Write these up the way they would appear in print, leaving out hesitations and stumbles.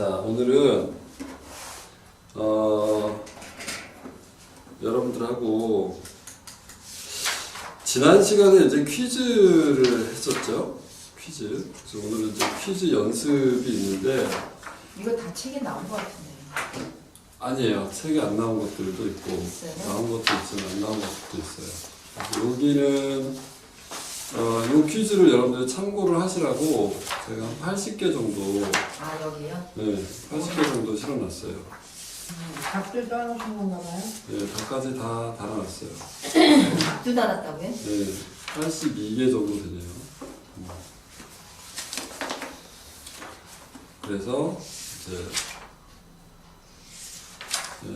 자, 오늘은 여러분들하고 지난 시간에 이제 퀴즈를 했었죠. 퀴즈. 그래서 오늘은 이제 퀴즈 연습이 있는데 이거 다 책에 나온 것 같은데. 아니에요. 책에 안 나온 것들도 있고 있어요? 나온 것도 있지만 안 나온 것도 있어요. 그래서 여기는 이 퀴즈를 여러분들 참고를 하시라고 제가 한 80개 정도 아 여기요? 네, 80개 정도 실어놨어요. 밥도 떠놓으신 건가 봐요? 네, 밥까지 다 달아놨어요. 밥도 달았다고요? 네, 82개 정도 되네요. 그래서 이제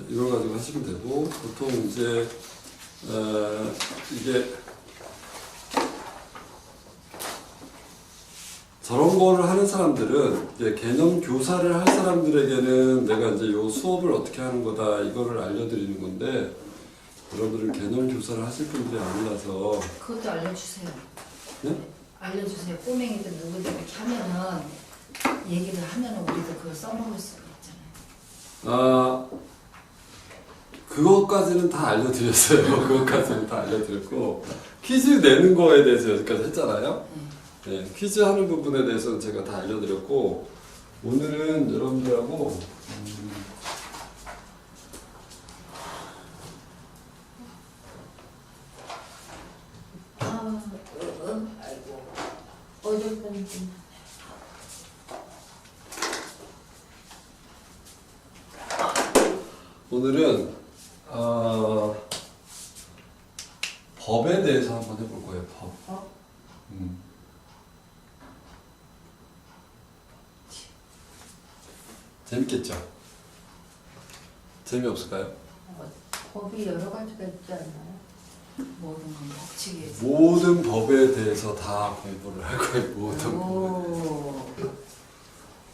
이걸 가지고 하시면 되고, 보통 이제 이게 저런 거를 하는 사람들은 이제 개념 교사를 할 사람들에게는 내가 이제 요 수업을 어떻게 하는 거다 이거를 알려드리는 건데, 여러분들은 개념 교사를 하실 분들이 아니라서. 그것도 알려주세요. 네? 알려주세요. 꼬맹이들 누구들 이렇게 하면은 얘기를 하면은 우리도 그걸 써먹을 수가 있잖아요. 그것까지는 다 알려드렸어요. 그것까지는 다 알려드렸고, 퀴즈 내는 거에 대해서 여기까지 했잖아요. 네, 퀴즈 하는 부분에 대해서는 제가 다 알려드렸고, 오늘은 여러분들하고 아이고. 어저께는 좀. 오늘은 법에 대해서 한번 해볼 거예요. 법. 재밌겠죠? 재미없을까요? 법이 여러 가지가 있지 않나요? 모든 건 법칙에. 모든 법에 대해서 다 공부를 할 거예요. 모든 법에.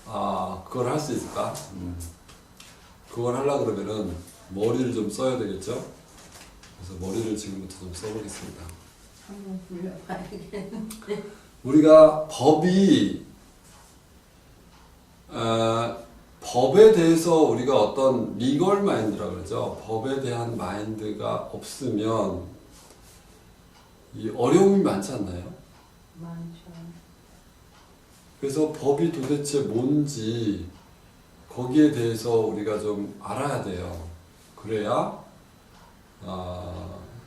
오. 그걸 할 수 있을까? 그걸 하려고 그러면은 머리를 좀 써야 되겠죠? 그래서 머리를 지금부터 좀 써보겠습니다. 한번 불러봐야겠는데. 우리가 법에 대해서 우리가 어떤 리걸 마인드라고 그러죠. 법에 대한 마인드가 없으면 이 어려움이 많지 않나요? 많죠. 그래서 법이 도대체 뭔지 거기에 대해서 우리가 좀 알아야 돼요. 그래야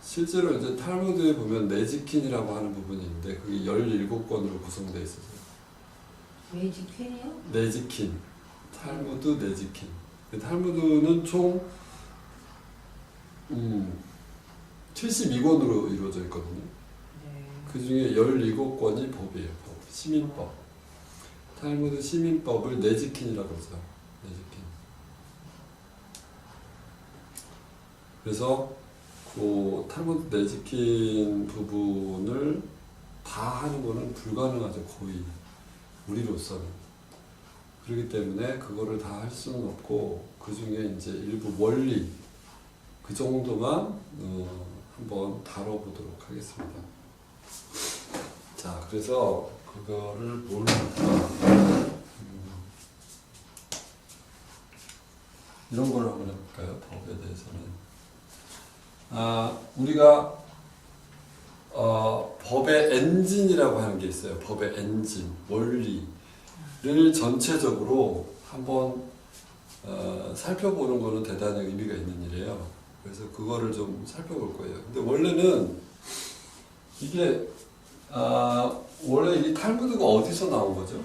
실제로 이제 탈무드에 보면 네지킨이라고 하는 부분이 있는데 그게 17권으로 구성되어 있어요. 웨이지퀸이요? 네지킨, 탈무드 네지킨. 탈무드는 총 72권으로 이루어져 있거든요. 네. 그 중에 17권이 법이에요. 법, 시민법. 탈무드 시민법을 네지킨이라고 그러죠. 네지킨. 그래서 그 탈무드 네지킨 부분을 다 하는 거는 불가능하죠. 거의 우리로서는. 그렇기 때문에 그거를 다 할 수는 없고 그 중에 이제 일부 원리 그 정도만 한번 다뤄보도록 하겠습니다. 자, 그래서 그거를 뭘 할까? 이런 걸 한번 해볼까요? 법에 대해서는. 우리가 법의 엔진이라고 하는 게 있어요. 법의 엔진, 원리를 전체적으로 한번 살펴보는 거는 대단히 의미가 있는 일이에요. 그래서 그거를 좀 살펴볼 거예요. 근데 원래는 이게 원래 이 탈무드가 어디서 나온 거죠?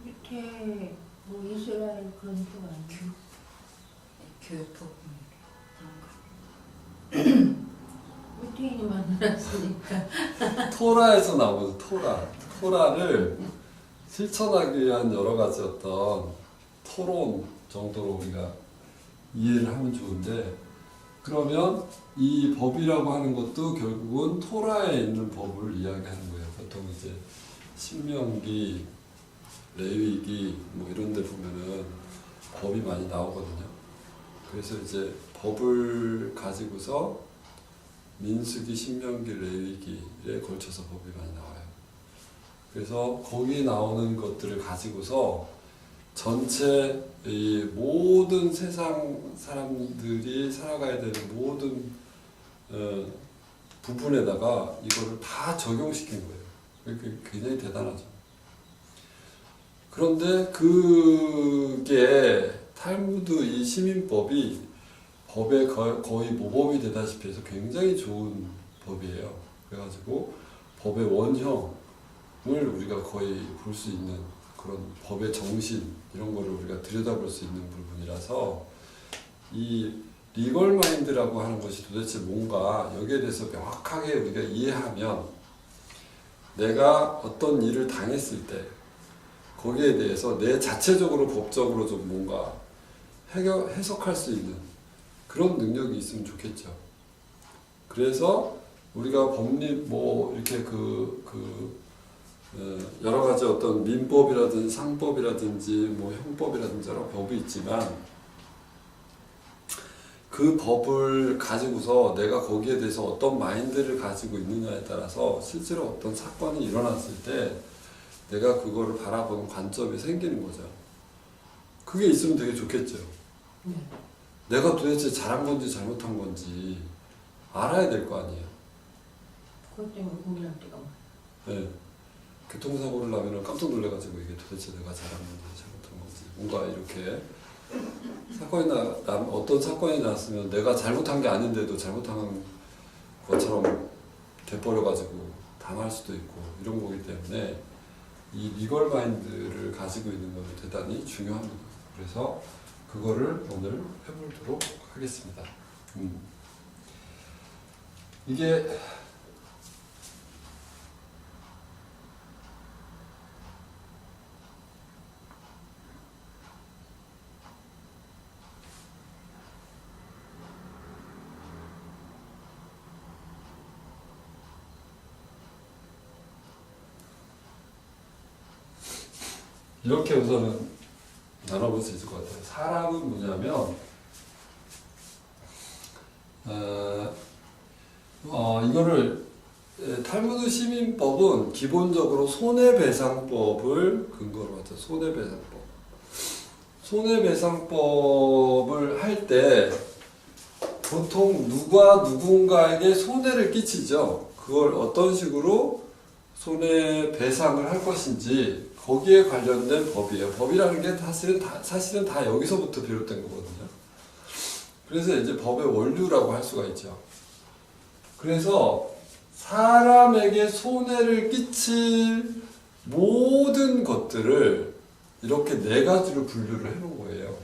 밑에 뭐 이스라엘 그런 쪽 아니에요? 교육법. 유태인이 만들었으니까. 토라에서 나온 거죠. 토라를 실천하기 위한 여러 가지 어떤 토론 정도로 우리가 이해를 하면 좋은데, 그러면 이 법이라고 하는 것도 결국은 토라에 있는 법을 이야기하는 거예요. 보통 이제 신명기, 레위기 뭐 이런 데 보면은 법이 많이 나오거든요. 그래서 이제 법을 가지고서 민수기, 신명기, 레위기에 걸쳐서 법이 많이 나와요. 그래서 거기 나오는 것들을 가지고서 전체 이 모든 세상 사람들이 살아가야 되는 모든 부분에다가 이거를 다 적용시킨 거예요. 그게 굉장히 대단하죠. 그런데 그게 탈무드 이 시민법이 법에 거의 모범이 되다시피 해서 굉장히 좋은 법이에요. 그래가지고 법의 원형을 우리가 거의 볼 수 있는 그런 법의 정신 이런 거를 우리가 들여다볼 수 있는 부분이라서 이 리걸 마인드라고 하는 것이 도대체 뭔가 여기에 대해서 명확하게 우리가 이해하면 내가 어떤 일을 당했을 때 거기에 대해서 내 자체적으로 법적으로 좀 뭔가 해석할 수 있는 그런 능력이 있으면 좋겠죠. 그래서 우리가 법리 뭐 이렇게 여러 가지 어떤 민법이라든지 상법이라든지 뭐 형법이라든지 여러 법이 있지만 그 법을 가지고서 내가 거기에 대해서 어떤 마인드를 가지고 있느냐에 따라서 실제로 어떤 사건이 일어났을 때 내가 그거를 바라보는 관점이 생기는 거죠. 그게 있으면 되게 좋겠죠. 네. 내가 도대체 잘한 건지 잘못한 건지 알아야 될 거 아니에요. 그것 때문에 고민할 때가 많아요. 네. 교통사고를 나면 깜짝 놀라가지고 이게 도대체 내가 잘한 건지 잘못한 건지 뭔가 이렇게 어떤 사건이 났으면 내가 잘못한 게 아닌데도 잘못한 것처럼 돼버려가지고 당할 수도 있고 이런 거기 때문에 이 리걸 마인드를 가지고 있는 것은 대단히 중요합니다. 그래서 그거를 오늘 해보도록 하겠습니다. 이게 이렇게 우선은 나눠볼 수 있을 것 같아요. 사람은 뭐냐면 이거를 탈무드 시민법은 기본적으로 손해배상법을 근거로 하죠. 손해배상법. 손해배상법을 할 때 보통 누가 누군가에게 손해를 끼치죠. 그걸 어떤 식으로 손해배상을 할 것인지 거기에 관련된 법이에요. 법이라는 게 사실은 다 여기서부터 비롯된 거거든요. 그래서 이제 법의 원류라고 할 수가 있죠. 그래서 사람에게 손해를 끼칠 모든 것들을 이렇게 네 가지로 분류를 해놓은 거예요.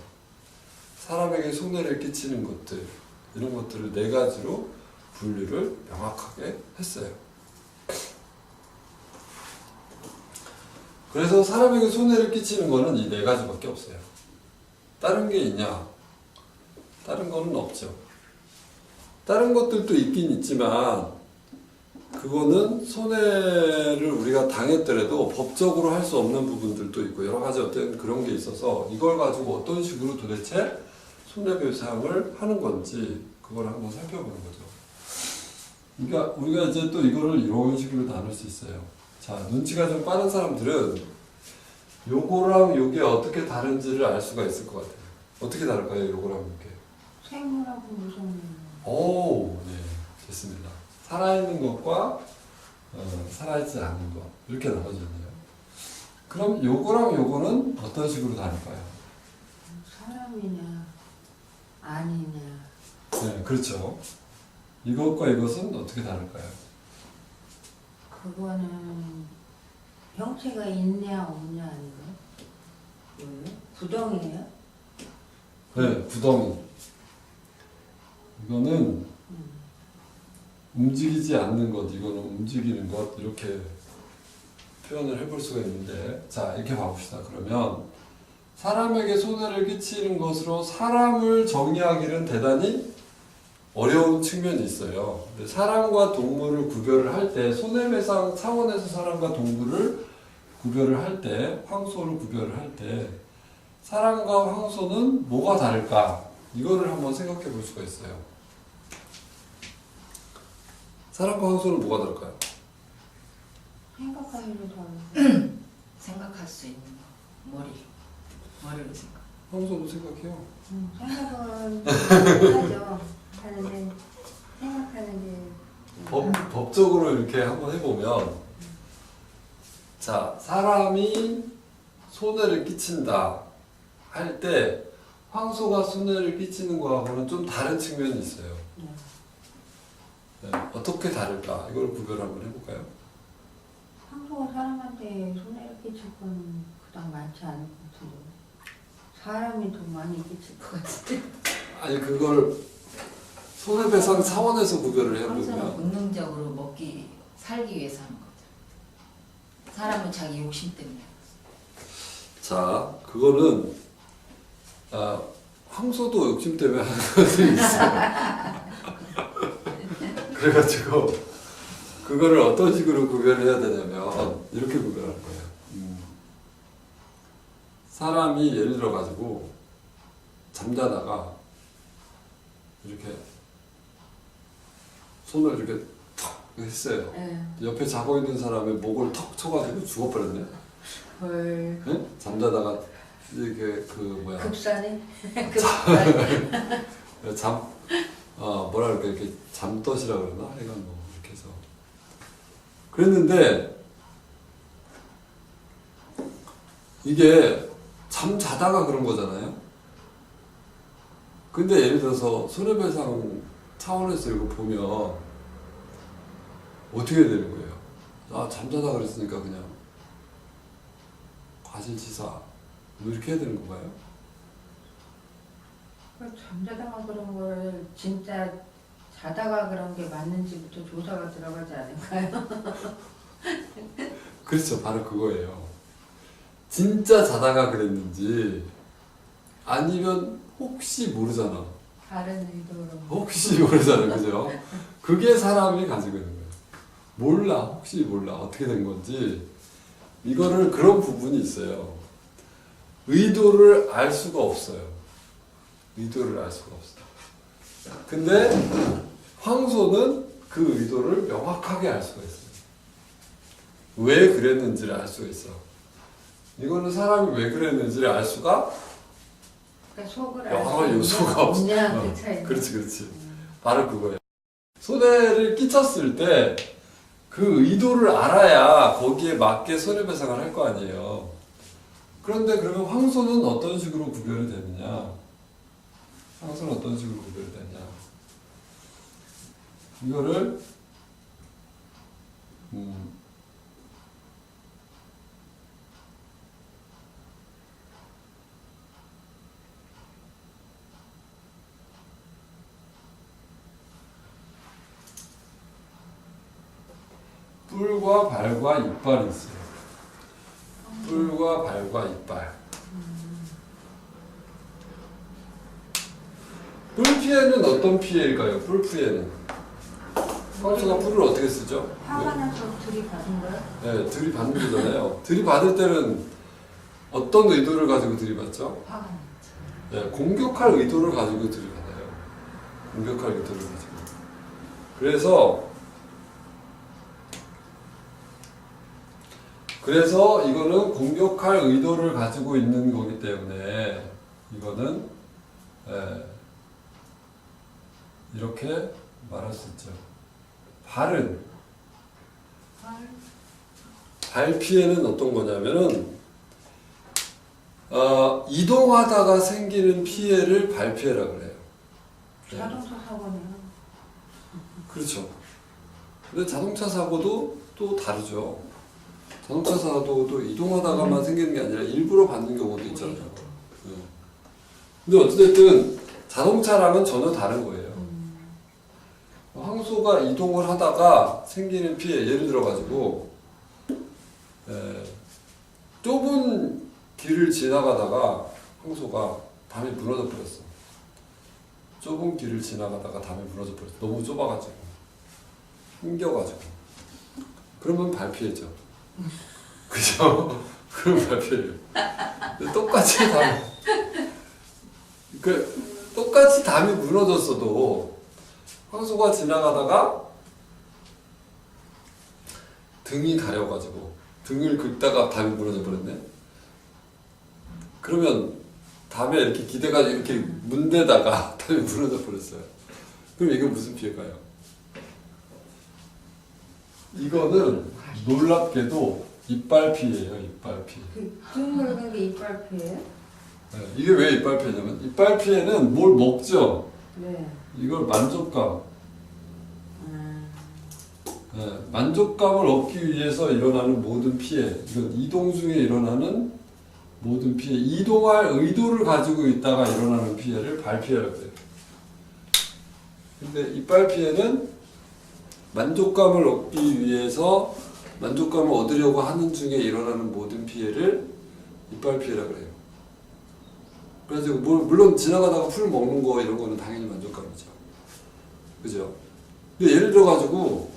사람에게 손해를 끼치는 것들, 이런 것들을 네 가지로 분류를 명확하게 했어요. 그래서 사람에게 손해를 끼치는 거는 이 네 가지밖에 없어요. 다른 게 있냐? 다른 거는 없죠. 다른 것들도 있긴 있지만 그거는 손해를 우리가 당했더라도 법적으로 할 수 없는 부분들도 있고 여러 가지 어떤 그런 게 있어서 이걸 가지고 어떤 식으로 도대체 손해배상을 하는 건지 그걸 한번 살펴보는 거죠. 그러니까 우리가 이제 또 이거를 이런 식으로 나눌 수 있어요. 자, 눈치가 좀 빠른 사람들은 요거랑 요게 어떻게 다른지를 알 수가 있을 것 같아요. 어떻게 다를까요? 요거랑 요게. 생물하고 무슨 오, 네, 됐습니다. 살아있는 것과 살아있지 않은 것 이렇게 나눠졌네요. 그럼 요거랑 요거는 어떤 식으로 다를까요? 사람이냐 아니냐. 네, 그렇죠. 이것과 이것은 어떻게 다를까요? 그거는 형체가 있냐 없냐 아닌가? 뭐예요? 구덩이에요? 네, 구덩이. 이거는 움직이지 않는 것, 이거는 움직이는 것 이렇게 표현을 해볼 수가 있는데 자, 이렇게 봐봅시다. 그러면 사람에게 손해를 끼치는 것으로 사람을 정의하기는 대단히 어려운 측면이 있어요. 사람과 동물을 구별을 할 때 손해배상 차원에서 사람과 동물을 구별을 할 때 황소를 구별을 할 때 사람과 황소는 뭐가 다를까? 이거를 한번 생각해 볼 수가 있어요. 사람과 황소는 뭐가 다를까요? 생각하기로 다르고 생각할 수 있는 거, 머리. 뭐라고 생각? 황소도 생각해요. 생각은 하죠. 하는데 생각하는 게 법적으로 이렇게 한번 해보면, 자, 사람이 손해를 끼친다 할 때 황소가 손해를 끼치는 거하고는 좀 다른 측면이 있어요. 네, 어떻게 다를까? 이걸 구별 한번 해볼까요? 황소가 사람한테 손해를 끼칠 건 그닥 많지 않을 것 같은데 사람이 더 많이 끼칠 것 같은데. 아니, 그걸 손해배상 차원에서 구별을 황소는 해보면, 본능적으로 살기 위해서 하는 거죠. 사람은 자기 욕심 때문에. 자, 그거는 황소도 욕심 때문에 하는 것들이 있어요. 그래가지고 그거를 어떤 식으로 구별을 해야 되냐면 이렇게 구별할 거예요. 사람이 예를 들어 가지고 잠자다가 이렇게 손을 이렇게 턱 했어요. 옆에 자고 있는 사람의 목을 턱 쳐가지고 죽어버렸네. 헐. 네? 잠자다가 이렇게 급사네. 뭐라 그럴까, 이렇게 잠덫이라 그러나? 하여간 뭐 이렇게 해서 그랬는데 이게 잠자다가 그런 거잖아요. 근데 예를 들어서 손해배상 차원에서 이거 보면 어떻게 되는 거예요? 잠자다 그랬으니까 그냥 과실치사 뭐 이렇게 해야 되는 건가요? 잠자다가 그런 걸 진짜 자다가 그런 게 맞는지부터 조사가 들어가지 않을까요? 그렇죠. 바로 그거예요. 진짜 자다가 그랬는지 아니면 혹시 모르잖아. 다른 의도로. 혹시 모르잖아. 그죠? 그게 사람이 가지고 있는 거예요. 몰라. 혹시 몰라. 어떻게 된 건지. 이거를 그런 부분이 있어요. 의도를 알 수가 없어요. 의도를 알 수가 없어요. 근데 황소는 그 의도를 명확하게 알 수가 있어요. 왜 그랬는지를 알 수가 있어. 이거는 사람이 왜 그랬는지를 알 수가 그러니까 속을 여러 요소가 없어. 그 차이. 그렇지. 바로 그거예요. 손해를 끼쳤을 때 그 의도를 알아야 거기에 맞게 손해배상을 할 거 아니에요. 그런데 그러면 황소는 어떤 식으로 구별이 되느냐? 황소는 어떤 식으로 구별이 되냐? 이거를 뿔과 발과 이빨이 있어요. 뿔과 발과 이빨. 뿔 피해는 어떤 피해일까요? 뿔 피해는 황소가 뿔을 어떻게 쓰죠? 화가 나서 들이받은 거야? 네, 들이받는 거잖아요. 들이받을 때는 어떤 의도를 가지고 들이받죠? 화가 나죠. 네, 공격할 의도를 가지고 들이받아요. 공격할 의도를 가지고. 그래서 이거는 공격할 의도를 가지고 있는 거기 때문에 이거는 이렇게 말할 수 있죠. 발은 발 피해는 어떤 거냐면은 이동하다가 생기는 피해를 발 피해라 그래요. 자동차 사고네요. 그렇죠. 근데 자동차 사고도 또 다르죠. 자동차 사고도 이동하다가만 생기는 게 아니라 일부러 받는 경우도 있잖아요. 근데 어쨌든 자동차랑은 전혀 다른 거예요. 황소가 이동을 하다가 생기는 피해, 예를 들어 가지고 좁은 길을 지나가다가 황소가 담이 무너져 버렸어. 좁은 길을 지나가다가 담이 무너져 버렸어. 너무 좁아가지고 흥겨가지고. 그러면 발 피해죠. 그죠? 그럼 발 피해요. 똑같이 똑같이 담이 무너졌어도 황소가 지나가다가 등이 가려가지고 등을 긁다가 담이 무너져 버렸네. 그러면 담에 이렇게 기대가지고 이렇게 문대다가 담이 무너져 버렸어요. 그럼 이건 무슨 피해가요? 이거는 놀랍게도 이빨 피해예요. 이빨 피해. 그 둥글은 게 이빨 피해요? 네, 이게 왜 이빨 피해냐면 이빨 피해는 뭘 먹죠. 네. 이걸 만족감. 네, 만족감을 얻기 위해서 일어나는 모든 피해. 이건 이동 중에 일어나는 모든 피해. 이동할 의도를 가지고 있다가 일어나는 피해를 발피해라고 해요. 근데 이빨 피해는 만족감을 얻기 위해서 만족감을 얻으려고 하는 중에 일어나는 모든 피해를 이빨 피해라고 해요. 그래서 물론 지나가다가 풀 먹는 거 이런 거는 당연히 만족감이죠. 그죠? 근데 예를 들어 가지고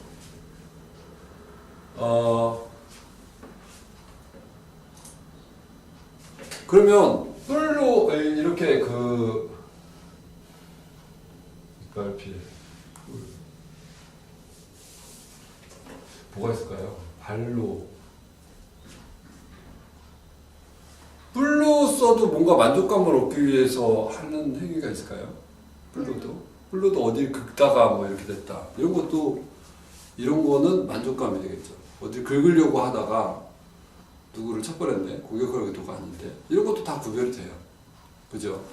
그러면 뿔로 이렇게 그 이빨 피해 뭐가 있을까요? 발로 뿔로 써도 뭔가 만족감을 얻기 위해서 하는 행위가 있을까요? 뿔로도 어디 긁다가 뭐 이렇게 됐다 이런 것도 이런 거는 만족감이 되겠죠. 어디 긁으려고 하다가 누구를 쳐버렸네 공격할 의도가 아닌데 이런 것도 다 구별이 돼요. 그죠?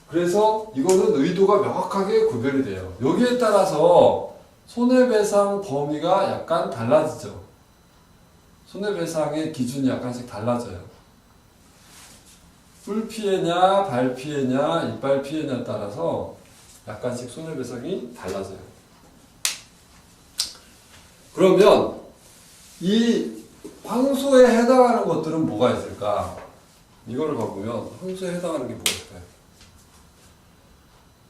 그래서 이거는 의도가 명확하게 구별이 돼요. 여기에 따라서 손해배상 범위가 약간 달라지죠. 손해배상의 기준이 약간씩 달라져요. 뿔 피해냐, 발 피해냐, 이빨 피해냐에 따라서 약간씩 손해배상이 달라져요. 그러면 이 황소에 해당하는 것들은 뭐가 있을까? 이거를 봐보면 황소에 해당하는 게 뭐가 있을까요?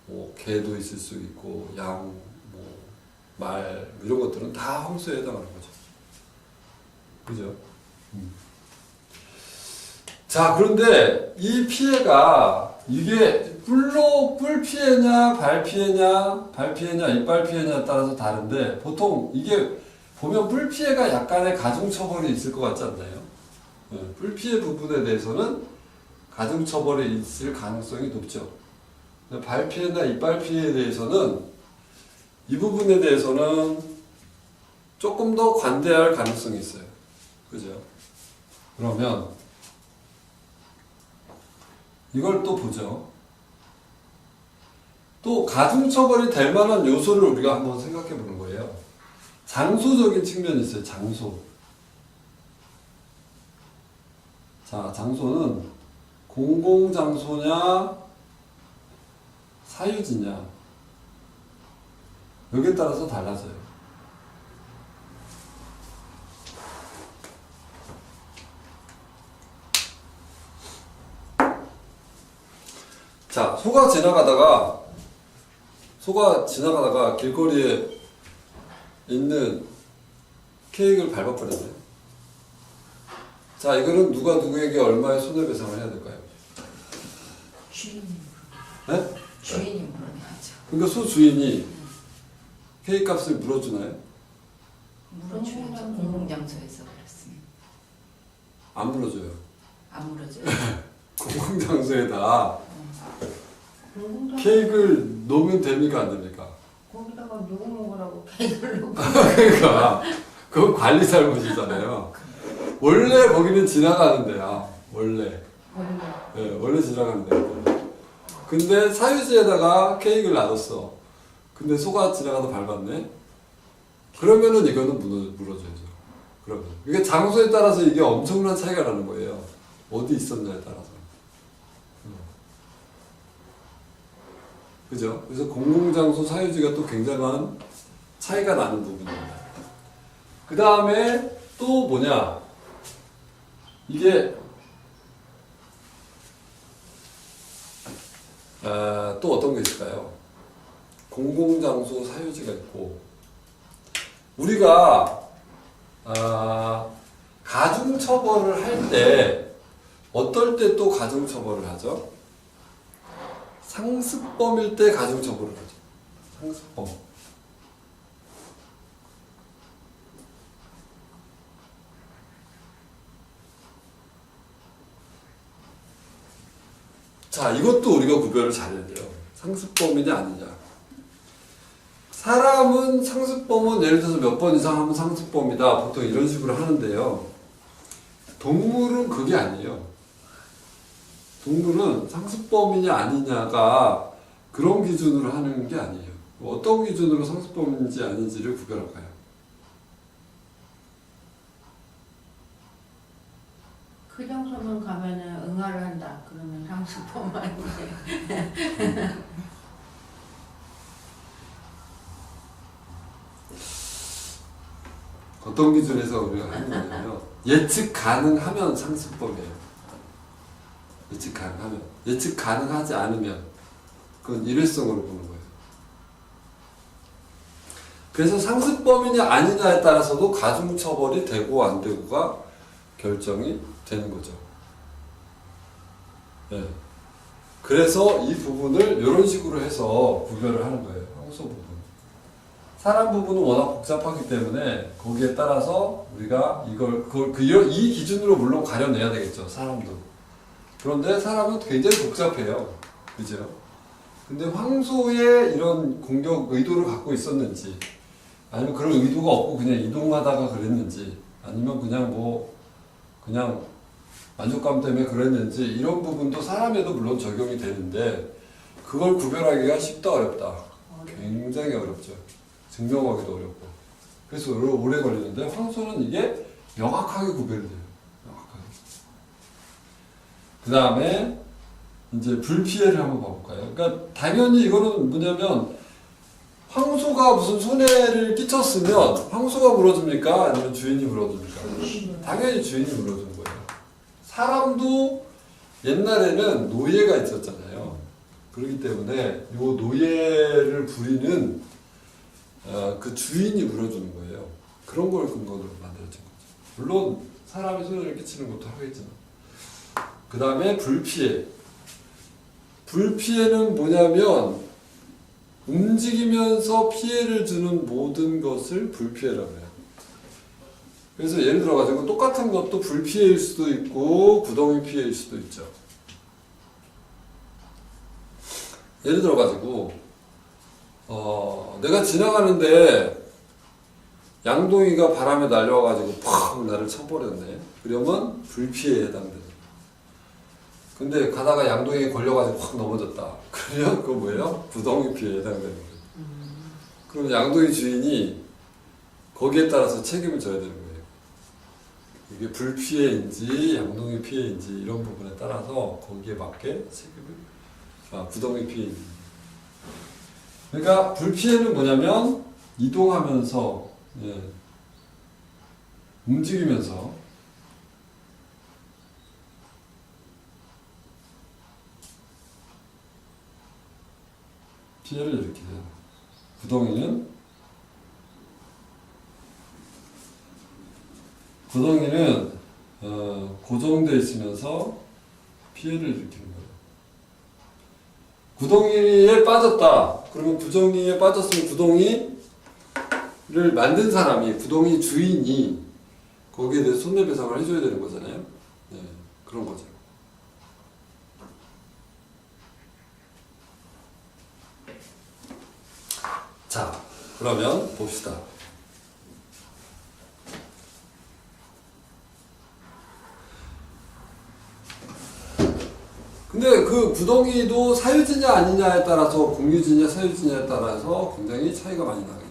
뭐 개도 있을 수 있고 양, 뭐 말 이런 것들은 다 황소에 해당하는 거죠. 그죠? 자, 그런데 이 피해가 이게 뿔 피해냐, 발 피해냐, 이빨 피해냐에 따라서 다른데 보통 이게 보면 뿔 피해가 약간의 가중 처벌이 있을 것 같지 않나요? 뿔 피해 부분에 대해서는 가중 처벌이 있을 가능성이 높죠. 발 피해나 이빨 피해에 대해서는 이 부분에 대해서는 조금 더 관대할 가능성이 있어요. 그죠? 그러면 이걸 또 보죠. 또 가중처벌이 될 만한 요소를 우리가 한번 생각해 보는 거예요. 장소적인 측면이 있어요. 장소. 자, 장소는 공공장소냐 사유지냐 여기에 따라서 달라져요. 자, 소가 지나가다가 길거리에 있는 케이크를 밟아버렸네요. 자, 이거는 누가 누구에게 얼마의 손해배상을 해야 될까요? 주인이 네? 주인이 물어야죠. 그러니까 소 주인이 케이크 값을 물어주나요? 물어줘야죠. 공공장소에서 그랬으면. 안 물어줘요. 안 물어줘요. 공공장소에다 공공장 케이크를 놓으면 됩니까? 안 됩니까? 거기다가 누구 먹으라고 케이크를 놓고 그러니까 그건 관리 잘못이잖아요. 원래 거기는 지나가는 데야. 원래. 거기다 네, 원래 지나가는 데야. 근데 사유지에다가 케이크를 놔뒀어. 근데 소가 지나가다 밟았네. 그러면은 이거는 물어줘야죠. 그러면 이게 장소에 따라서 이게 엄청난 차이가 나는 거예요. 어디 있었냐에 따라서. 그죠? 그래서 공공장소 사유지가 또 굉장한 차이가 나는 부분입니다. 그 다음에 또 뭐냐? 이게 또 어떤 게 있을까요? 공공장소 사유지가 있고 우리가 가중처벌을 할 때 어떨 때 또 가중처벌을 하죠? 상습범일 때 가중처벌을 하죠. 상습범. 자, 이것도 우리가 구별을 잘해야 돼요. 상습범이냐 아니냐. 사람은 상습범은 예를 들어서 몇 번 이상 하면 상습범이다. 보통 이런 식으로 하는데요. 동물은 그게 아니에요. 동물은 상습범이냐 아니냐가 그런 기준으로 하는 게 아니에요. 어떤 기준으로 상습범인지 아닌지를 구별할까요? 그 정도만 가면은 응아를 한다. 그러면 상습범 아니에요. 어떤 기준에서 우리가 하는 거냐면 예측 가능하면 상습범이에요. 예측 가능하면. 예측 가능하지 않으면 그건 일회성으로 보는 거예요. 그래서 상습범이냐 아니냐에 따라서도 가중처벌이 되고 안 되고가 결정이 되는 거죠. 네. 그래서 이 부분을 이런 식으로 해서 구별을 하는 거예요. 항소 부분. 사람 부분은 워낙 복잡하기 때문에 거기에 따라서 우리가 이 기준으로 물론 가려내야 되겠죠. 사람도. 그런데 사람은 굉장히 복잡해요. 그죠? 근데 황소의 이런 공격 의도를 갖고 있었는지, 아니면 그런 의도가 없고 그냥 이동하다가 그랬는지, 아니면 그냥 만족감 때문에 그랬는지, 이런 부분도 사람에도 물론 적용이 되는데, 그걸 구별하기가 쉽다, 어렵다? 굉장히 어렵죠. 증명하기도 어렵고. 그래서 오래 걸리는데, 황소는 이게 명확하게 구별이 돼요. 명확하게. 그 다음에, 이제 불피해를 한번 봐볼까요? 그러니까 당연히 이거는 뭐냐면 황소가 무슨 손해를 끼쳤으면 황소가 물어줍니까? 아니면 주인이 물어줍니까? 당연히 주인이 물어주는 거예요. 사람도 옛날에는 노예가 있었잖아요. 그렇기 때문에 이 노예를 부리는 그 주인이 물어주는 거예요. 그런 걸 근거로 만들어진 거죠. 물론 사람이 손해를 끼치는 것도 하겠지만. 그 다음에 불피해. 불피해는 뭐냐면 움직이면서 피해를 주는 모든 것을 불피해라고 해요. 그래서 예를 들어가지고 똑같은 것도 불피해일 수도 있고 구덩이 피해일 수도 있죠. 예를 들어가지고 내가 지나가는데 양동이가 바람에 날려가지고 팍 나를 쳐버렸네. 그러면 불피해에 해당돼요. 근데 가다가 양동이에 걸려가지고 확 넘어졌다. 그러면 그거 뭐예요? 구덩이 피해에 해당되는 거예요. 그럼 양동이 주인이 거기에 따라서 책임을 져야 되는 거예요. 이게 불피해인지 양동이 피해인지 이런 부분에 따라서 거기에 맞게 책임을 구덩이 피해인지. 그러니까 불피해는 뭐냐면 이동하면서 움직이면서 피해를 일으키죠. 구덩이는 고정되어 있으면서 피해를 일으키는 거예요. 구덩이에 빠졌다. 그러면 구덩이에 빠졌으면 구덩이를 만든 사람이, 구덩이 주인이 거기에 대해서 손해배상을 해줘야 되는 거잖아요. 네, 그런 거죠. 자, 그러면 봅시다. 근데 그 구덩이도 사유지냐 아니냐에 따라서, 공유지냐 사유지냐에 따라서 굉장히 차이가 많이 나겠죠.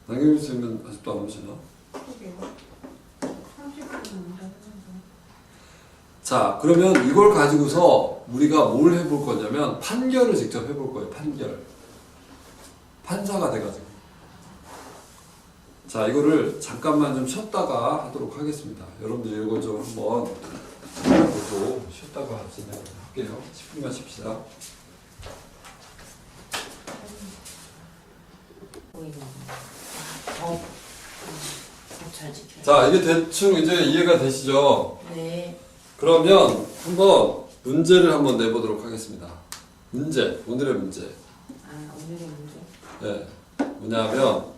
남경민 선생님은 아직도 안 오시나? 자, 그러면 이걸 가지고서 우리가 뭘 해볼 거냐면 판결을 직접 해볼 거예요. 판결. 판사가 돼가지고. 자, 이거를 잠깐만 좀 쉬었다가 하도록 하겠습니다. 여러분들 이거 좀 한번 보고 쉬었다가 진행할게요. 10분만 쉽시다. 자, 이게 대충 이제 이해가 되시죠? 네. 그러면 한번 문제를 한번 내보도록 하겠습니다. 문제, 오늘의 문제. 아, 오늘의 문제. 네, 뭐냐면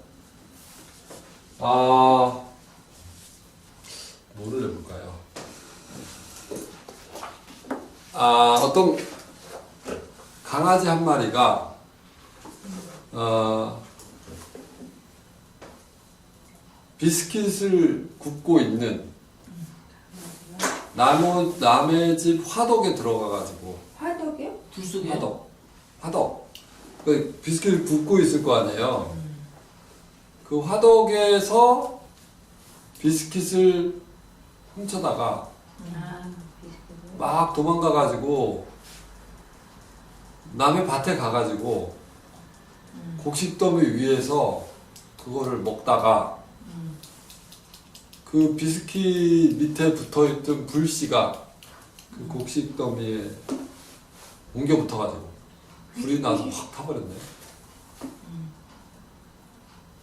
뭐를 해볼까요? 어떤 강아지 한 마리가 비스킷을 굽고 있는 남의 집 화덕에 들어가가지고 화덕이요? 불속에. 화덕. 그 비스킷을 굽고 있을 거 아니에요. 그 화덕에서 비스킷을 훔쳐다가 아, 비슷해요. 막 도망가가지고 남의 밭에 가가지고 곡식더미 위에서 그거를 먹다가 그 비스킷 밑에 붙어있던 불씨가 그 곡식더미에 옮겨 붙어가지고 불이 나서 확 타버렸네.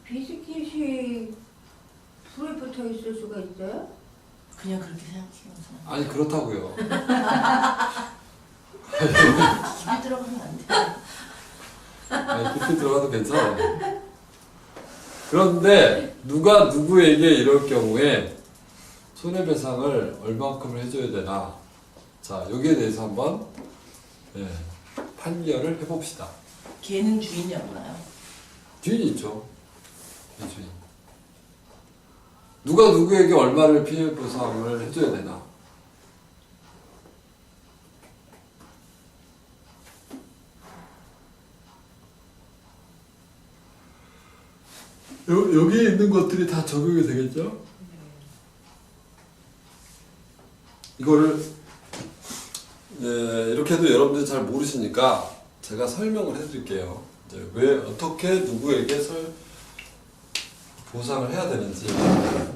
비스킷이 불에 붙어 있을 수가 있어요? 그냥 그렇게 생각해요. 아니 그렇다고요. 입에 들어가면 안 돼. 아니 그렇게 들어가도 괜찮아요. 그런데 누가 누구에게 이럴 경우에 손해배상을 얼마큼을 해줘야 되나? 자 여기에 대해서 한번 판결을 해봅시다. 걔는 주인이 없나요? 주인이 있죠. 이 주인. 누가 누구에게 얼마를 피해 보상을 해줘야 되나? 여기에 있는 것들이 다 적용이 되겠죠? 이거를 이렇게 해도 여러분들이 잘 모르시니까 제가 설명을 해드릴게요. 이제 왜 어떻게 누구에게 보상을 해야 되는지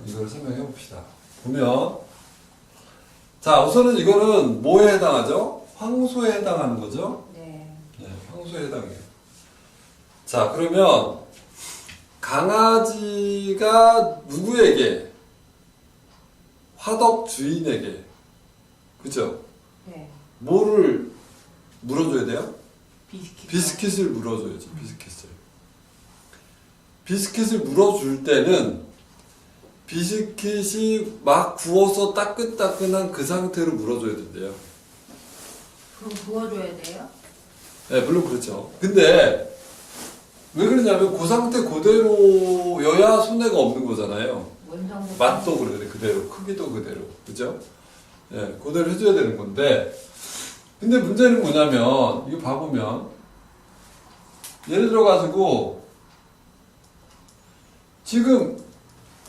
이걸 설명해 봅시다. 보면 자 우선은 이거는 뭐에 해당하죠? 황소에 해당하는 거죠? 네. 네, 황소에 해당해요. 자 그러면 강아지가 누구에게? 화덕 주인에게 그죠? 네. 뭐를 물어줘야 돼요? 비스킷. 비스킷을 물어줘야죠. 비스킷을 물어줄 때는 비스킷이 막 구워서 따끈따끈한 그 상태로 물어줘야 된대요. 그럼 구워줘야 돼요? 네, 물론 그렇죠. 근데 왜 그러냐면 그 상태 그대로여야 손해가 없는 거잖아요. 원성도 맛도 그래 그대로, 크기도 그대로, 그죠? 예, 그대로 해줘야 되는 건데, 근데 문제는 뭐냐면 이거 봐보면 예를 들어가지고 지금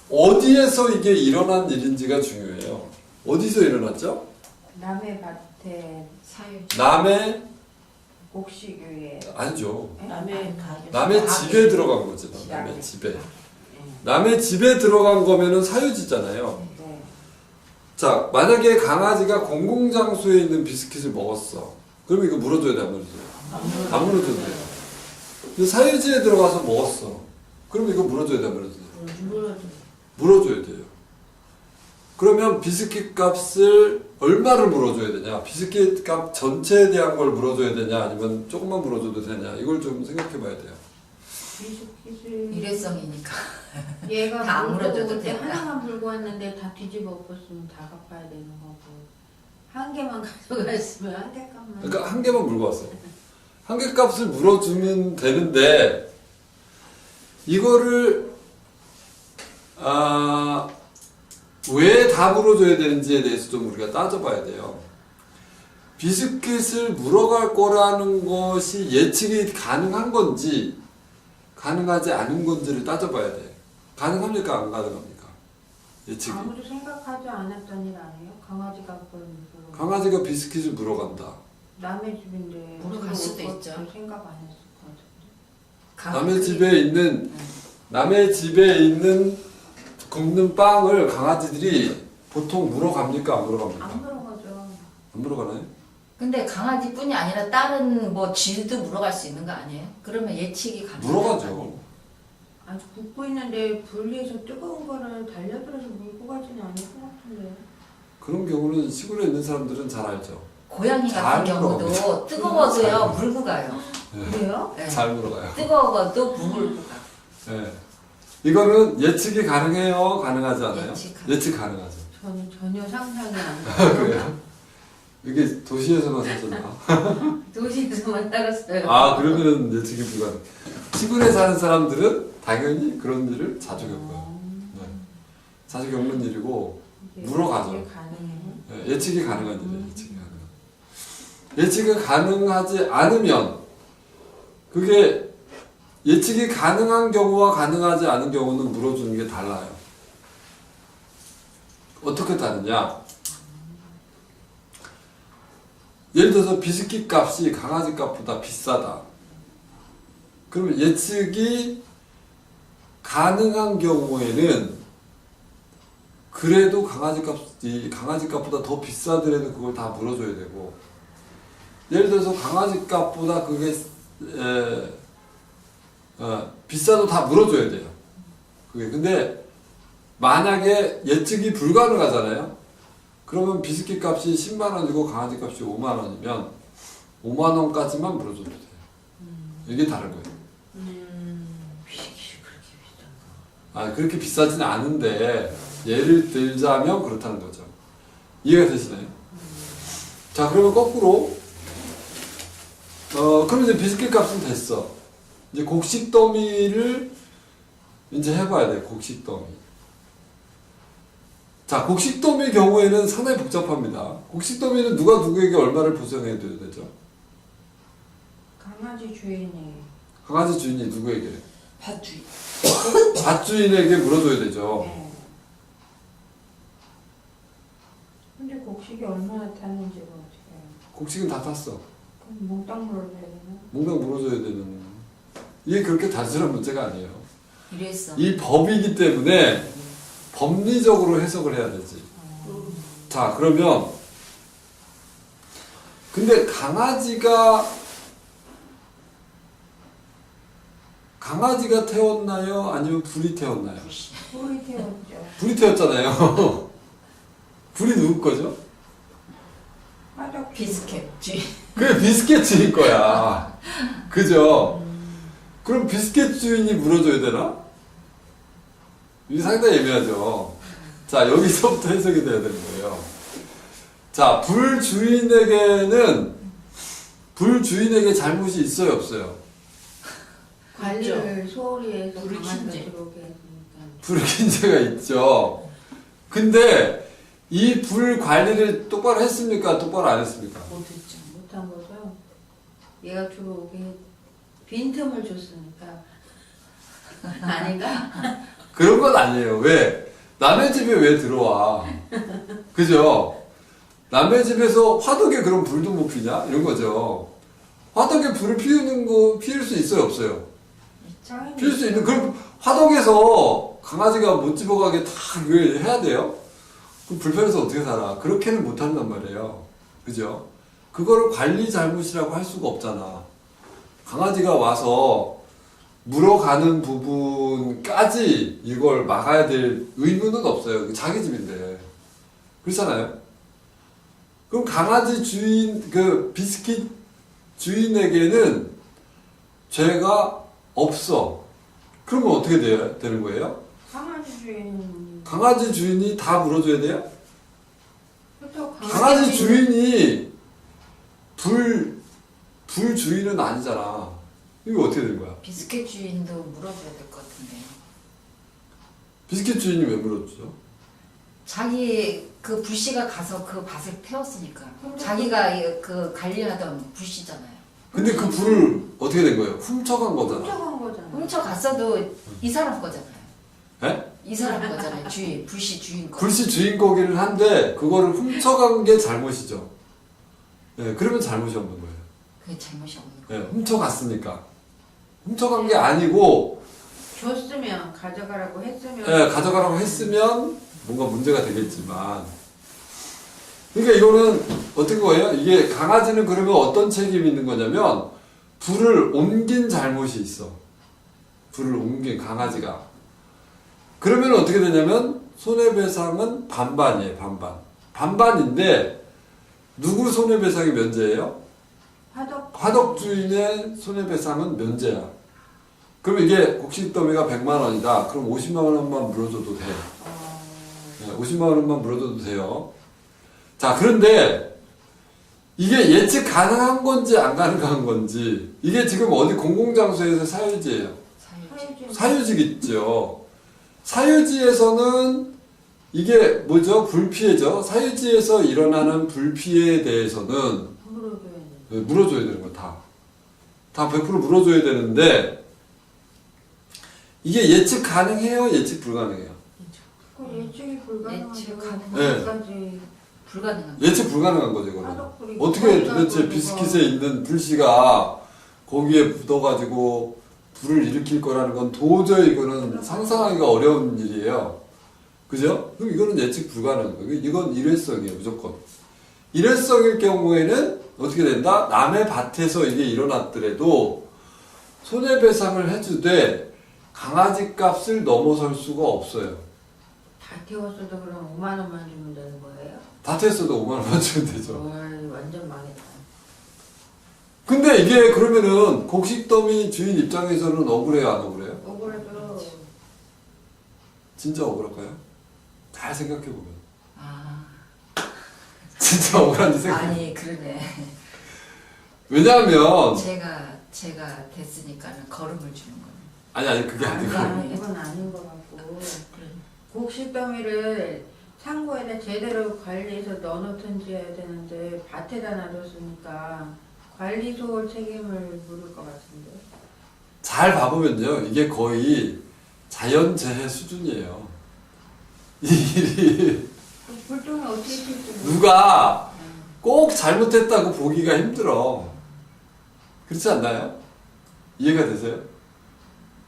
어디에서 이게 일어난 일인지가 중요해요. 어디서 일어났죠? 남의 밭에 사유. 남의 곡식 위에 아니죠. 남의 가게. 남의 집에 들어간 거죠. 남의 집에. 남의 집에 들어간 거면은 사유지잖아요. 네. 자, 만약에 강아지가 공공장소에 있는 비스킷을 먹었어. 그러면 이거 물어줘야 돼, 안 물어줘요? 안 물어줘도 돼요. 근데 사유지에 들어가서 먹었어. 그러면 이거 물어줘야 돼, 안 물어줘야 돼요? 물어줘야 돼요. 그러면 비스킷 값을 얼마를 물어줘야 되냐? 비스킷 값 전체에 대한 걸 물어줘야 되냐? 아니면 조금만 물어줘도 되냐? 이걸 좀 생각해 봐야 돼요. 비스킷을 일회성이니까. 얘가 다안 물고 물어줘도 그때 된다. 하나만 물고 왔는데 다 뒤집어 엎었으면 다 갚아야 되는 거고 한 개만 가져갔으면 한 개 값만 그러니까 한 개만 물고 왔어. 한 개 값을 물어주면 되는데, 이거를, 왜 다 물어줘야 되는지에 대해서 좀 우리가 따져봐야 돼요. 비스킷을 물어갈 거라는 것이 예측이 가능한 건지, 가능하지 않은 건지를 따져봐야 돼. 가능합니까? 안 가능합니까? 예측이. 아무도 생각하지 않았던 일 아니에요? 강아지가 그걸 물고 강아지가 비스킷을 물어간다. 남의 집인데 물어갈 수도 그걸 있죠. 생각 안 했을 것 같은데 남의 집에 있는 굽는 빵을 강아지들이 보통 물어갑니까? 안 물어갑니까? 안 물어가죠. 안 물어가나요? 근데 강아지뿐이 아니라 다른 뭐 쥐도 물어갈 수 있는 거 아니에요? 그러면 예측이 가능해요? 물어가죠. 아주 굽고 있는데 분리해서 뜨거운 거를 달려들어서 물고 가지는 않을 것 같은데. 그런 경우는 시골에 있는 사람들은 잘 알죠. 고양이 잘 같은 경우도 물어갑니다. 뜨거워도요 물고 가요. 그래요? 네. 잘 물어가요. 뜨거워도 물고 가. 네. 이거는 예측이 가능해요? 가능하지 않아요? 예측 가능하죠. 저는 전혀 상상이 안 돼요. 그래요? 이게 도시에서만 사셨나? 도시에서만 살았어요. 아, 그러면 예측이 불가능. 시골에 사는 사람들은 당연히 그런 일을 자주 겪어요. 네. 자주 겪는 일이고, 물어가죠. 이게 가능해요? 네, 예측이 가능한 일이에요. 예측이 가능한. 예측이 가능하지 않으면, 그게 예측이 가능한 경우와 가능하지 않은 경우는 물어주는 게 달라요. 어떻게 다르냐? 예를 들어서 비스킷 값이 강아지 값보다 비싸다. 그러면 예측이 가능한 경우에는 그래도 강아지 값보다 더 비싸더라도 그걸 다 물어줘야 되고, 예를 들어서 강아지 값보다 그게 비싸도 다 물어줘야 돼요. 그게 근데 만약에 예측이 불가능하잖아요. 그러면 비스킷 값이 10만 원이고 강아지 값이 5만 원이면 5만 원까지만 물어줘도 돼요. 이게 다른 거예요. 비식이 그렇게 비싼가? 아, 그렇게 비싸진 않은데 예를 들자면 그렇다는 거죠. 이해가 되시나요? 자, 그러면 거꾸로 그럼 이제 비스킷 값은 됐어. 이제 곡식 더미를 이제 해봐야 돼. 곡식 더미. 자, 곡식 더미 경우에는 상당히 복잡합니다. 곡식 더미는 누가 누구에게 얼마를 보전해 줘야 되죠? 강아지 주인이. 강아지 주인이 누구에게? 밭주인. 밭주인에게 물어줘야 되죠. 네. 근데 곡식이 얼마나 탔는지가 어떻게 해요? 곡식은 다 탔어. 그럼 몽땅 물어줘야 되나? 몽땅 물어줘야 되는. 이게 그렇게 단순한 문제가 아니에요. 이랬어. 이 법이기 때문에 법리적으로 해석을 해야 되지. 자, 그러면 근데 강아지가 태웠나요? 아니면 불이 태웠나요? 불이 태웠죠. 불이 태웠잖아요. 불이 누구 거죠? 화덕 비스켓 주인. 그게 비스켓 주인 거야. 그죠? 그럼 비스켓 주인이 물어줘야 되나? 이게 상당히 애매하죠. 자, 여기서부터 해석이 돼야 되는 거예요. 자, 불 주인에게 잘못이 있어요, 없어요? 관리를 소홀히 해서 불을 강아지가 킨지. 들어오게 했으니까. 불 킨제가 있죠. 근데 이 불 관리를 똑바로 했습니까? 똑바로 안 했습니까? 못했죠. 못한 거죠. 얘가 들어오게 빈틈을 줬으니까. 아닌가? 그런 건 아니에요. 왜? 남의 집에 왜 들어와? 그죠? 남의 집에서 화덕에 그럼 불도 못 피냐? 이런 거죠. 화덕에 불을 피울 수 있어요, 없어요? 피울 수 있는, 그럼 화덕에서 강아지가 못 집어가게 다 그걸 해야 돼요? 그럼 불편해서 어떻게 살아? 그렇게는 못 한단 말이에요. 그죠? 그거를 관리 잘못이라고 할 수가 없잖아. 강아지가 와서 물어가는 부분까지 이걸 막아야 될 의무는 없어요. 자기 집인데. 그렇잖아요? 그럼 강아지 주인, 그 비스킷 주인에게는 죄가 없어. 그러면 어떻게 되는 거예요? 강아지 주인은 강아지 주인이 다 물어줘야 돼요? 그렇다고 강아지 주인이 불 주인은 아니잖아. 이거 어떻게 되는 거야? 비스켓 주인도 물어줘야 될 것 같은데요. 비스킷 주인이 왜 물어주죠? 자기 그 불씨가 가서 그 밭을 태웠으니까 자기가 그 관리하던 불씨잖아요. 근데 그 불을 어떻게 된 거예요? 훔쳐간 거잖아. 훔쳐간 거잖아. 훔쳐갔어도 이 사람 거잖아요. 예? 이 사람 거잖아요. 주인, 불씨 주인 거. 불씨 주인 거기는 한데 그거를 훔쳐간 게 잘못이죠. 예, 그러면 잘못이 없는 거예요. 그게 잘못이 없는 거예요. 예, 훔쳐갔으니까. 훔쳐간 게 아니고 줬으면 가져가라고 했으면 예, 가져가라고 했으면 뭔가 문제가 되겠지만 그러니까 이거는 어떤 거예요? 이게 강아지는 그러면 어떤 책임이 있는 거냐면 불을 옮긴 잘못이 있어. 불을 옮긴 강아지가. 그러면 어떻게 되냐면 손해배상은 반반이에요. 반반. 반반인데 누구 손해배상이 면제예요? 화덕 주인의 손해배상은 면제야. 그럼 이게 곡식더미가 100만 원이다. 그럼 50만 원만 물어줘도 돼. 50만 원만 물어줘도 돼요. 자, 그런데 이게 예측 가능한 건지 안 가능한 건지, 이게 지금 어디 공공장소에서 사유지예요. 사유지겠죠. 사유지에서는 이게 뭐죠? 불피해죠. 사유지에서 일어나는 불피해에 대해서는 물어줘야 되는 거 다. 다 100% 물어줘야 되는데 이게 예측 가능해요? 예측 불가능해요? 예측이 예측 불가능한 불가능한 예측 불가능한 거죠, 이거는. 화덕불이 어떻게 꺼져서 도대체 그거. 비스킷에 있는 불씨가 거기에 묻어가지고 불을 일으킬 거라는 건 도저히 이거는 상상하기가 어려운 일이에요. 그죠? 그럼 이거는 예측 불가능한 거예요. 이건 일회성이에요, 무조건. 일회성일 경우에는 어떻게 된다? 남의 밭에서 이게 일어났더라도 손해배상을 해주되 강아지 값을 넘어설 수가 없어요. 다 태웠어도 그럼 5만 원만 주면 되는 거예요? 밭에서도 5만 원만 주면 되죠. 완전 망했다. 근데 이게 그러면은 곡식더미 주인 입장에서는 억울해요, 안 억울해요? 억울해도 진짜 억울할까요? 잘 생각해보면. 아, 진짜 억울한지 생각해. 아니 그러네. 왜냐하면 제가 됐으니까는 걸음을 주는 거네. 아니 그게 아니고 이건 아닌 것 같고 그래. 곡식더미를 창고에다 제대로 관리해서 넣어놓든지 해야 되는데 밭에다 놔뒀으니까 관리소 책임을 물을 것 같은데. 잘 봐보면요, 이게 거의 자연재해 수준이에요. 이 일이 불똥이 어떻게 튈지 모르겠어. 누가 꼭 잘못했다고 보기가 힘들어. 그렇지 않나요? 이해가 되세요?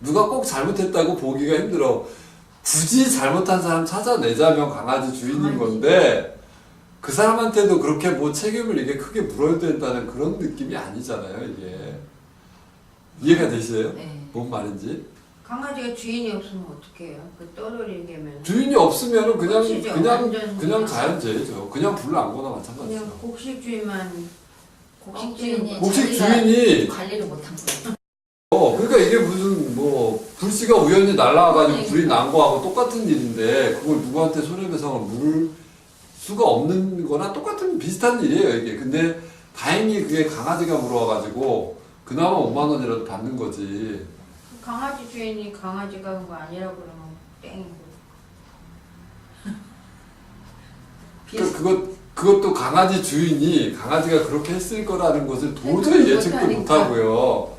누가 꼭 잘못했다고 보기가 힘들어. 굳이 잘못한 사람 찾아내자면 강아지 주인인 건데 그 사람한테도 그렇게 뭐 책임을 이게 크게 물어야 된다는 그런 느낌이 아니잖아요, 이게. 이해가 되세요? 네. 뭔 말인지? 강아지가 주인이 없으면 어떡해요? 그 떠돌이게면 주인이 없으면은 끝이죠. 완전 그냥 자연재해죠. 그냥 불 난 거나 마찬가지죠. 그냥 곡식 주인만 곡식 주인이 곡식 자기가 주인이 관리를 못한 거예요. 그러니까 이게 무슨 뭐 불씨가 우연히 날라와가지고 불이 난 거하고 똑같은 일인데 그걸 누구한테 손해배상을 물을 수가 없는 거나 똑같은 비슷한 일이에요, 이게. 근데 다행히 그게 강아지가 물어와가지고 그나마 5만 원이라도 받는 거지. 강아지 주인이 강아지가 한 거 아니라고 그러면 땡이고. 그것도 강아지 주인이 강아지가 그렇게 했을 거라는 것을 도저히 예측도 못하고요.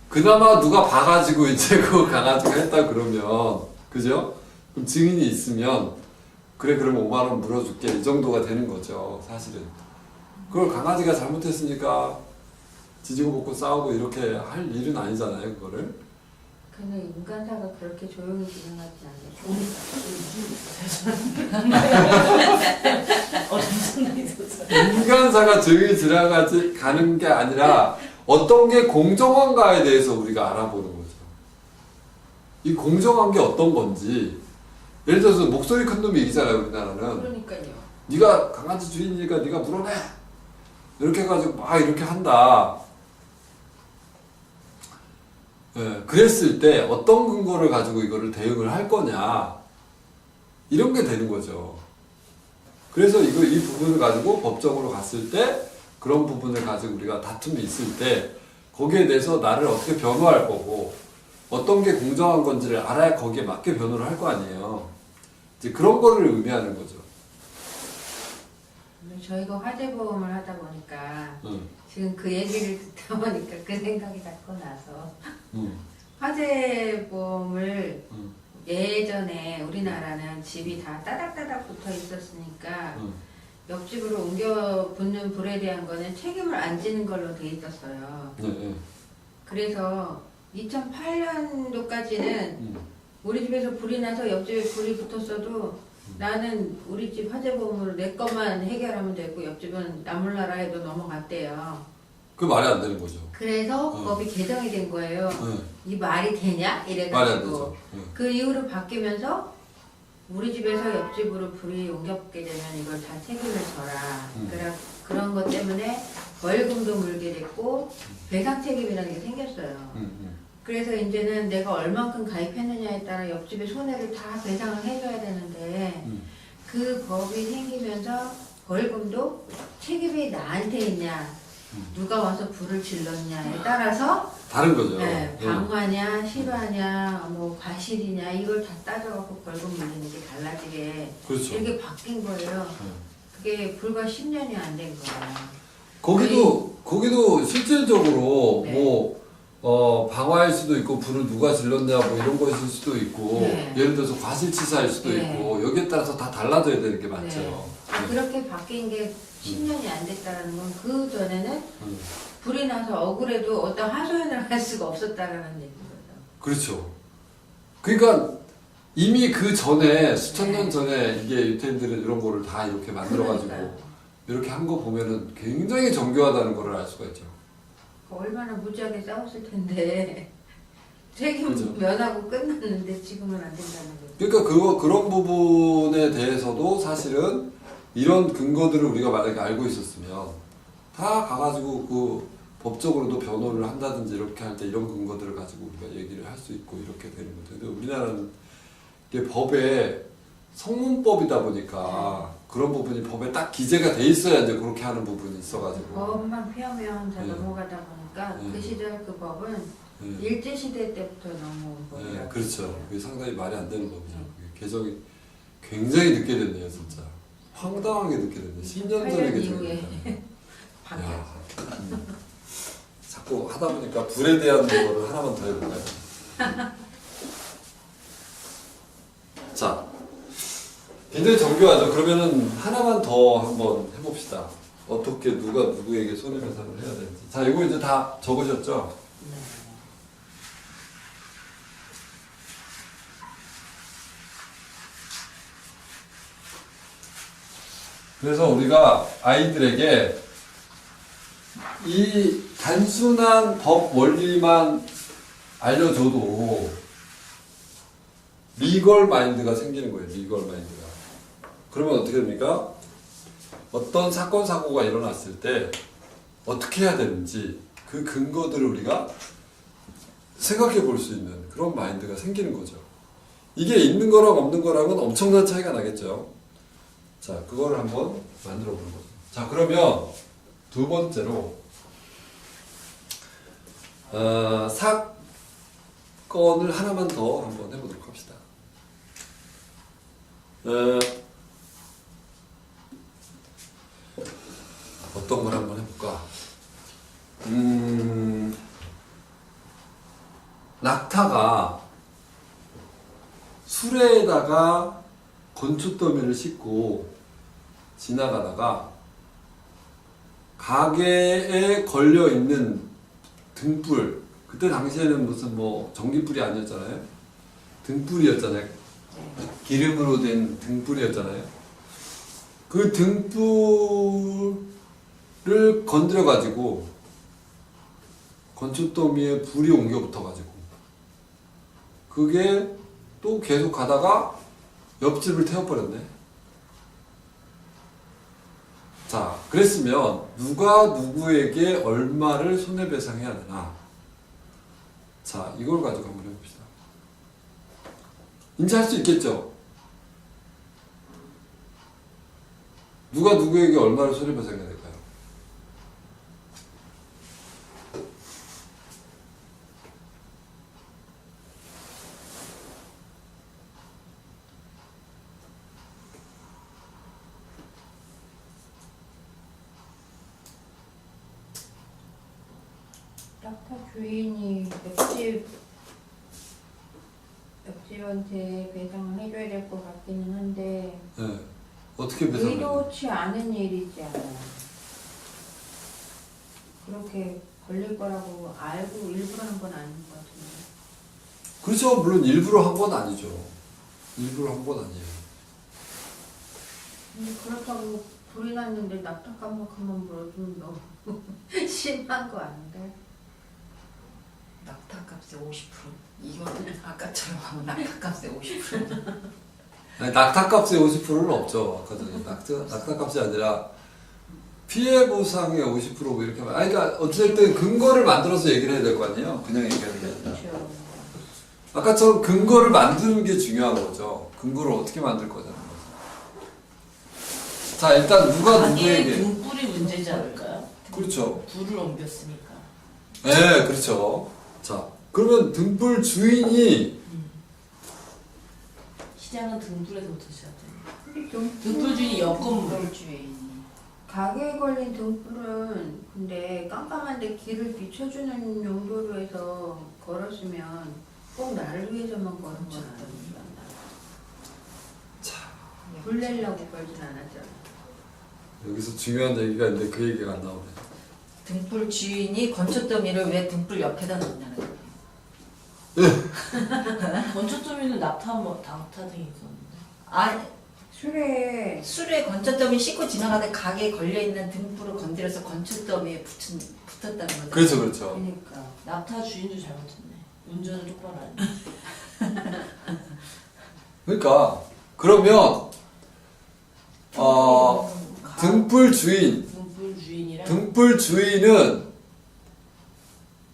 그나마 누가 봐가지고 이제 그 강아지가 했다 그러면, 그죠? 그럼 증인이 있으면, 그래, 그러면 5만 원 물어줄게. 이 정도가 되는 거죠, 사실은. 그걸 강아지가 잘못했으니까 지지고 볶고 싸우고 이렇게 할 일은 아니잖아요, 그거를. 근데 인간사가 그렇게 조용히 진행하지 않아요. 인간사가 조용히 지나가지 가는 게 아니라 어떤 게 공정한가에 대해서 우리가 알아보는 거죠. 이 공정한 게 어떤 건지. 예를 들어서 목소리 큰 놈이 이기잖아요, 우리나라는. 그러니까요. 네가 강아지 주인이니까 네가 물어내. 이렇게 해가지고 막 이렇게 한다. 예, 그랬을 때 어떤 근거를 가지고 이거를 대응을 할 거냐. 이런 게 되는 거죠. 그래서 이 부분을 가지고 법적으로 갔을 때 그런 부분을 가지고 우리가 다툼이 있을 때 거기에 대해서 나를 어떻게 변호할 거고 어떤 게 공정한 건지를 알아야 거기에 맞게 변호를 할 거 아니에요. 이제 그런 거를 의미하는 거죠. 저희가 화재보험을 하다 보니까 응. 지금 그 얘기를 듣다 보니까 그 생각이 자꾸 나서 응. 화재보험을 응. 예전에 우리나라는 집이 다 따닥따닥 붙어 있었으니까 응. 옆집으로 옮겨 붙는 불에 대한 거는 책임을 안 지는 걸로 돼 있었어요. 네, 네. 그래서 2008년도까지는 응. 우리 집에서 불이 나서 옆집에 불이 붙었어도 나는 우리 집 화재보험으로 내 것만 해결하면 되고 옆집은 나몰라라 해도 넘어갔대요. 그 말이 안 되는 거죠. 그래서 응. 법이 개정이 된 거예요. 네. 이 말이 되냐? 말이 안 이래가지고 되죠. 네. 그 이후로 바뀌면서 우리 집에서 옆집으로 불이 옮겨게 되면 이걸 다 책임을 져라. 그런 것 때문에 벌금도 물게 됐고 배상 책임이라는 게 생겼어요. 그래서 이제는 내가 얼만큼 가입했느냐에 따라 옆집의 손해를 다 배상을 해줘야 되는데 그 법이 생기면서 벌금도 책임이 나한테 있냐 누가 와서 불을 질렀냐에 따라서 다른 거죠. 네, 방화냐 실화냐 뭐 과실이냐 이걸 다 따져갖고 벌금 물리는 게 달라지게 그렇죠. 이렇게 바뀐 거예요. 그게 불과 10년이 안 된 거예요. 거기도 실질적으로 네. 방화일 수도 있고 불을 누가 질렀냐 뭐 이런 거일 수도 있고 네. 예를 들어서 과실치사일 수도 네. 있고 여기에 따라서 다 달라져야 되는 게 맞죠. 네. 그렇게 바뀐 게 10년이 안 됐다는 건 그 전에는 불이 나서 억울해도 어떤 하소연을 할 수가 없었다라는 얘기인 거죠. 그렇죠. 그러니까 이미 그 전에 수천 년 네. 전에 이게 유태인들은 이런 거를 다 이렇게 만들어가지고 그러니까요. 이렇게 한 거 보면은 굉장히 정교하다는 거를 알 수가 있죠. 얼마나 무지하게 싸웠을 텐데 책임 그죠. 면하고 끝났는데 지금은 안 된다는 거죠. 그러니까 그런 부분에 대해서도 사실은 이런 근거들을 우리가 만약에 알고 있었으면 다 가가지고 그 법적으로도 변호를 한다든지 이렇게 할 때 이런 근거들을 가지고 우리가 얘기를 할 수 있고 이렇게 되는 거죠. 근데 우리나라는 이게 법에 성문법이다 보니까 그런 부분이 법에 딱 기재가 돼 있어야 이제 그렇게 하는 부분이 있어가지고. 법만 펴면 다 네. 넘어가다 보니까 네. 그 시절 그 법은 네. 일제시대 때부터 넘어온 법이라고. 네, 그렇죠. 그게 상당히 말이 안 되는 법이죠. 그게 개정이 굉장히 늦게 됐네요, 진짜. 황당하게 늦게 됐네. 10년 전에 8년 개정이 이후에 됐네. 바뀌었어요. 야, 자꾸 하다 보니까 불에 대한 거를 하나만 더 해볼까요? 자, 굉장히 정교하죠. 그러면은 하나만 더 한번 해봅시다. 어떻게 누가 누구에게 손해배상을 해야 되는지. 자, 이거 이제 다 적으셨죠? 네. 그래서 우리가 아이들에게 이 단순한 법 원리만 알려줘도 리걸 마인드가 생기는 거예요. 리걸 마인드가. 그러면 어떻게 됩니까? 어떤 사건 사고가 일어났을 때 어떻게 해야 되는지 그 근거들을 우리가 생각해 볼 수 있는 그런 마인드가 생기는 거죠. 이게 있는 거랑 없는 거랑은 엄청난 차이가 나겠죠. 자, 그거를 한번 만들어 보는 거죠. 자, 그러면 두 번째로 사건을 하나만 더 한번 해보도록 합시다. 어떤 걸 한번 해볼까? 낙타가 수레에다가 건초더미를 싣고 지나가다가 가게에 걸려있는 등불, 그때 당시에는 무슨 뭐 전기불이 아니었잖아요. 등불이었잖아요. 기름으로 된 등불이었잖아요. 그 등불을 건드려 가지고 건초더미에 불이 옮겨 붙어 가지고 그게 또 계속 가다가 옆집을 태워버렸네. 자, 그랬으면 누가 누구에게 얼마를 손해배상해야 되나? 자, 이걸 가지고 한번 해봅시다. 이제 할 수 있겠죠? 누가 누구에게 얼마를 손해배상해야 될까요? 낙타 주인이 옆집한테 배상을 해줘야 될 것 같기는 한데 네. 어떻게 배상해야 돼요? 의도치 않은 일이지 않아요. 그렇게 걸릴 거라고 알고 일부러 한 건 아닌 것 같은데. 그렇죠. 물론 일부러 한 건 아니죠. 일부러 한 건 아니에요. 근데 그렇다고 불이 났는데 낙타 깜빡하면 물어주면 너무 심한 거 아닌데? 낙타값의 50%. 이거는 아까처럼 낙타값의 50%. 아니, 낙타값의 50%는 없죠. 아까 전에 낙타값이 아니라 피해 보상의 50%뭐 이렇게 말. 아니, 그러니까 어쨌든 근거를 만들어서 얘기를 해야 될 거 아니에요. 그냥 얘기하는 게 아니라. 그렇죠. 아까처럼 근거를 만드는 게 중요한 거죠. 근거를 어떻게 만들 거냐는 거죠. 자, 일단 누가 가게의 누구에게. 등불이 문제지 않을까요? 그렇죠. 불을 옮겼으니까. 네, 그렇죠. 자, 그러면 등불 주인이 시장은 등불에서부터 시작돼요. 등- 등불 주인이 옆건물. 등불 주인이. 가게에 걸린 등불은 근데 깜깜한데 길을 비춰주는 용도로 해서 걸었으면 꼭 나를 위해서만 걸은 건 아니야. 자, 불 내려고 걸진 않았잖아. 여기서 중요한 얘기가 있는데 그 얘기가 안 나오네. 등불 주인이 건초더미를 왜 등불 옆에다 놓냐는 거예요. 건초점에는 낙타 등이 있었는데. 아, 술에 술에 건초더미 씻고 지나가다 가게에 걸려있는 등불을 건드려서 건초더미에 붙었다는 거죠. 그렇죠, 그렇죠. 그러니까 낙타 주인도 잘못했네. 운전을 똑바로 안 해. 그러니까 그러면 등불 주인, 등불 주인이랑 등불 주인은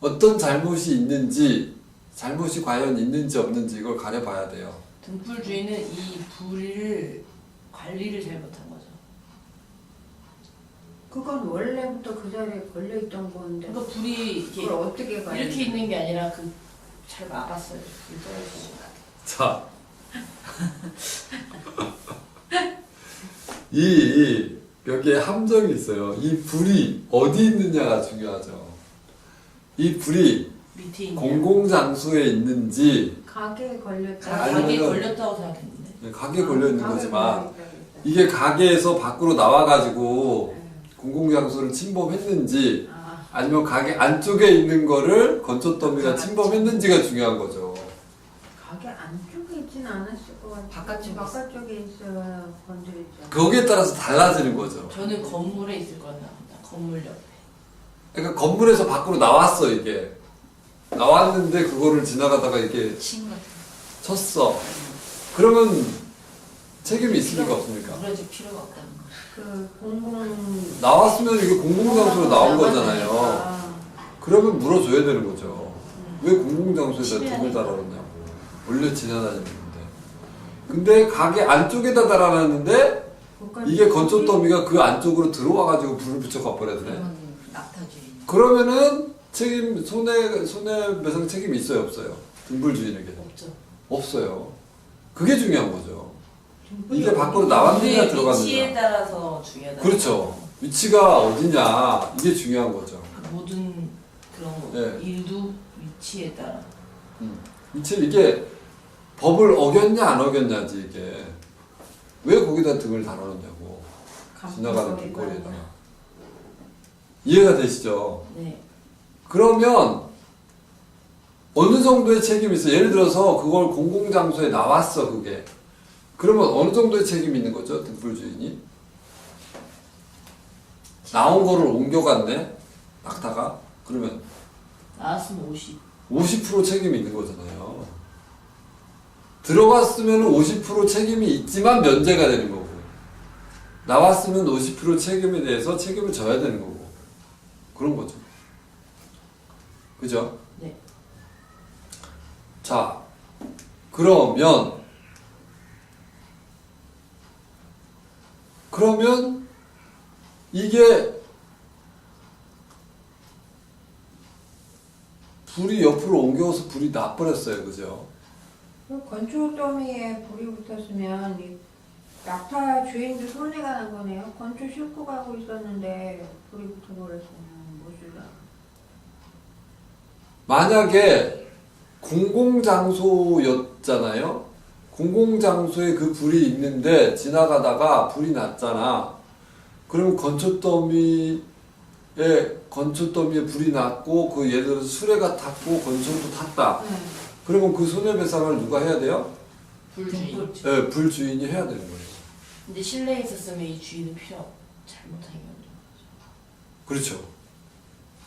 어떤 잘못이 있는지, 잘못이 과연 있는지 없는지 이걸 가려봐야 돼요. 등불 주인은 이 불을 관리를 잘못한 거죠. 그건 원래부터 그 자리에 걸려있던 건데 그러니까 불이 이렇게 그걸 어떻게 가야 이렇게 있는 게 아니라 그 잘 막았어요. 불 떨어지고. 자, 여기에 함정이 있어요. 이 불이 어디 있느냐가 중요하죠. 이 불이 밑에 있는 공공장소에 있는지 가게에 걸렸다. 가게에 아니면은- 걸렸다고 생각했는데. 가게에 걸려 있는 가게에 거지만 걸려있다 그랬다. 이게 가게에서 밖으로 나와가지고 공공장소를 침범했는지 아, 아니면 가게 안쪽에 있는 거를 건초더미가 침범했는지가 중요한 거죠. 가게 안쪽에 있진 않았을 것 같아. 바깥쪽에 있어야 건드리죠. 거기에 따라서 달라지는 거죠. 저는 건물에 있을 거라 생각합니다. 건물 옆에. 그러니까 건물에서 밖으로 나왔어 이게. 나왔는데 그거를 지나가다가 이렇게 친 거죠. 쳤어. 그러면 책임이 있습니까 없습니까? 물어줄 필요가 없다는 거죠. 그 공공 나왔으면 이게 공공장소로 나온 거잖아요. 나가니까. 그러면 물어줘야 되는 거죠. 왜 공공장소에다 침해하니까. 등을 달아놨냐고. 원래 지나다니는데. 근데 가게 안쪽에다 달아놨는데 그까지 이게 건초더미가 그 안쪽으로 들어와가지고 불을 붙여가 버렸네. 그러면 낙타 주인. 그러면은 손해배상 책임이 있어요 없어요? 등불 주인에게. 없죠. 없어요. 그게 중요한 거죠. 등불이 이게 밖으로 나왔느냐 위치에 들어갔느냐. 따라서 중요하다. 그렇죠. 위치가 어디냐 이게 중요한 거죠. 모든 그런 거 네. 일도 위치에 따라. 이게 법을 어겼냐 안 어겼냐지 이게. 왜 거기다 등을 달아놓냐고. 지나가는 길거리에다가. 이해가 되시죠? 네. 그러면 어느 정도의 책임이 있어? 예를 들어서 그걸 공공장소에 나왔어 그게. 그러면 어느 정도의 책임이 있는 거죠? 등불 주인이? 나온 거를 옮겨갔네? 낙타가? 그러면 나왔으면 50. 50% 책임이 있는 거잖아요. 들어갔으면 50% 책임이 있지만 면제가 되는 거고 나왔으면 50% 책임에 대해서 책임을 져야 되는 거고 그런 거죠. 그죠? 네. 자, 그러면 이게 불이 옆으로 옮겨서 불이 나버렸어요. 그죠? 그 건초더미에 불이 붙었으면 이 낙타 주인도 손해가 난 거네요. 건초 싣고 가고 있었는데 불이 붙어버렸으면 못 쓰다. 만약에 공공장소였잖아요. 공공장소에 그 불이 있는데 지나가다가 불이 났잖아. 그러면 건초더미에 불이 났고 그 예를 들어서 수레가 탔고 건초도 탔다. 네. 그러면 그 손해배상을 누가 해야 돼요? 불주인. 네, 불 주인이 해야 되는 거예요. 근데 실내에 있었으면 이 주인은 잘못한 게 없는 그렇죠.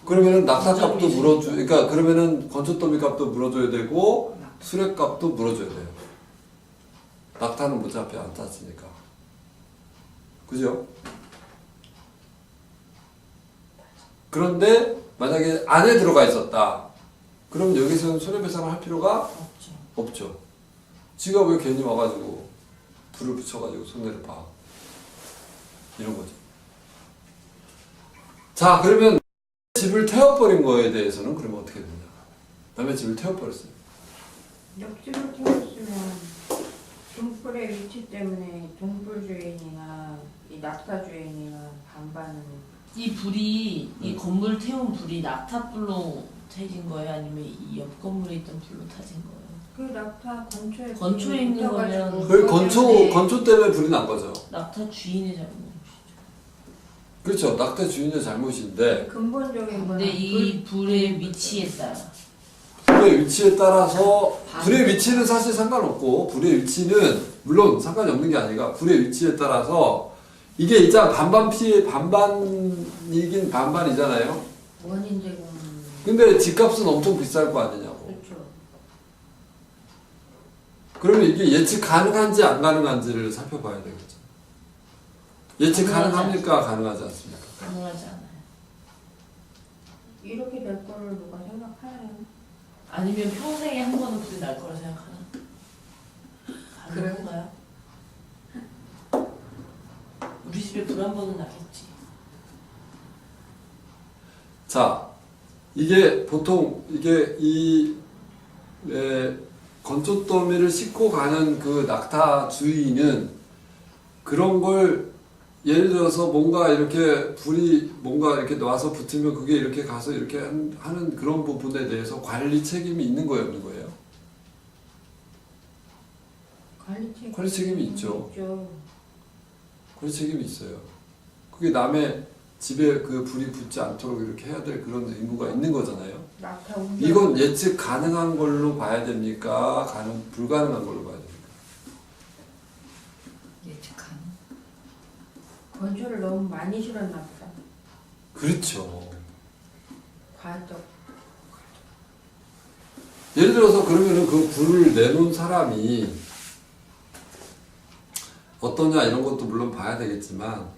그러면은 낙타값도 물어줘. 그러니까 그러면은 건초더미 값도 물어줘야 되고 수레값도 물어줘야 돼요. 낙타는 어차피 안 탔으니까. 그죠? 그런데 만약에 안에 들어가 있었다. 그럼 여기서는 손해배상을 할 필요가 없죠. 없죠. 지가 왜 괜히 와가지고 불을 붙여가지고 손해를 봐. 이런 거죠. 자, 그러면 집을 태워버린 거에 대해서는 그러면 어떻게 되냐. 남의 집을 태워버렸어요. 옆집을 태웠으면 등불의 위치 때문에 등불 주인이나 이 낙타 주인이나 반반은 이 불이 이 건물 태운 불이 낙타불로 태진 거예요? 아니면 이 옆 건물에 있던 불로 타진 거예요? 그 낙타 건초에 건초에 있는 붙어가지고 거면 그 그것 때문에 건초 때문에 불이 난 거죠. 낙타 주인의 잘못이죠. 그렇죠. 낙타 주인의 잘못인데 근본적인 거는 근데 이 불의 위치에 따라 불의 위치에 따라서 불의 위치는 사실 상관없고 불의 위치는 물론 상관이 없는 게 아니라 불의 위치에 따라서 이게 일단 반반 피해 반반이긴 반반이잖아요. 원인 제공 근데 집값은 엄청 비쌀 거 아니냐고. 그렇죠. 그러면 이게 예측 가능한지 안 가능한지를 살펴봐야 되겠죠. 예측 가능하지 가능합니까? 가능하지 않습니까? 가능하지 않아요. 이렇게 될 거를 누가 생각하나요? 아니면 평생에 한 번은 불이 날 거라 생각하나? 그래요? 가능한가요? 우리 집에 불 한 번은 나겠지. 자, 이게 보통 이게 이 건초 더미를 싣고 가는 그 낙타 주인은 그런 걸 예를 들어서 뭔가 이렇게 불이 뭔가 이렇게 놔서 붙으면 그게 이렇게 가서 이렇게 하는 그런 부분에 대해서 관리 책임이 있는 거예요, 없는 거예요? 관리 책임이 있죠. 관리 책임이 있어요. 그게 남의 집에 그 불이 붙지 않도록 이렇게 해야 될 그런 의무가 있는 거잖아요. 낙타 운전 이건 예측 가능한 걸로 봐야 됩니까? 불가능한 걸로 봐야 됩니까? 예측하는. 건초를 너무 많이 실었나 보다. 그렇죠. 과적. 예를 들어서 그러면은 그 불을 내놓은 사람이 어떠냐 이런 것도 물론 봐야 되겠지만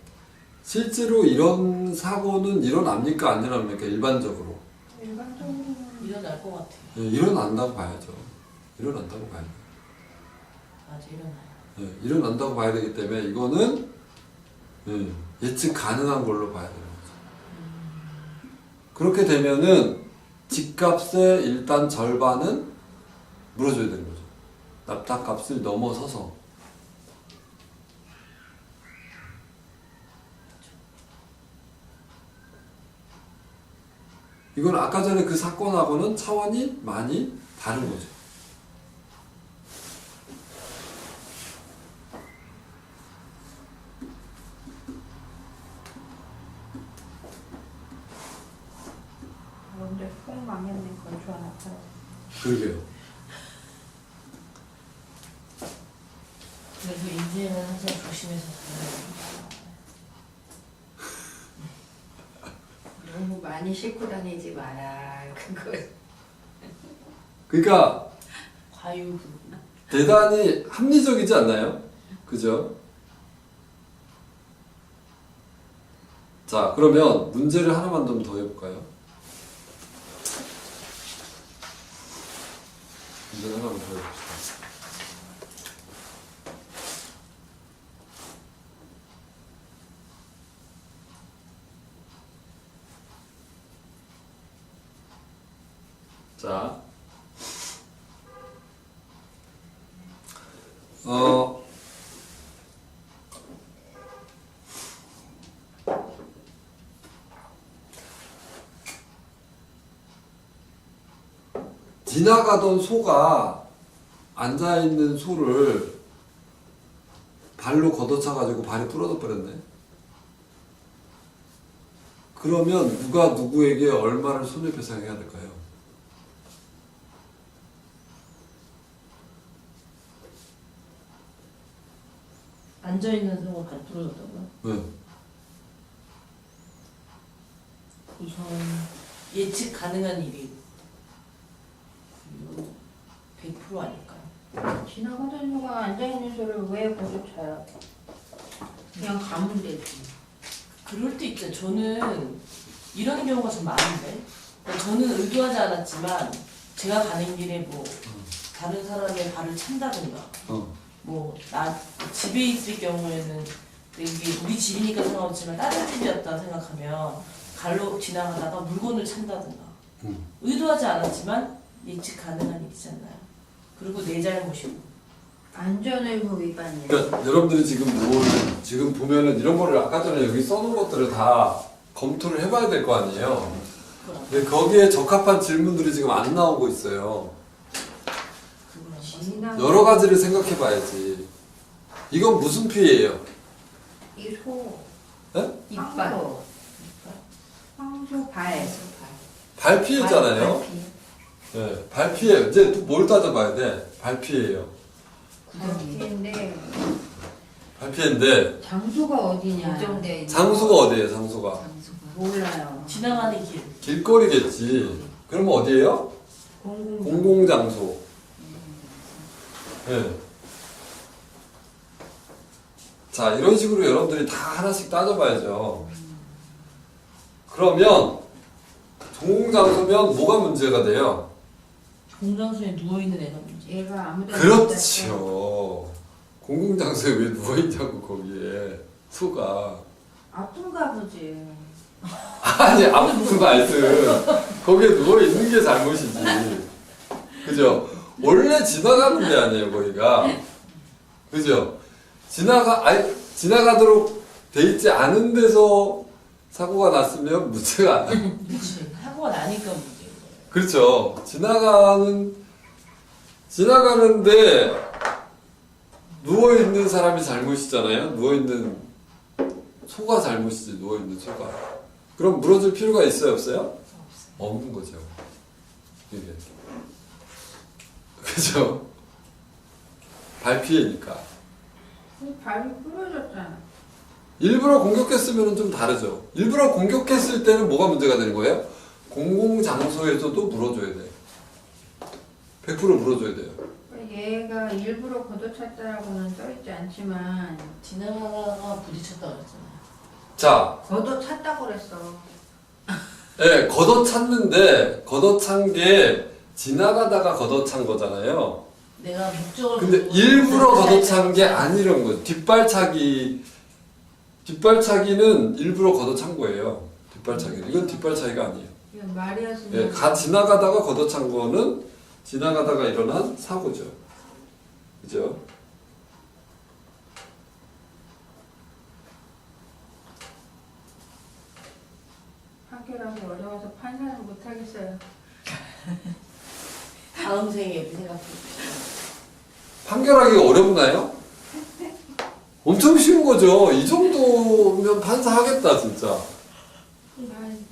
실제로 이런 사고는 일어납니까? 안 일어납니까? 일반적으로. 일반적으로 일어날 것 같아요. 예, 일어난다고 봐야죠. 일어난다고 봐야죠. 맞아, 일어나요. 예, 일어난다고 봐야 되기 때문에 이거는 예측 가능한 걸로 봐야 되는 거죠. 그렇게 되면은 집값의 일단 절반은 물어줘야 되는 거죠. 낙타값을 넘어서서. 이건 아까 전에 그 사건하고는 차원이 많이 다른 거죠. 그런데 꼭 망했네 건초 하나 타고. 그러게요. 그래서 이제는 항상 조심해서 다녀야 너무 많이 싣고 다니지 마라. 그거 그러니까 과유불. 대단히 합리적이지 않나요? 그죠? 자, 그러면 문제를 하나만 좀 더 해볼까요? 문제를 하나만 더 해봅시다. 자, 지나가던 소가 앉아있는 소를 발로 걷어차가지고 발이 부러져 버렸네. 그러면 누가 누구에게 얼마를 손해배상해야 될까요? 앉아있는 소가 발 부러졌다고요? 네. 우선 예측 가능한 일이 100% 아닐까요? 지나가던 누가 앉아있는 소리를 왜 고조차요? 그냥 가면 되지. 그럴 때 있죠. 저는 이런 경우가 좀 많은데, 그러니까 저는 의도하지 않았지만 제가 가는 길에 뭐 다른 사람의 발을 찬다든가, 뭐 나 집에 있을 경우에는 이게 우리 집이니까 상관없지만 다른 집이었다 생각하면 갈로 지나가다가 물건을 찬다든가, 의도하지 않았지만 예측 가능한 일이잖아요. 그리고 내 잘못이고. 안전의무 위반이야. 그러니까 여러분들이 지금 보면은 이런 거를 아까 전에 여기 써놓은 것들을 다 검토를 해봐야 될 거 아니에요. 그럼 근데 거기에 적합한 질문들이 지금 안 나오고 있어요. 여러 가지를 생각해 봐야지. 이건 무슨 피해예요? 이 소. 네? 이빨. 황소 발. 발 피해잖아요. 발피. 네, 발 피해. 이제 뭘 따져봐야 돼? 발 피해예요. 발피인데 발 피해인데 장소가 어디냐? 인정돼 있는 장소가 어디예요? 장소가 장소가. 몰라요. 지나가는 길. 길거리겠지. 그러면 어디예요? 공공장소. 네. 자, 이런 식으로 여러분들이 다 하나씩 따져봐야죠. 그러면 공공장소면 뭐가 문제가 돼요? 공장소에 누워있는 애가 문제. 얘가 아무데나 그렇죠. 공공장소에 왜 누워있냐고, 거기에. 소가. 아픈가 보지. 아니, 아픈 말든 거기에 누워있는 게 잘못이지. 그죠? 원래 지나가는 데 아니에요, 거기가. 그죠? 지나가도록 돼 있지 않은 데서 사고가 났으면 문제가 안 나요. 그치. 사고가 나니까 문제인 거예요. 그렇죠. 지나가는데 누워있는 사람이 잘못이잖아요. 누워있는 소가 잘못이지, 누워있는 소가. 그럼 물어줄 필요가 있어요, 없어요? 없는 거죠. 이게. 그죠? 발 피해니까. 발이 부러졌잖아. 일부러 공격했으면 좀 다르죠. 일부러 공격했을 때는 뭐가 문제가 되는 거예요? 공공장소에서도 물어줘야 돼. 100% 물어줘야 돼요. 얘가 일부러 걷어찼다라고는 써있지 않지만 지나가다가 부딪혔다고 그랬잖아요. 자, 걷어찼다고 그랬어. 네, 걷어찼는데, 걷어찬 게 지나가다가 걷어찬 거잖아요. 내가 목적을 근데 두고 일부러 걷어차지 걷어찬 게 않았잖아요. 아니란 거예요. 뒷발차기는 일부러 걷어찬 거예요. 뒷발차기는. 이건 뒷발차기가 아니에요. 이건 말이었으면 예, 지나가다가 걷어찬 거는 지나가다가 일어난 사고죠. 그죠? 판결하기 어려워서 판사는 못하겠어요. 다음 생에 생각해. 판결하기가 어렵나요? 엄청 쉬운 거죠. 이 정도면 판사 하겠다, 진짜.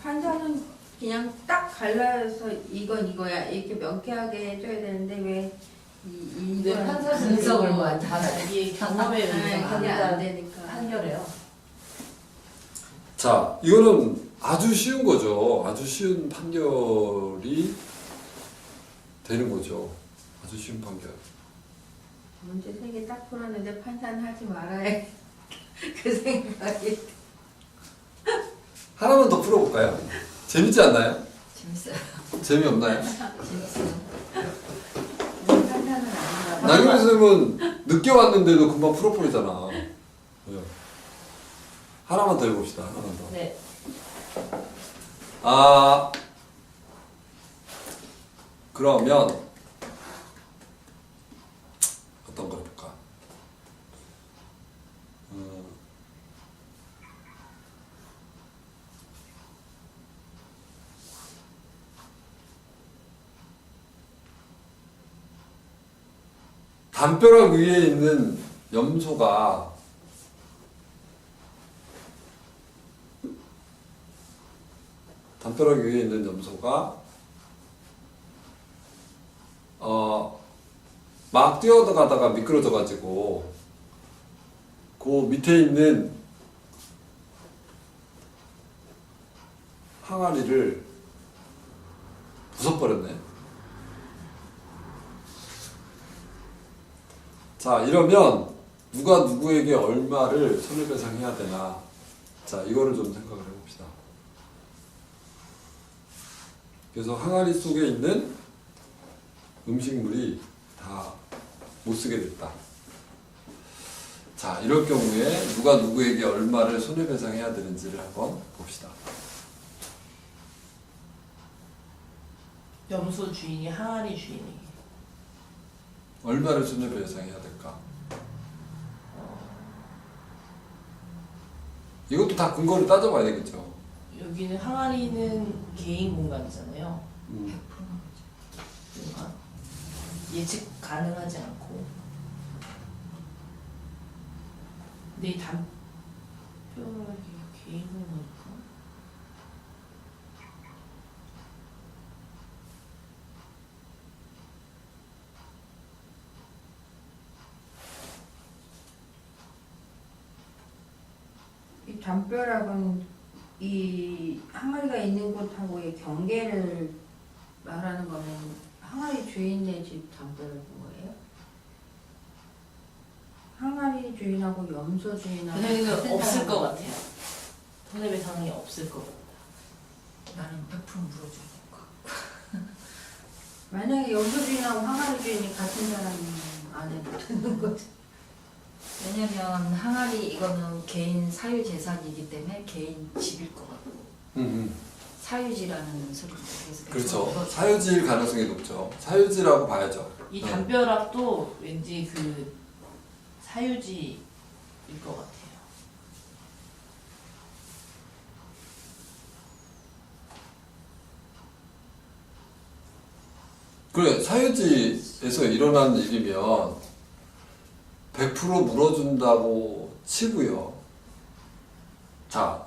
판사는 그냥 딱 갈라서 이건 이거야 이렇게 명쾌하게 해줘야 되는데 왜 근데 이건 판사 분석을 뭐 다 자기의 경험에 의해서 그게 안 판단 되니까 판결해요. 자, 이거는 아주 쉬운 거죠. 아주 쉬운 판결이 되는 거죠. 아주 쉬운 판결. 문제 3개 딱 풀었는데 판사는 하지 말아야 그 생각이 하나만 더 풀어볼까요? 재밌지 않나요? 재밌어요. 재미없나요? 재밌어요. 판사는 아닌가 봐. 나경원 선생님은 늦게 왔는데도 금방 풀어버리잖아. 왜요? 하나만 더 해봅시다. 하나만 더. 네. 그러면 어떤 걸 해볼까? 담벼락 위에 있는 염소가 막 뛰어가다가 미끄러져가지고 그 밑에 있는 항아리를 부숴버렸네. 자, 이러면 누가 누구에게 얼마를 손해배상해야 되나? 자, 이거를 좀 생각을 해봅시다. 그래서 항아리 속에 있는 음식물이 다 못 쓰게 됐다. 자, 이럴 경우에 누가 누구에게 얼마를 손해배상해야 되는지를 한번 봅시다. 염소 주인이 항아리 주인이 얼마를 손해배상해야 될까? 이것도 다 근거를 따져봐야 되겠죠. 여기는 항아리는 개인 공간이잖아요. 100%. 그러니까 예측 가능하지 않고. 근데 이 담벼락이 개인 공간일까? 이 담벼락은 이 항아리가 있는 곳하고의 경계를 말하는 거면 항아리 주인네 집 담벼락인 거예요? 항아리 주인하고 염소 주인하고 그녀는 같은 없을 사람은 것 같아요. 손해배상이 없을 것 같아요. 나는 100% 물어주니까. 만약에 염소 주인하고 항아리 주인이 같은 사람 안에도 되는 거죠. 왜냐면 항아리 이거는 개인 사유 재산이기 때문에 개인 집일 것 같고 사유지라는 소리도 그래서 그렇죠. 사유지일 가능성이 높죠. 사유지라고 봐야죠. 이 담벼락도 왠지 그 사유지일 것 같아요. 그래, 사유지에서 일어난 일이면 100% 물어준다고 치고요. 자,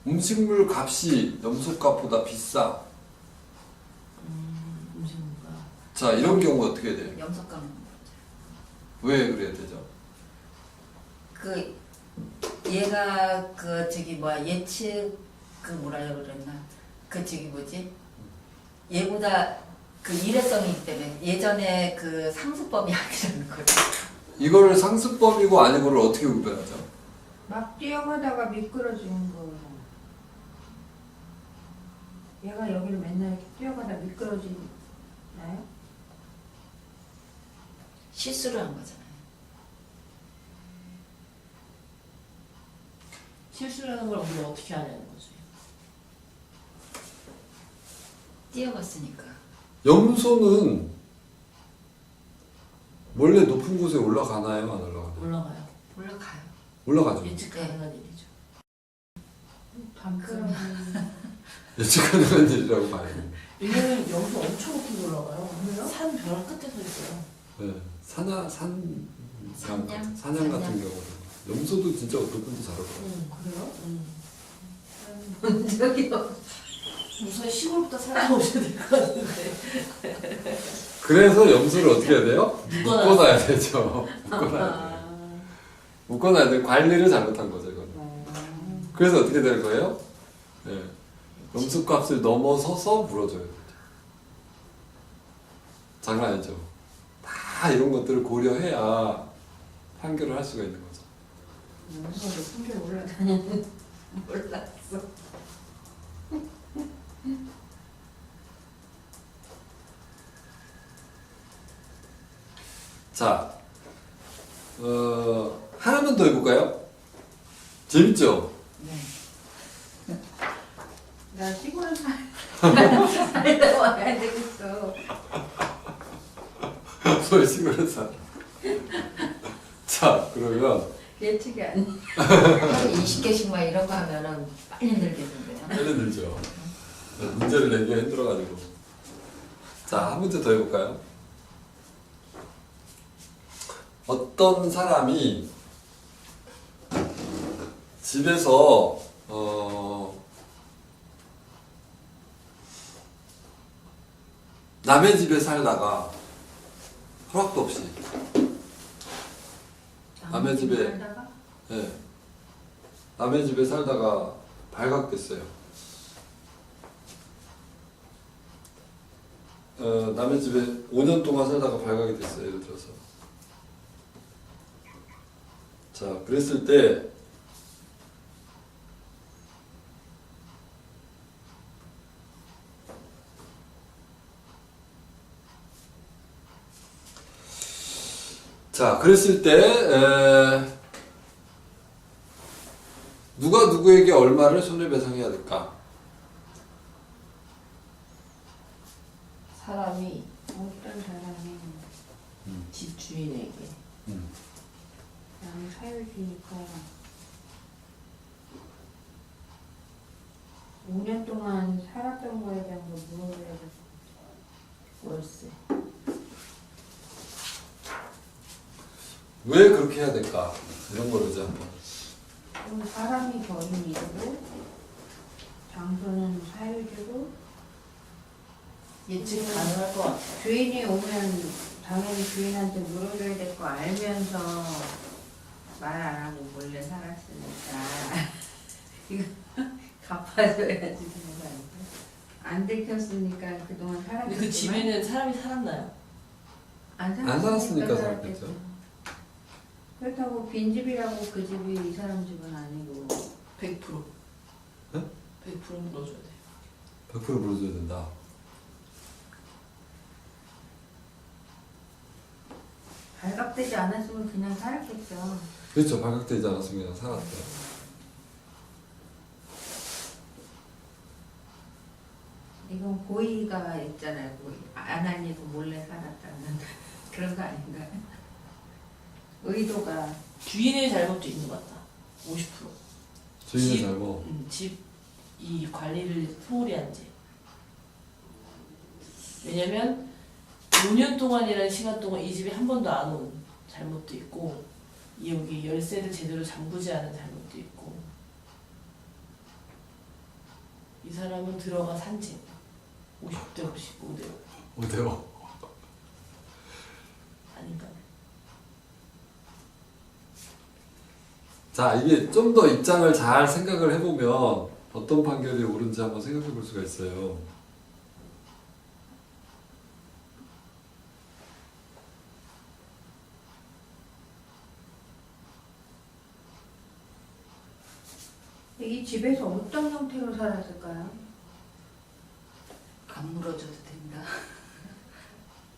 음식물 값이 염소값보다 비싸. 음식물가. 자, 이런 경우 어떻게 돼요? 염소가는 왜 그래야 되죠? 그 얘가 그 저기 뭐야 예측 그 뭐라 그랬나 그 저기 뭐지 얘보다 그 일회성이기 때문에 예전에 그 상수법이 아니라는 거죠. 이거를 상습범이고 아니고를 어떻게 구별하죠? 막 뛰어가다가 미끄러지는 거. 얘가 여기를 맨날 이렇게 뛰어가다 미끄러지나요? 실수를 한 거잖아요. 실수라는 걸 우리가 어떻게 하냐는 거죠. 뛰어갔으니까. 염소는 원래 높은 곳에 올라가나요? 안 올라가나요? 올라가요. 올라가요. 올라가죠. 예측 가능한 일이죠. 담벼락이 예측 가능한 일이라고 봐요. 왜냐면 염소 엄청 높이 올라가요. 산 벼락 끝에 서 있어요. 네. 사냥 사냥? 사냥 같은 경우는 염소도 진짜 높은 데 잘 올라가요. 그래요? 본 적이 없어. 우선 시골부터 살아오셔야 될 것 같은데. 그래서 염소를 어떻게 해야 돼요? 묶어놔. 묶어놔야 되죠. 묶어놔야 돼요. 묶어놔야 돼요. 관리를 잘못한 거죠, 이거는. 그래서 어떻게 되는 거예요? 네. 염소값을 넘어서서 물어줘야 되죠. 장난 아니죠. 다 이런 것들을 고려해야 판결을 할 수가 있는 거죠. 염소도 풍길 올라다니는 몰랐어. 자, 하나만 더 해볼까요? 재밌죠? 네. 나 시골 살다 와야 되겠어. 소위 시골에서. 자, 그러면 예측이 아니야. 하루에 20개씩 막 이런 거 하면은 빨리 늘겠는데요. 빨리 늘죠. 문제를 내기가 힘들어가지고. 자, 한 문제 더 해볼까요? 어떤 사람이 집에서 남의 집에 살다가 허락도 없이 남의 집에 살다가 네, 남의 집에 살다가 발각됐어요. 남의 집에 5년 동안 살다가 발각이 됐어요. 예를 들어서 자, 그랬을 때 누가 누구에게 얼마를 손해배상해야 될까? 사람이 어떤 사람이 집 주인에게 나는 사유지니까 5년 동안 살았던 거에 대한 걸 물어줘야 돼. 월세. 왜 그렇게 해야 될까? 이런 거를 이제 한번. 그럼 사람이 거인이고 장소는 사유지고 예측 가능할 것 같아요. 주인이 오면 당연히 주인한테 물어줘야 될 거 알면서 말 안 하고 몰래 살았으니까 이거 갚아줘야지 되는 거 아닐까? 안 들켰으니까 그동안 근데 살았지만 그 집에는 사람이 살았나요? 안 살았으니까 살았겠죠. 살았겠죠. 그렇다고 빈집이라고 그 집이 이 사람 집은 아니고 100%. 네? 100% 물어줘야 돼. 100% 물어줘야 된다. 발각되지 않았으면 그냥 살았겠죠. 그렇죠. 발각되지 않았으면 그냥 살았대요. 이건 고의가 있잖아요. 고의. 안 하니도 몰래 살았다는 그런 거 아닌가요? 의도가 주인의 잘못도 있는 것 같다. 50%. 주인의 집- 잘못. 집 이 관리를 소홀히 한 죄. 왜냐면 5년 동안이라는 시간 동안 이 집에 한 번도 안 온 잘못도 있고 여기 열쇠를 제대로 잠그지 않은 잘못도 있고 이 사람은 들어가 산 죄. 50대 50, 5대 5. 5대5. 아닌가? 자, 이게 좀 더 입장을 잘 생각을 해보면 어떤 판결이 옳은지 한번 생각해 볼 수가 있어요. 이 집에서 어떤 형태로 살았을까요? 안 물어줘도 된다.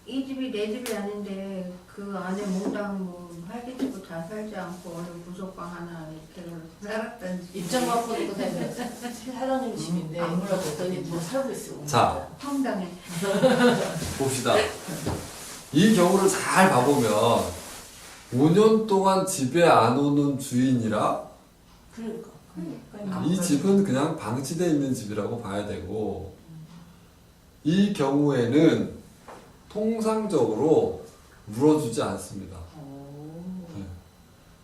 이 집이 내 집이 아닌데 그 안에 몽땅 뭐 활기치고 다 살지 않고 어느 구석방 하나 이렇게 살았던 집. 입장 바꾸는 거 되면 사장님 집인데 안 물어줬더니 누가 살고 있어. 자. 황당해. 봅시다. 이 경우를 잘 봐보면 5년 동안 집에 안 오는 주인이라 그러니까. 이 집은 그냥 방치되어 있는 집이라고 봐야 되고 이 경우에는 통상적으로 물어주지 않습니다. 네.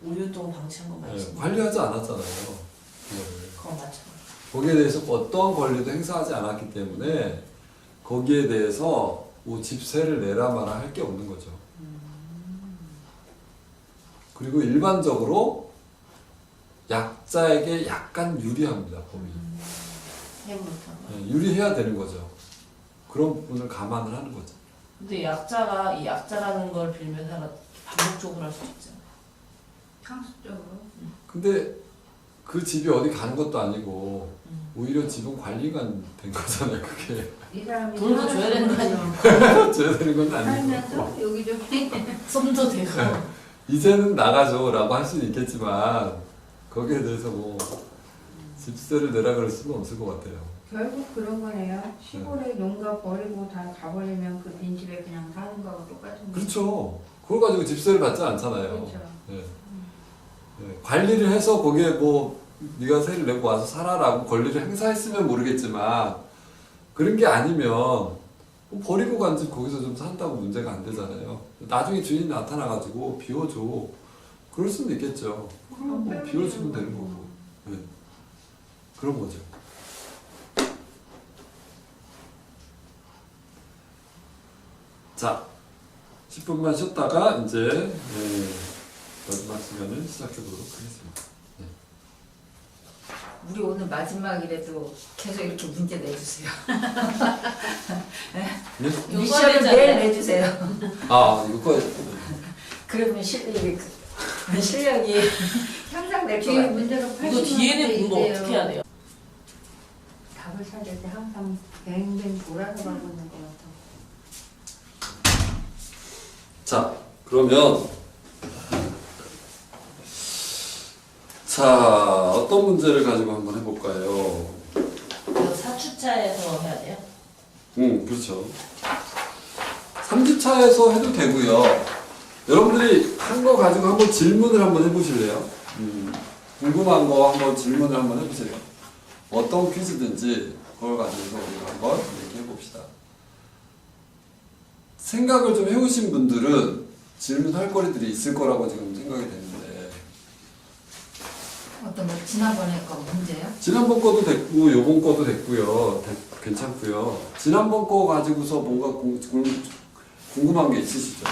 5년 동안 방치한 건 네, 맞지. 관리하지 않았잖아요. 그거를. 그건 맞죠. 거기에 대해서 어떠한 권리도 행사하지 않았기 때문에 거기에 대해서 뭐 집세를 내라 마라 할 게 없는 거죠. 그리고 일반적으로 약자에게 약간 유리합니다, 법이. 해부터. 네, 유리해야 되는 거죠. 그런 부분을 감안을 하는 거죠. 근데 약자가 이 약자라는 걸 빌면 살아 반복적으로 할 수도 있잖아요. 상습적으로. 근데 그 집이 어디 가는 것도 아니고 오히려 집은 관리가 된 거잖아요, 그게. 이 사람이 돈도 줘야 되는 거 아니에요? 줘야 되는 건 아니고. 살면서 여기저기 썸도 되고. 이제는 나가죠 라고 할 수는 있겠지만 거기에 대해서 뭐 집세를 내라 그럴 수는 없을 것 같아요. 결국 그런 거네요. 시골에 농가 버리고 다 가버리면 그 빈집에 그냥 사는 거하고 똑같은 거죠. 그렇죠. 그걸 가지고 집세를 받지 않잖아요. 그렇죠. 네. 네. 관리를 해서 거기에 뭐 네가 세를 내고 와서 살아라고 권리를 행사했으면 모르겠지만 그런 게 아니면 뭐 버리고 간 집 거기서 좀 산다고 문제가 안 되잖아요. 나중에 주인이 나타나가지고 비워줘. 그럴 수는 있겠죠. 그럼 뭐 비워주면 되는 거고. 네. 그런 거죠. 자, 10분만 쉬었다가 이제 마지막 시간을 시작해 보도록 하겠습니다. 우리 오늘 마지막이라도 계속 이렇게 문제 내주세요. 네? 미션을 매일 내주세요. 아, 이거 그러면 실력이 향상될 것 뒤에 같아요. 문제가 이거 뒤에는 공부 어떻게 해야 돼요? 답을 찾을 때 항상 뱅뱅 돌아서 가고 있는 것 같아. 자, 그러면 자, 어떤 문제를 가지고 한번 해볼까요? 이거 4주차에서 해야 돼요? 그렇죠. 3주차에서 해도 되고요. 여러분들이 한 거 가지고 한번 질문을 한번 해보실래요? 궁금한 거 한번 질문을 한번 해보세요. 어떤 퀴즈든지 그걸 가지고서 우리가 한번 얘기해 봅시다. 생각을 좀 해오신 분들은 질문할 거리들이 있을 거라고 지금 생각이 되는데, 어떤 거 지난번에 거 문제요? 지난번 거도 됐고 요번 거도 됐고요. 괜찮고요. 지난번 거 가지고서 뭔가 궁금한 게 있으시죠?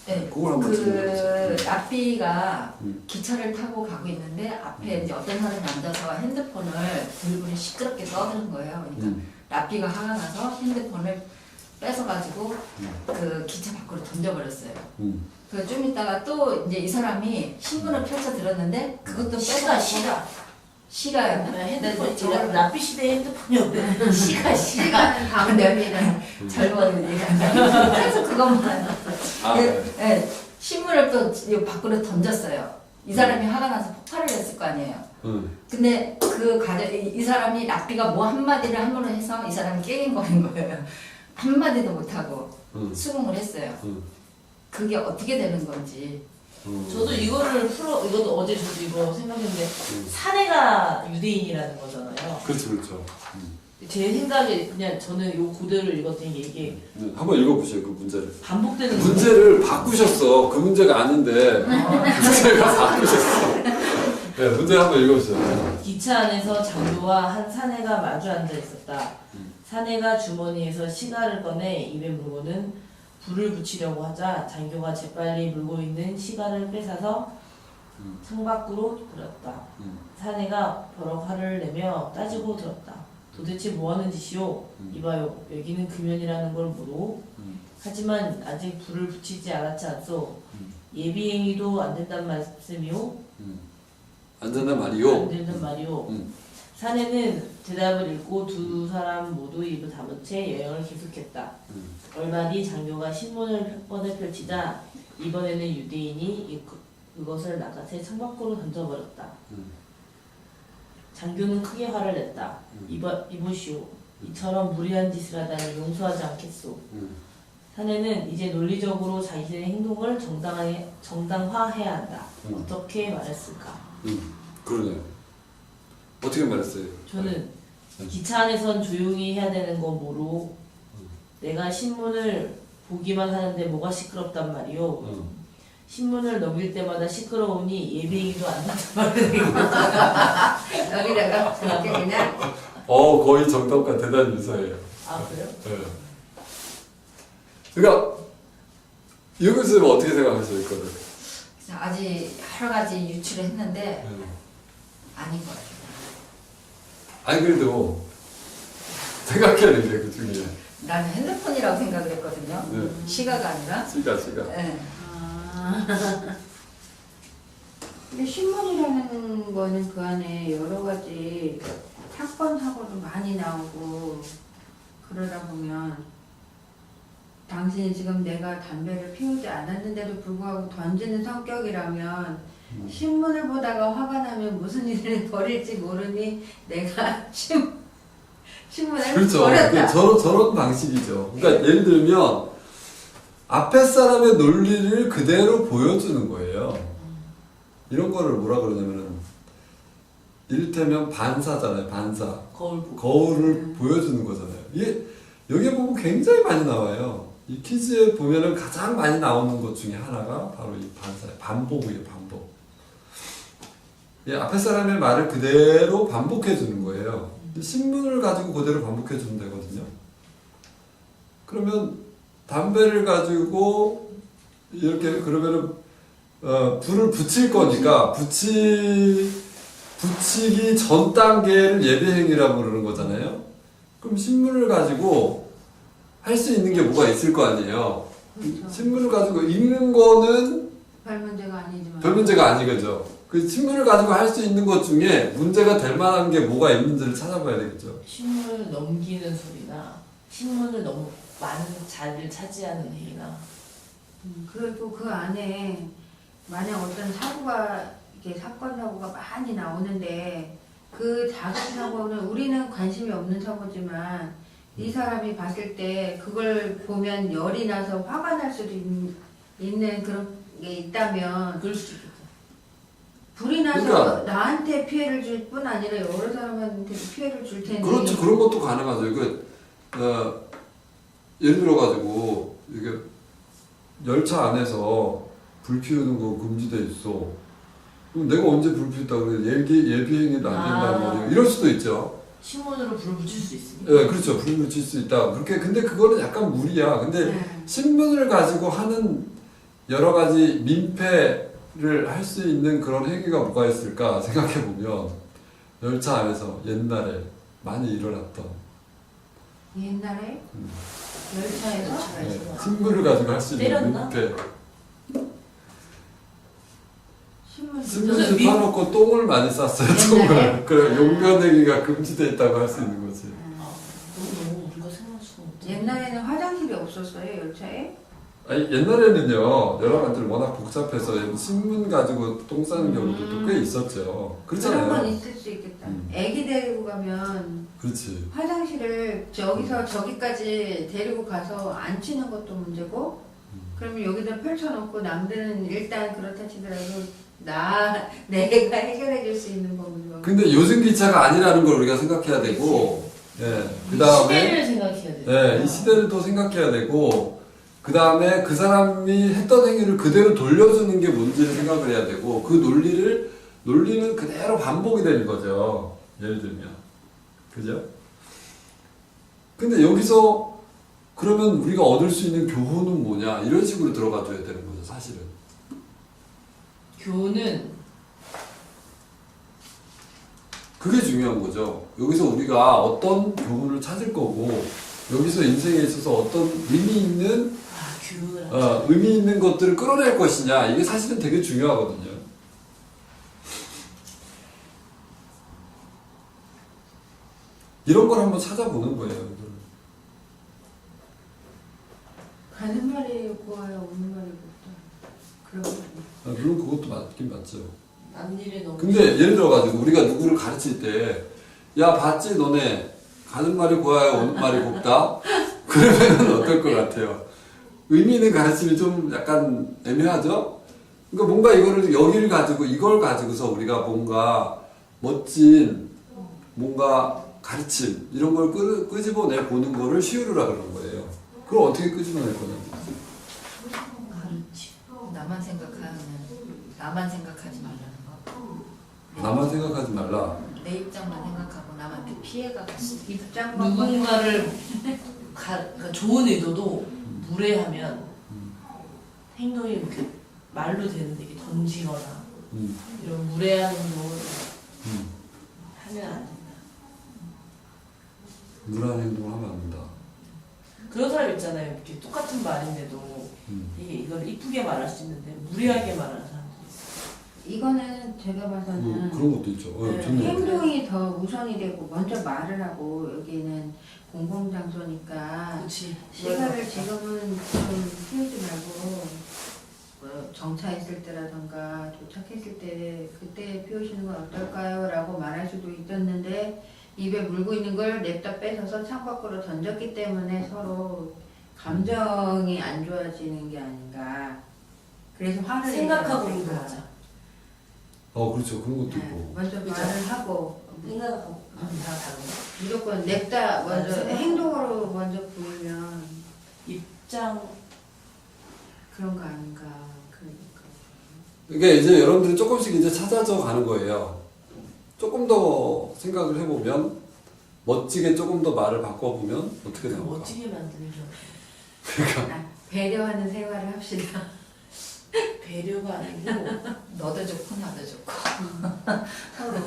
네. 그걸 한번 질문해 보세요. 그 라삐가 음. 기차를 타고 가고 있는데 앞에 이제 어떤 사람이 앉아서 핸드폰을 들고 시끄럽게 떠드는 거예요. 그러니까 라삐가 화가 나서 핸드폰을 뺏어가지고 그 기차 밖으로 던져버렸어요. 그 좀 있다가 또 이제 이 사람이 신문을 펼쳐 들었는데 그것도 뺏어가고 시가였나? 핸드폰 저걸 라피 시대 핸드폰이었는데 시가 시간은 방법이다. 젊은 얘기가 그래서 그것만 아, 네. 네, 신문을 또 밖으로 던졌어요. 이 사람이 화가 나서 폭발을 했을 거 아니에요. 근데 그 과정 이 사람이 라삐가 뭐 한마디를 함으로 해서 이 사람이 깨갱거린 거예요. 한마디도 못하고 수긍을 했어요. 그게 어떻게 되는 건지. 저도 이거를 이것도 어제 저도 이거 생각했는데 사내가 유대인이라는 거잖아요. 그렇죠, 그렇죠. 제 생각에 그냥 저는 요 고대를 읽었더니 이게 네, 한번 읽어보세요, 그 문제를. 반복되는 문제를 바꾸셨어. 그 문제가 아닌데 문제가 바꾸셨어. 네, 문제 한번 읽어보세요. 기차 안에서 장교와 한 사내가 마주 앉아 있었다. 사내가 주머니에서 시가를 꺼내 입에 물고는 불을 붙이려고 하자 장교가 재빨리 물고 있는 시가를 뺏어서 창밖으로 들었다. 사내가 버럭 화를 내며 따지고 들었다. 도대체 뭐하는 짓이오? 이봐요, 여기는 금연이라는 걸 모르고 하지만 아직 불을 붙이지 않았지 않소? 예비행위도 안 된단 말씀이오? 안 된단 말이요. 안 된단 말이오. 사내는 대답을 읽고 두 사람 모두 입을 다문 채 여행을 계속했다. 얼마 뒤 장교가 신문을 꺼내 펼치자 이번에는 유대인이 그것을 나가새 창밖으로 던져버렸다. 장교는 크게 화를 냈다. 이보시오. 이처럼 무리한 짓을 하다니 용서하지 않겠소. 사내는 이제 논리적으로 자신의 행동을 정당화해야 한다. 어떻게 말했을까? 그러네요. 어떻게 말했어요? 저는 기차 안에선 조용히 해야 되는 거 모르고 내가 신문을 보기만 하는데 뭐가 시끄럽단 말이오. 신문을 넘길 때마다 시끄러우니 예비행위도 안 된단 말이오. 여기다가 그렇게 그냥 거의 정답과 대단히 유사해요. 아 그래요? 네. 그러니까 이걸 쓰면 어떻게 생각하세요, 이거를? 아직 여러 가지 유추를 했는데 네. 아닌 것 같아요. 아니 그래도 생각해야 돼, 그 중에. 나는 핸드폰이라고 생각을 했거든요. 네. 시가가 아니라. 시가. 네. 근데 신문이라는 거는 그 안에 여러 가지 사건 사고도 많이 나오고 그러다 보면 당신이 지금 내가 담배를 피우지 않았는데도 불구하고 던지는 성격이라면 신문을 보다가 화가 나면 무슨 일을 벌일지 모르니 내가 신문을 그렇죠. 버렸다. 저런 방식이죠. 그러니까 예를 들면 앞에 사람의 논리를 그대로 보여주는 거예요. 이런 거를 뭐라 그러냐면은 이를테면 반사잖아요. 반사. 거울을 보여주는 거잖아요. 이게 여기에 보면 굉장히 많이 나와요. 이 퀴즈에 보면은 가장 많이 나오는 것 중에 하나가 바로 이 반사예요. 반복이에요. 반복. 이 앞에 사람의 말을 그대로 반복해 주는 거예요. 신문을 가지고 그대로 반복해 주면 되거든요. 그러면 담배를 가지고 이렇게 그러면은 불을 붙일 거니까 붙이기 전 단계를 예비행위라고 그러는 거잖아요. 그럼 신문을 가지고 할 수 있는 게 뭐가 있을 거 아니에요. 그렇죠. 신문을 가지고 읽는 거는 별 문제가 아니지만. 별 문제가 아니겠죠. 그 신문을 가지고 할 수 있는 것 중에 문제가 될 만한 게 뭐가 있는지를 찾아봐야 되겠죠. 신문을 넘기는 소리나 신문을 너무 많은 자리를 차지하는 행위나 그리고 그 안에 만약 어떤 사고가 이렇게 사건 사고가 많이 나오는데 그 작은 사고는 우리는 관심이 없는 사고지만 이 사람이 봤을 때 그걸 보면 열이 나서 화가 날 수도 있는 그런 게 있다면 그럴 수도 있겠다. 불이 나서 그러니까- 나한테 피해를 줄 뿐 아니라 여러 사람한테 피해를 줄 텐데. 그렇죠. 그런 것도 가능하죠. 예를 들어가지고, 이게 열차 안에서 불 피우는 거 금지돼 있어. 그럼 내가 언제 불 피웠다고 그래? 예비행위도 안 된다는 말이에요. 이럴 수도 있죠. 신문으로 불을 붙일 수 있으니까. 예, 그렇죠. 불 붙일 수 있다. 그렇게, 근데 그거는 약간 무리야. 근데 네. 신문을 가지고 하는 여러 가지 민폐를 할 수 있는 그런 행위가 뭐가 있을까 생각해보면, 열차 안에서 옛날에 많이 일어났던, 옛날에 음. 열차에서 네, 신문을 가지고 할 수 있는 때렸나? 민폐. 신문 신문지 민- 파놓고 똥을 많이 쌌어요. 똥을. 그래 용변행위가 금지돼 있다고 할 수 있는 거지. 너무 우리가 생각할 수가 없다. 옛날에는 화장실이 없었어요 열차에? 아니 옛날에는요 여러 가지들 워낙 복잡해서 신문 가지고 똥 싸는 경우도 꽤 있었죠. 그런 건 그렇잖아요. 있을 수 있겠다. 음. 애기 데리고 가면 그렇지. 화장실을 저기서 저기까지 데리고 가서 앉히는 것도 문제고 그러면 여기다 펼쳐놓고 남들은 일단 그렇다 치더라도 내가 해결해 줄 수 있는 법으로. 근데 요즘 기차가 아니라는 걸 우리가 생각해야 되고, 예, 그 이 다음에 시대를 생각해야 돼. 네, 이 시대를 또 생각해야 되고, 그 다음에 그 사람이 했던 행위를 그대로 돌려주는 게 뭔지를 생각을 해야 되고, 그 논리는 그대로 반복이 되는 거죠. 예를 들면. 그죠? 근데 여기서 그러면 우리가 얻을 수 있는 교훈은 뭐냐? 이런 식으로 들어가 줘야 되는 거죠, 사실은. 교훈은 그게 중요한 거죠. 여기서 우리가 어떤 교훈을 찾을 거고, 여기서 인생에 있어서 어떤 교훈을 의미 있는 것들을 끌어낼 것이냐, 이게 사실은 되게 중요하거든요. 이런 걸 한번 찾아보는 거예요. 여러분. 가는 말이 고와요, 오는 말이 곱다. 그런 거 아니에요? 물론 그것도 맞긴 맞죠. 남일에 너무 근데 예를 들어가지고 우리가 누구를 가르칠 때, 야, 봤지, 너네. 가는 말이 고와야 오는 말이 곱다? 그러면은 어떨 것 같아요? 의미 있는 가르침이 좀 약간 애매하죠? 그러니까 뭔가 이걸 가지고서 우리가 뭔가 멋진, 뭔가 가르침, 이런 걸 끄집어내 보는 거를 시우르라 그러는 거예요. 그걸 어떻게 끄집어낼 거냐? 나만 생각하지 말라는 거. 나만 생각하지 말라. 내 입장만 생각하고 남한테 피해가 갈 수도 있다. 입장만 누군가를 그러니까 좋은 의도도 무례하면 행동이 이렇게 말로 되는데 이게 던지거나 이런 무례한 행동을 하면 안 된다. 무례한 행동을 하면 안 된다. 그런 사람 있잖아요. 이렇게 똑같은 말인데도 이게 이걸 이쁘게 말할 수 있는데 무례하게 말하는 사람들이 있어요. 이거는 제가 봐서는 그런 것도 있죠. 네. 좋네요. 행동이 더 우선이 되고 먼저 말을 하고 여기는 공공장소니까 그렇지. 시간을 지금은 좀 피우지 말고 뭐 정차했을 때라던가 도착했을 때 그때 피우시는 건 어떨까요? 라고 말할 수도 있었는데 입에 물고 있는 걸 냅다 뺏어서 창밖으로 던졌기 때문에 서로 감정이 안 좋아지는 게 아닌가. 그래서 화를 생각하고 내니까. 행동하자. 그렇죠. 그런 것도 네, 있고. 먼저 그죠? 말을 하고 생각하고 다 다른 거. 무조건 냅다 먼저 생각. 행동으로 먼저 보이면 입장 그런 거 아닌가. 그러니까. 그러니까 이제 여러분들이 조금씩 이제 찾아져 가는 거예요. 조금 더 생각을 해보면, 멋지게 조금 더 말을 바꿔보면 어떻게 나올까? 멋지게 만드는 게 아, 배려하는 생활을 합시다. 배려가 아니고 너도 좋고 나도 좋고. 서로.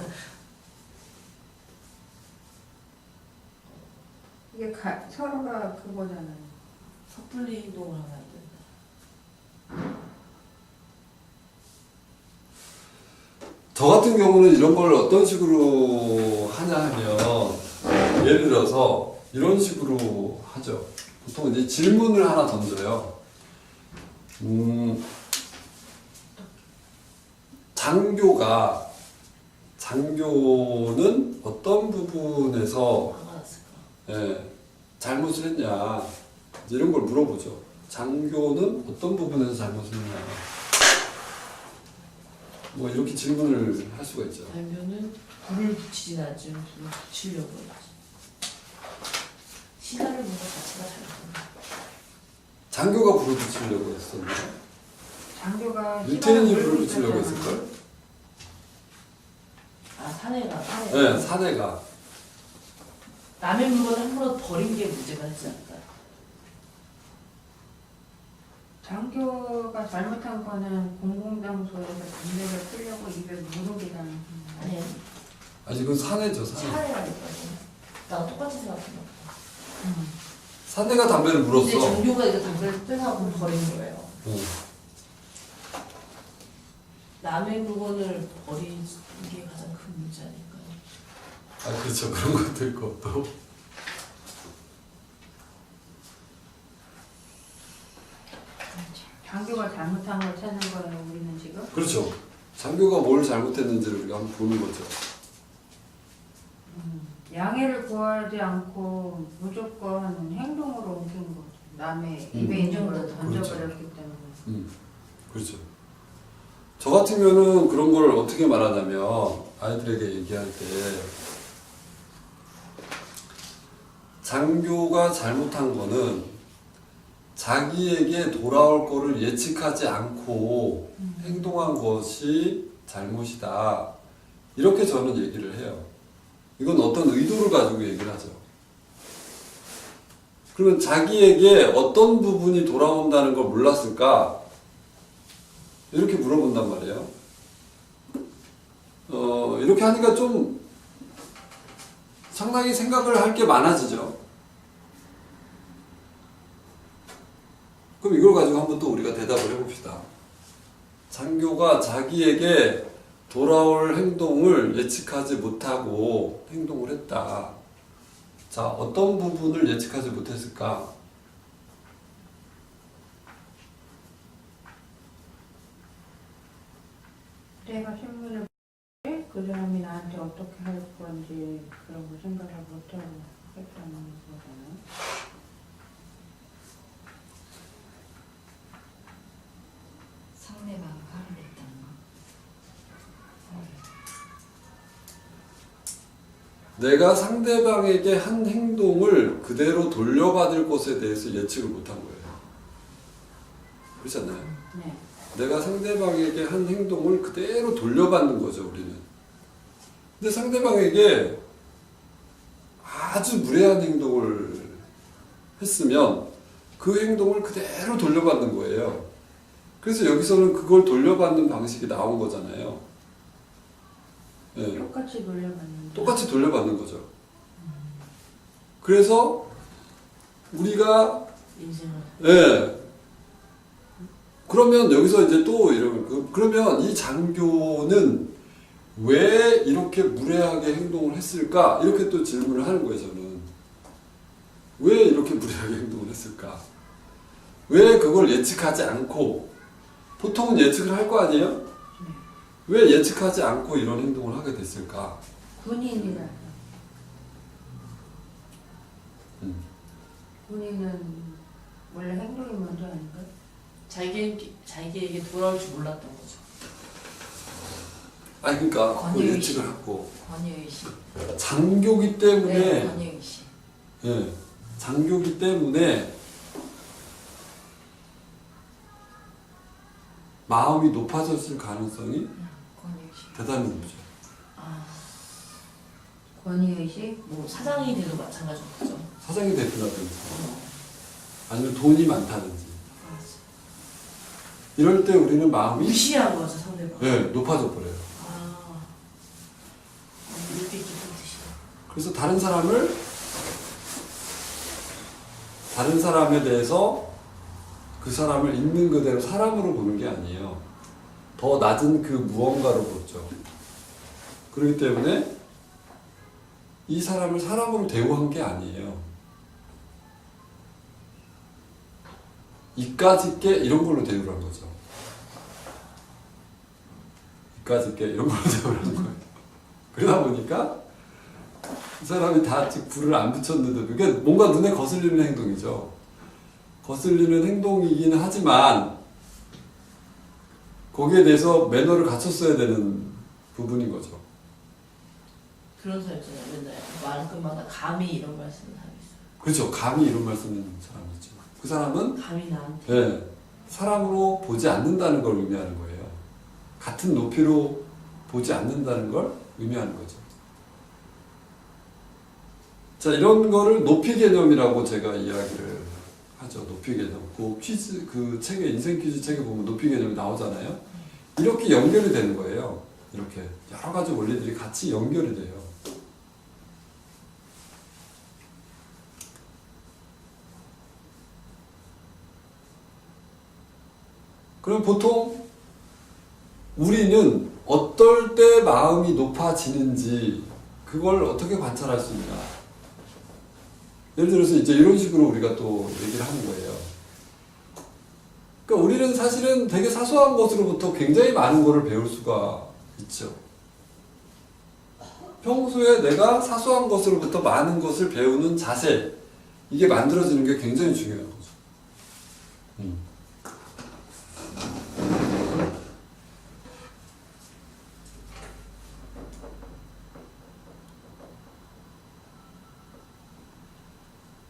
이게 서로가 그거잖아요. 섣불리 행동을 하면 안 된다. 저 같은 경우는 이런 걸 어떤 식으로 하냐 하면 예를 들어서 이런 식으로 하죠. 보통 이제 질문을 하나 던져요. 장교는 어떤 부분에서 화가 났을까? 예, 잘못을 했냐 이제 이런 걸 물어보죠. 장교는 어떤 부분에서 잘못을 했냐 뭐 이렇게 질문을 할 수가 있죠. 장교는 불을 붙이진 않지만 불을 붙이려고 했지. 시간을 보고 자체가 잘못한다. 장교가 불을 붙이려고 했었나? 장교가 유태인이 불을 붙이려고 했을걸? 아 사내가 네, 사내가. 남의 물건을 함부로 버린 게 문제가 되지 않을까? 장교가 잘못한 거는 공공장소에서 담배를 피려고 입에 무르기라는 아니 아니 그건 사내죠, 사내. 사내라니까. 나랑 똑같이 생각했나 봐. 사내가 담배를 근데 물었어. 정교가 이거 담배를 뺏어가고 버린 거예요. 응. 남의 물건을 버리는 게 가장 큰 문제 아닐까요? 아 그렇죠. 그런 것도 있고 또. 장교가 잘못한 걸 찾는 거예요, 우리는 지금? 그렇죠. 장교가 뭘 잘못했는지를 우리가 한번 보는 거죠. 양해를 구하지 않고 무조건 행동으로 옮긴 거죠. 남의 음. 입에 있는 걸 그렇죠. 던져버렸기 때문에. 그렇죠. 저 같으면은 그런 걸 어떻게 말하냐면 아이들에게 얘기할 때 장교가 잘못한 거는 자기에게 돌아올 거를 예측하지 않고 행동한 것이 잘못이다. 이렇게 저는 얘기를 해요. 이건 어떤 의도를 가지고 얘기를 하죠. 그러면 자기에게 어떤 부분이 돌아온다는 걸 몰랐을까? 이렇게 물어본단 말이에요. 이렇게 하니까 좀 상당히 생각을 할 게 많아지죠. 그럼 이걸 가지고 한번 또 우리가 대답을 해봅시다. 장교가 자기에게 돌아올 행동을 예측하지 못하고 행동을 했다. 자, 어떤 부분을 예측하지 못했을까? 내가 신문을 보고 그 사람이 나한테 어떻게 할 건지 그런 거 생각을 못하고 했다는 거잖아요. 상대방 화를 냈다는 거. 내가 상대방에게 한 행동을 그대로 돌려받을 것에 대해서 예측을 못한 거예요. 그렇지 않나요? 네. 내가 상대방에게 한 행동을 그대로 돌려받는 거죠, 우리는. 근데 상대방에게 아주 무례한 행동을 했으면 그 행동을 그대로 돌려받는 거예요. 그래서 여기서는 그걸 돌려받는 방식이 나온 거잖아요. 네. 똑같이 돌려받는. 똑같이 돌려받는 거죠. 그래서 우리가 인생을 예. 그러면 여기서 이제 또 이런 그러면 이 장교는 왜 이렇게 무례하게 행동을 했을까? 이렇게 또 질문을 하는 거예요, 저는. 왜 이렇게 무례하게 행동을 했을까? 왜 그걸 예측하지 않고 보통은 예측을 할 거 아니에요? 왜 예측하지 않고 이런 행동을 하게 됐을까? 군인이라. 음. 군인은 원래 행동이 먼저 아닌가? 자기에게 돌아올 줄 몰랐던 거죠. 아니 그러니까 그걸 권유희 예측을 씨. 하고 권유희 씨. 장교기 때문에 네, 권유희 씨. 예, 장교기 때문에 마음이 높아졌을 가능성이 권유희 씨. 대단히 높죠. 권위의 씨? 뭐 사장이 돼도 마찬가지였죠. 사장이 됐다든지 아니면 돈이 많다든지 이럴 때 우리는 마음이 무시한 거죠 상대방. 예, 높아져 버려요. 아, 이렇게 기분 드시다. 그래서 다른 사람에 대해서 그 사람을 있는 그대로 사람으로 보는 게 아니에요. 더 낮은 그 무언가로 보죠. 그렇기 때문에 이 사람을 사람으로 대우한 게 아니에요. 이까짓 게 이런 걸로 대우를 한 거죠. 이까짓 게 이런 걸로 대우를 한 거예요. 그러다 보니까 이 사람이 다 아직 불을 안 붙였는데 그게 뭔가 눈에 거슬리는 행동이죠. 거슬리는 행동이긴 하지만 거기에 대해서 매너를 갖췄어야 되는 부분인 거죠. 그런 사람 있잖아요. 맨날 말끝마다 감히 이런 말씀을 하겠어요. 그렇죠. 감히 이런 말씀을 하는 사람이 있죠. 그 사람은 감히 나한테. 네, 사람으로 보지 않는다는 걸 의미하는 거예요. 같은 높이로 보지 않는다는 걸 의미하는 거죠. 자, 이런 거를 높이 개념이라고 제가 이야기를 하죠. 높이 개념. 그 퀴즈, 그 책에, 인생 퀴즈 책에 보면 높이 개념이 나오잖아요. 이렇게 연결이 되는 거예요. 이렇게 여러 가지 원리들이 같이 연결이 돼요. 그럼 보통 우리는 어떨 때 마음이 높아지는지 그걸 어떻게 관찰할 수 있나? 예를 들어서 이제 이런 식으로 우리가 또 얘기를 하는 거예요. 그러니까 우리는 사실은 되게 사소한 것으로부터 굉장히 많은 것을 배울 수가 있죠. 평소에 내가 사소한 것으로부터 많은 것을 배우는 자세, 이게 만들어지는 게 굉장히 중요한 거죠.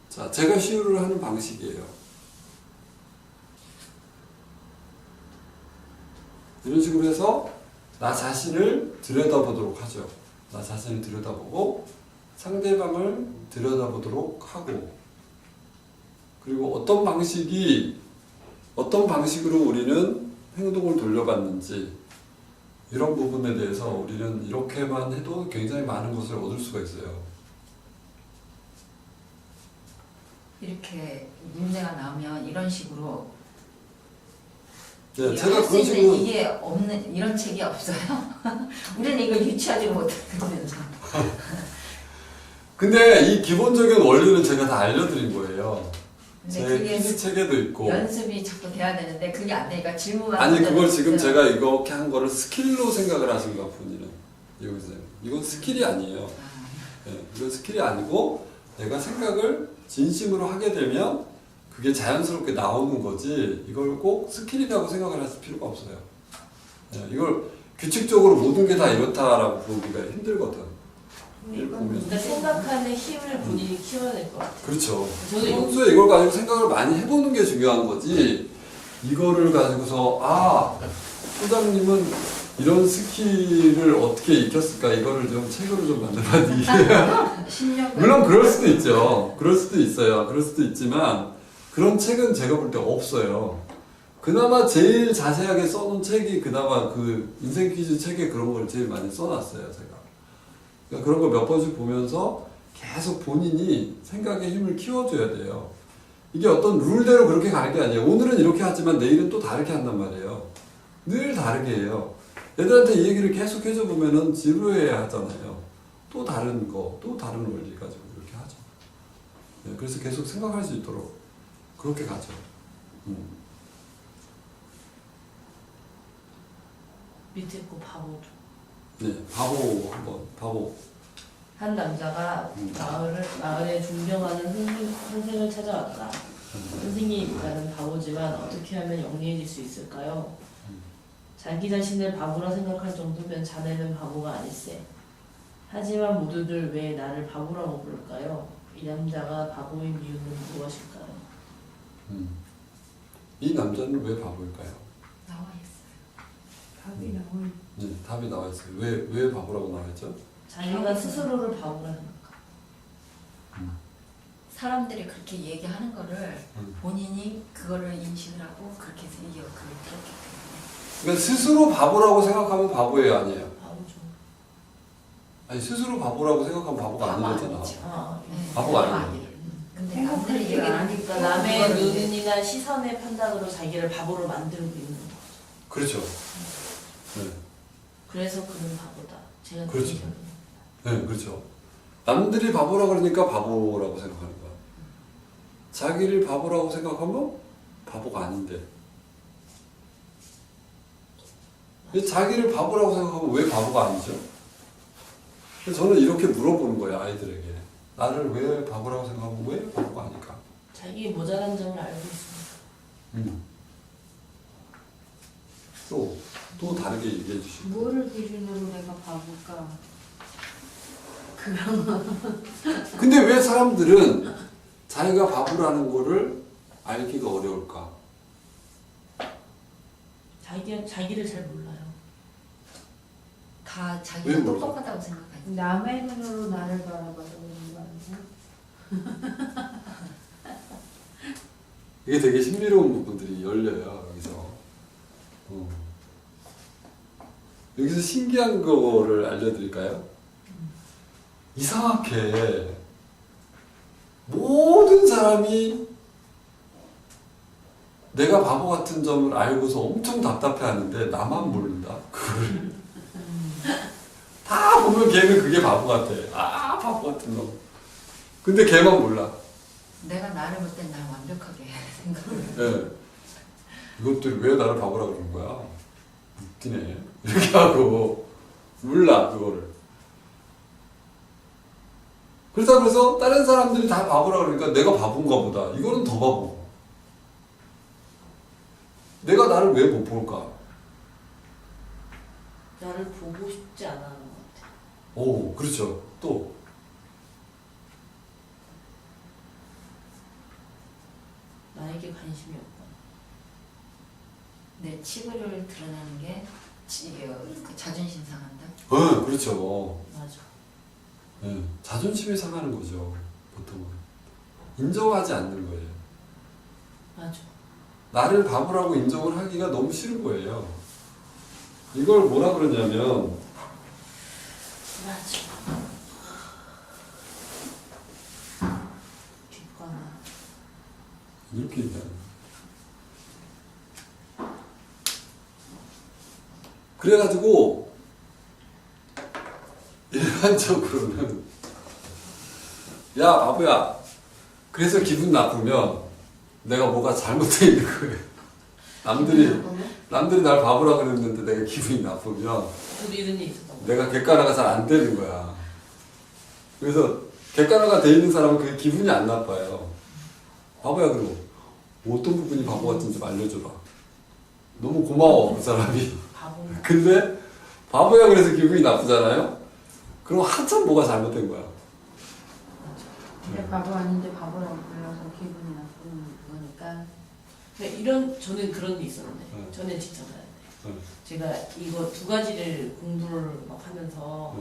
자, 제가 시유를 하는 방식이에요. 이런 식으로 해서 나 자신을 들여다보도록 하죠. 나 자신을 들여다보고 상대방을 들여다보도록 하고, 그리고 어떤 방식으로 우리는 행동을 돌려봤는지 이런 부분에 대해서 우리는 이렇게만 해도 굉장히 많은 것을 얻을 수가 있어요. 이렇게 문제가 나오면 이런 식으로 네, 할 제가 수 그런 있는 식으로 이게 없는 이런 책이 없어요. 우리는 이걸 유치하지 못하면서. 근데 이 기본적인 원리는 제가 다 알려드린 거예요. 근데 제 그게 퀴즈 책에도 있고. 연습이 자꾸 돼야 되는데 그게 안 되니까 질문만 아니 그걸 던져서 지금 있어요. 제가 이렇게 한 거를 스킬로 생각을 하신 것 본인은. 이건 스킬이 아니에요. 네, 이건 스킬이 아니고 내가 생각을 진심으로 하게 되면 그게 자연스럽게 나오는 거지 이걸 꼭 스킬이라고 생각을 하실 필요가 없어요. 네, 이걸 규칙적으로 모든 게 다 이렇다라고 보기가 힘들거든. 그러니까 생각하는 힘을 본인이 키워야 될 것 같아요. 그렇죠. 저도 이거 평소에 이걸 가지고 생각을 많이 해보는 게 중요한 거지 이거를 가지고서 소장님은 이런 스킬을 어떻게 익혔을까 이거를 좀 책으로 좀 만들어야지. 물론 그럴 수도 있죠. 그럴 수도 있어요. 그럴 수도 있지만 그런 책은 제가 볼 때 없어요. 그나마 제일 자세하게 써놓은 책이 그나마 그 인생 퀴즈 책에 그런 걸 제일 많이 써놨어요. 제가. 그러니까 그런 걸 몇 번씩 보면서 계속 본인이 생각의 힘을 키워줘야 돼요. 이게 어떤 룰대로 그렇게 가는 게 아니에요. 오늘은 이렇게 하지만 내일은 또 다르게 한단 말이에요. 늘 다르게 해요. 애들한테 이 얘기를 계속 해줘 보면은 지루해야 하잖아요. 또 다른 거, 또 다른 원리 가지고 이렇게 하죠. 네, 그래서 계속 생각할 수 있도록 그렇게 가죠. 밑에 거 바보도. 네, 바보. 한 남자가 마을에 존경하는 선생을 찾아왔다. 선생님, 나는 바보지만 어떻게 하면 영리해질 수 있을까요? 자기 자신을 바보라 생각할 정도면 자네는 바보가 아닐세. 하지만 모두들 왜 나를 바보라고 부를까요? 이 남자가 바보인 이유는 무엇일까요? 이 남자는 왜 바보일까요? 나와 있어요. 답이 나오는. 네, 답이 나와 있어요. 왜 바보라고 나와 있죠? 자기가 스스로를 바보라 생각하. 사람들이 그렇게 얘기하는 거를 본인이 그거를 인식을 하고 그렇게 해서 이게 그렇게 때문에. 그러니까 스스로 바보라고 생각하면 바보예요, 아니에요? 바보죠. 아니 스스로 바보라고 생각하면 바보가 바보 아니잖아. 아니죠. 네. 바보가 아니에요. 근데 생각할 남들이 줄 얘기를 아니까 그러니까 남의 그거를 이제 눈이나 시선의 판단으로 자기를 바보로 만들고 있는 거. 그렇죠. 네. 그래서 그는 바보다. 제가 그렇죠. 그렇게 결론해요. 네, 그렇죠. 남들이 바보라 그러니까 바보라고 생각하는 거야. 자기를 바보라고 생각하면 바보가 아닌데. 근데 자기를 바보라고 생각하면 왜 바보가 아니죠? 그래서 저는 이렇게 물어보는 거예요, 아이들에게. 나를 왜 바보라고 생각하면 왜 바보가 아닐까? 자기의 모자란 점을 알고 있습니다. 또 다르게 얘기해 주시고. 뭐를 기준으로 내가 바볼까? 그런 거. 근데 왜 사람들은 자기가 바보라는 거를 알기가 어려울까? 자기를 잘 몰라요. 다 왜 자기가 몰라? 똑똑하다고 생각하지. 남의 눈으로 나를 바라봐서 그런 거 아니야? 이게 되게 신비로운 부분들이 열려요, 여기서. 여기서 신기한 거를 알려드릴까요? 이상하게 모든 사람이 내가 바보 같은 점을 알고서 엄청 답답해 하는데 나만 모른다. 그걸. 다 보면 걔는 그게 바보 같아. 아, 바보 같은 놈. 근데 걔만 몰라. 내가 나를 볼 땐 날 완벽하게 생각을. 예. 이것들이 왜 나를 바보라 그러는 거야? 웃기네. 이렇게 하고 몰라 그거를. 그래서 다른 사람들이 다 바보라 그러니까 내가 바본가 보다. 이거는 더 바보. 내가 나를 왜 못 볼까? 나를 보고 싶지 않아 하는 것 같아. 오, 그렇죠. 또 나에게 관심이 없다. 내 치부를 드러내는 게 그 자존심 상한다. 그렇죠. 맞아. 예, 자존심이 상하는 거죠. 보통은 인정하지 않는 거예요. 맞아. 나를 바보라고 인정을 하기가 너무 싫은 거예요. 이걸 뭐라 그러냐면 맞아. 뒷거나. 이렇게 얘기하는 거예요. 그래가지고 일반적으로는 야 바보야 그래서 기분 나쁘면 내가 뭐가 잘못되어 있는 거예요. 남들이 날 바보라 그랬는데 내가 기분이 나쁘면 저도 이런 일 있었던 거. 내가 객관화가 잘 안 되는 거야. 그래서 객관화가 돼 있는 사람은 그게 기분이 안 나빠요. 바보야 그러고 어떤 부분이 바보 같은지 좀 알려줘라. 너무 고마워 그 사람이. 바보인가? 근데 바보야 그래서 기분이 나쁘잖아요. 그럼 한참 뭐가 잘못된 거야. 근데 바보 아닌데 바보라고 불러서 기분이 나쁜 거니까. 근데 저는 그런 게 있었는데 네. 저는 직장 다닐 때 네. 제가 이거 두 가지를 공부를 막 하면서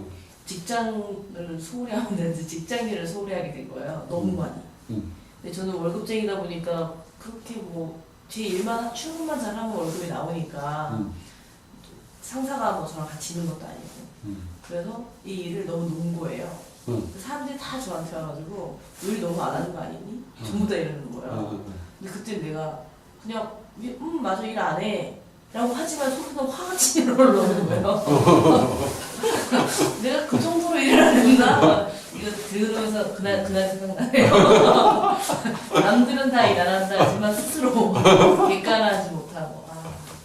직장을 소홀히 하면 되는데 직장인을 소홀히 하게 된 거예요. 너무 많이. 근데 저는 월급쟁이다 보니까 그렇게 뭐 제 일만 출근만 잘하면 월급이 나오니까 상사가 뭐 저랑 같이 있는 것도 아니고 그래서 이 일을 너무 놓은 거예요. 사람들이 다 저한테 와가지고 일 너무 안 하는 거 아니니? 전부 다 이러는 거예요. 근데 그때 내가 그냥 맞아 일 안 해 라고 하지만 속에서 화가 치밀어 올라오는 거예요. 내가 그 정도로 일을 안 했나? 이거 들으면서 그날 생각나네요. 남들은 다 일 안 한다 하지만 스스로 객관하지 못하고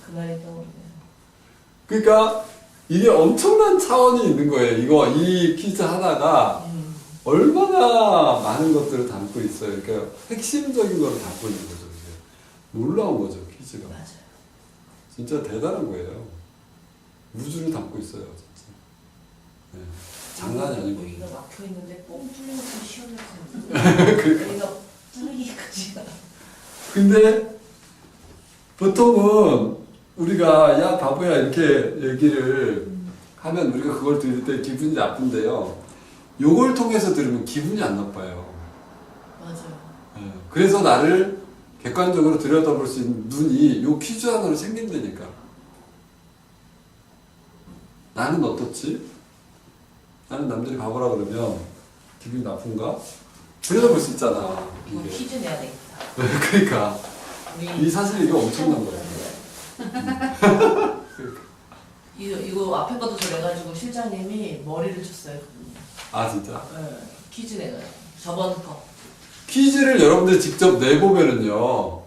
그날이 떠오르네요. 그러니까 이게 엄청난 차원이 있는 거예요. 이 퀴즈 하나가 얼마나 많은 것들을 담고 있어요. 그러니까 핵심적인 거를 담고 있는 거죠. 이게. 놀라운 거죠, 퀴즈가. 맞아요. 진짜 대단한 거예요. 우주를 담고 있어요, 진짜. 네. 장난이 아니고. 여기가 막혀 있는데 뻥 뚫린 것처럼 시원했어요. 여기가 뚫리기까지가. 근데 보통은 우리가 야 바보야 이렇게 얘기를 하면 우리가 그걸 들을 때 기분이 나쁜데요. 요걸 통해서 들으면 기분이 안 나빠요. 맞아요. 네. 그래서 나를 객관적으로 들여다볼 수 있는 눈이 요 퀴즈 하나로 생긴다니까. 나는 어떻지? 나는 남들이 바보라 그러면 기분이 나쁜가? 들여다볼 수 있잖아. 이거 이게. 퀴즈 내야 되겠다. 그러니까 우리 이 사실 이게 엄청난 거예요. 이거 앞에 것도 저 내가지고 실장님이 머리를 쳤어요. 그분이. 아 진짜? 네, 퀴즈 내가요. 저번 거. 퀴즈를 여러분들 직접 내보면은요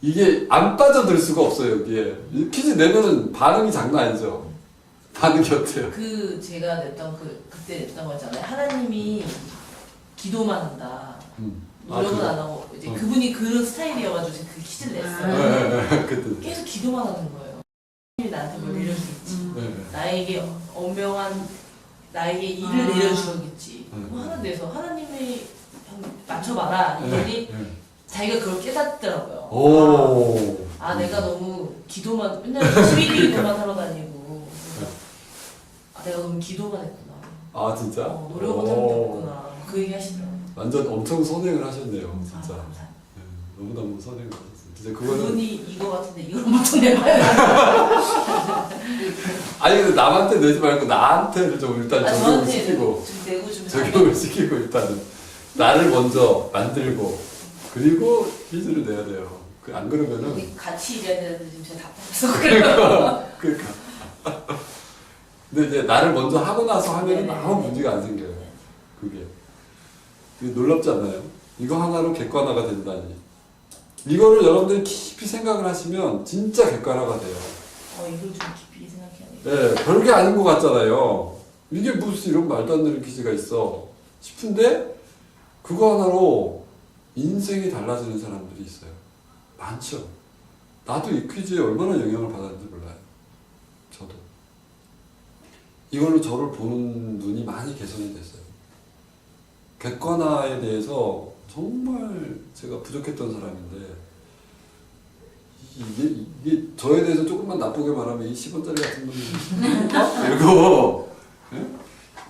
이게 안 빠져들 수가 없어요. 여기에 이 퀴즈 내면은 반응이 장난 아니죠. 반응이 어때요? 그 제가 냈던 그때 냈던 거 있잖아요. 하나님이 기도만 한다. 노력은 그거? 안 하고 이제 그분이 그런 스타일이어가지고 제가 그 퀴즈를 냈어요. 네, 그때. 계속 기도만 하는 거예요. 하나님이 나한테 뭘 내려주겠지. 네. 나에게 엄명한 나에게 일을 내려주겠지. 음. 뭐 하나 내서 하나님이 맞춰봐라. 이랬더니 자기가 그걸 깨닫더라고요. 오. 아 내가 너무 기도만 맨날 11일 기도만 하러 다니고 그래서 아, 내가 너무 기도만 했구나. 아 진짜? 노력은 하는 게 없구나. 그 얘기 하시더라고요. 완전 엄청 선행을 하셨네요, 진짜. 아, 감사합니다. 네, 너무너무 선행을 하셨어요. 진짜 그거는 그분이 이거 같은데 이걸 못 내봐요. 아니 근데 남한테 내지 말고 나한테를 좀 일단 아, 적용을 저한테 시키고 좀 내고 좀 적용을 시키고 일단은 나를 먼저 만들고 그리고 퀴즈를 내야 돼요. 안 그러면은 우리 같이 일해야 되는데 지금 제가 답답해서 그래요. 그러니까. 근데 이제 나를 먼저 하고 나서 하면은 네네. 아무 문제가 안 생겨요. 그게 놀랍지 않나요? 이거 하나로 객관화가 된다니. 이거를 여러분들이 깊이 생각을 하시면 진짜 객관화가 돼요. 이걸 좀 깊이 생각해야 돼. 네, 별게 아닌 것 같잖아요. 이게 무슨 이런 말도 안 되는 퀴즈가 있어 싶은데 그거 하나로 인생이 달라지는 사람들이 있어요. 많죠. 나도 이 퀴즈에 얼마나 영향을 받았는지 몰라요. 저도. 이걸로 저를 보는 눈이 많이 개선이 됐어요. 객관화에 대해서 정말 제가 부족했던 사람인데 이게 저에 대해서 조금만 나쁘게 말하면 이 10원짜리 같은 놈이 이러고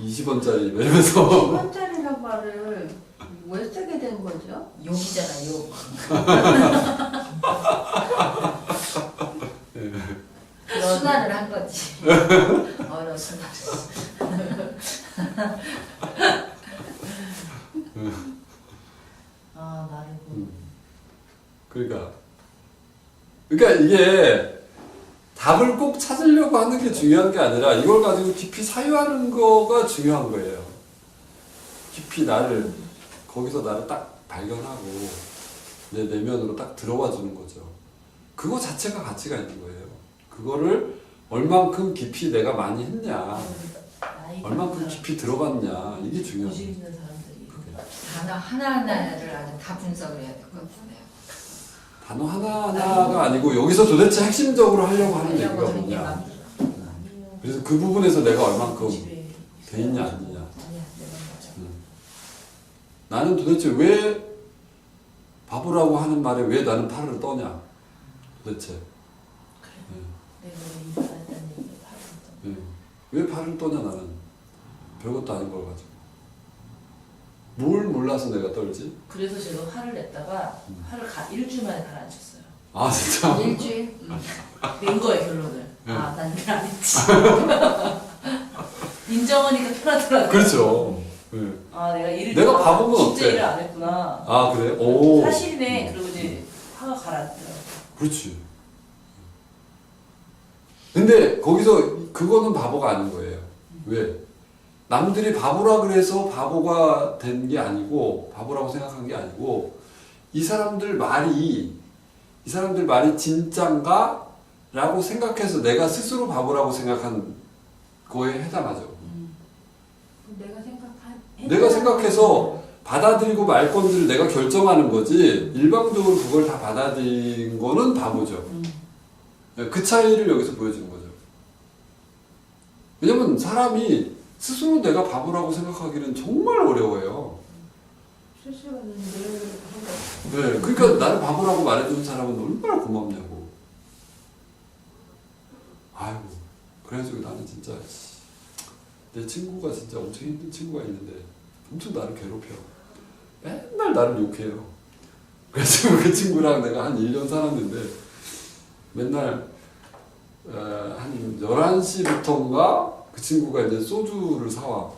20원짜리 이러면서 10원짜리라는 말을 왜 쓰게 된 거죠? 욕이잖아 욕. 순환을 한 거지. 어려 순환. 아 나를 그러니까 이게 답을 꼭 찾으려고 하는 게 중요한 게 아니라 이걸 가지고 깊이 사유하는 거가 중요한 거예요. 깊이 거기서 나를 딱 발견하고 내 내면으로 딱 들어와 주는 거죠. 그거 자체가 가치가 있는 거예요. 그거를 얼만큼 깊이 내가 많이 했냐, 얼만큼 깊이 들어갔냐, 이게 중요한 고집 거예요. 있는 사람들이 단어 하나하나를 아주 다 분석을 해야 될 것 같네요. 단어 하나하나가 아니고 여기서 도대체 핵심적으로 하려고 하는 얘기가 하려고 하는 게 뭐냐. 아니요. 그래서 그 부분에서 내가 얼만큼 고집에 돼 있냐 아니냐. 아니야 내가 맞아. 나는 도대체 왜 바보라고 하는 말에 왜 나는 팔을 떠냐 도대체. 내가 왜 일을 안 했다는 얘기를 하고 왜 팔을 떠냐 나는. 별것도 아닌 걸 가지고. 뭘 몰라서 내가 떨지? 그래서 제가 화를 냈다가 화를 일주일 만에 가라앉혔어요. 아 진짜? 일주일. 낸 거예요 결론을. 난 일 안 했지. 인정하니까 편하더라고요. 그렇죠. 네. 내가 바보면 진짜 어때? 일을 안 했구나. 아 그래? 오. 사실이네. 그리고 이제 화가 가라앉더라고요. 그렇지. 근데 거기서 그거는 바보가 아닌 거예요. 왜? 남들이 바보라 그래서 바보가 된 게 아니고 바보라고 생각한 게 아니고 이 사람들 말이 진짠가? 라고 생각해서 내가 스스로 바보라고 생각한 거에 해당하죠. 내가 생각해서 받아들이고 말 건지를 내가 결정하는 거지 일방적으로 그걸 다 받아들인 거는 바보죠. 그 차이를 여기서 보여주는 거죠. 왜냐면 사람이 스스로 내가 바보라고 생각하기는 정말 어려워요. 스스로는 늘 네, 그러니까 나를 바보라고 말해주는 사람은 얼마나 고맙냐고. 아이고, 그래가지고 나는 진짜 내 친구가 진짜 엄청 힘든 친구가 있는데 엄청 나를 괴롭혀. 맨날 나를 욕해요. 그래서 그 친구랑 내가 한 1년 살았는데 맨날 한 11시부터인가 그 친구가 이제 소주를 사와.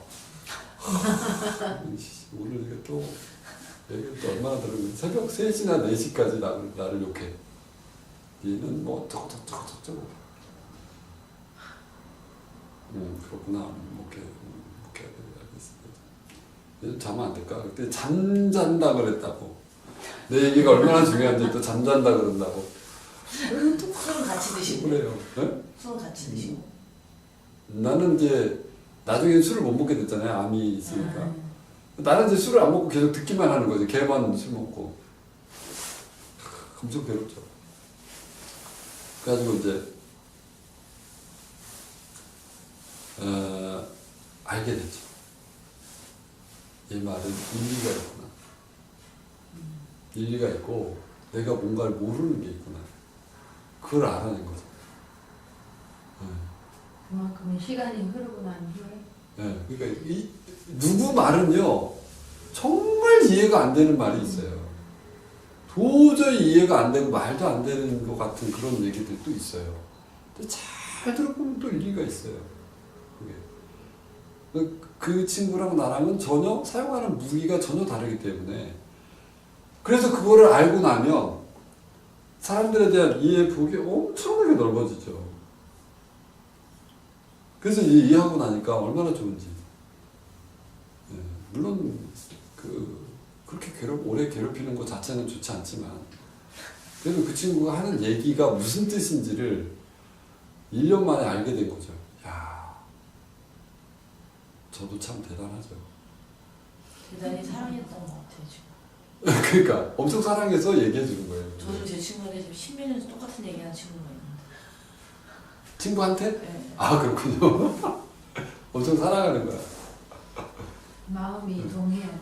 오늘 이게 또 얘기를 또 얼마나 들으면 새벽 3시나 4시까지 나를 욕해. 얘는 뭐 저거 그렇구나. 오케이. 알겠어. 자면 안 될까? 그때 잠잔다 그랬다고. 내 얘기가 얼마나 중요한지 또 잠잔다 그런다고. 술은 같이 드시고. 그래요. 네? 술은 같이 드시고. 나는 이제 나중에 술을 못 먹게 됐잖아요. 암이 있으니까. 나는 이제 술을 안 먹고 계속 듣기만 하는 거지. 걔만 술 먹고. 엄청 괴롭죠. 그래가지고 이제 알게 됐죠. 이 말은 일리가 있구나. 일리가 있고 내가 뭔가를 모르는 게 있구나. 그걸 알아낸 거죠. 그만큼 시간이 흐르고 난 후에 네, 그러니까 누구 말은요 정말 이해가 안 되는 말이 있어요. 도저히 이해가 안 되고 말도 안 되는 것 같은 그런 얘기들도 있어요. 근데 잘 들어보면 또 일리가 있어요. 그게. 그 친구랑 나랑은 전혀 사용하는 무기가 전혀 다르기 때문에 그래서 그거를 알고 나면 사람들에 대한 이해 폭이 엄청나게 넓어지죠. 그래서 이해하고 나니까 얼마나 좋은지. 네, 물론 그렇게 오래 괴롭히는 것 자체는 좋지 않지만 그래도 그 친구가 하는 얘기가 무슨 뜻인지를 1년 만에 알게 된 거죠. 야, 저도 참 대단하죠. 대단히 사랑했던 것 같아요 지금. 그러니까 엄청 사랑해서 얘기해 주는 거예요. 저도 제 친구한테 지금 10몇 년째 똑같은 얘기하는 친구가 있는데. 친구한테? 네. 아 그렇군요. 엄청 사랑하는 거야. 마음이 동해야 돼.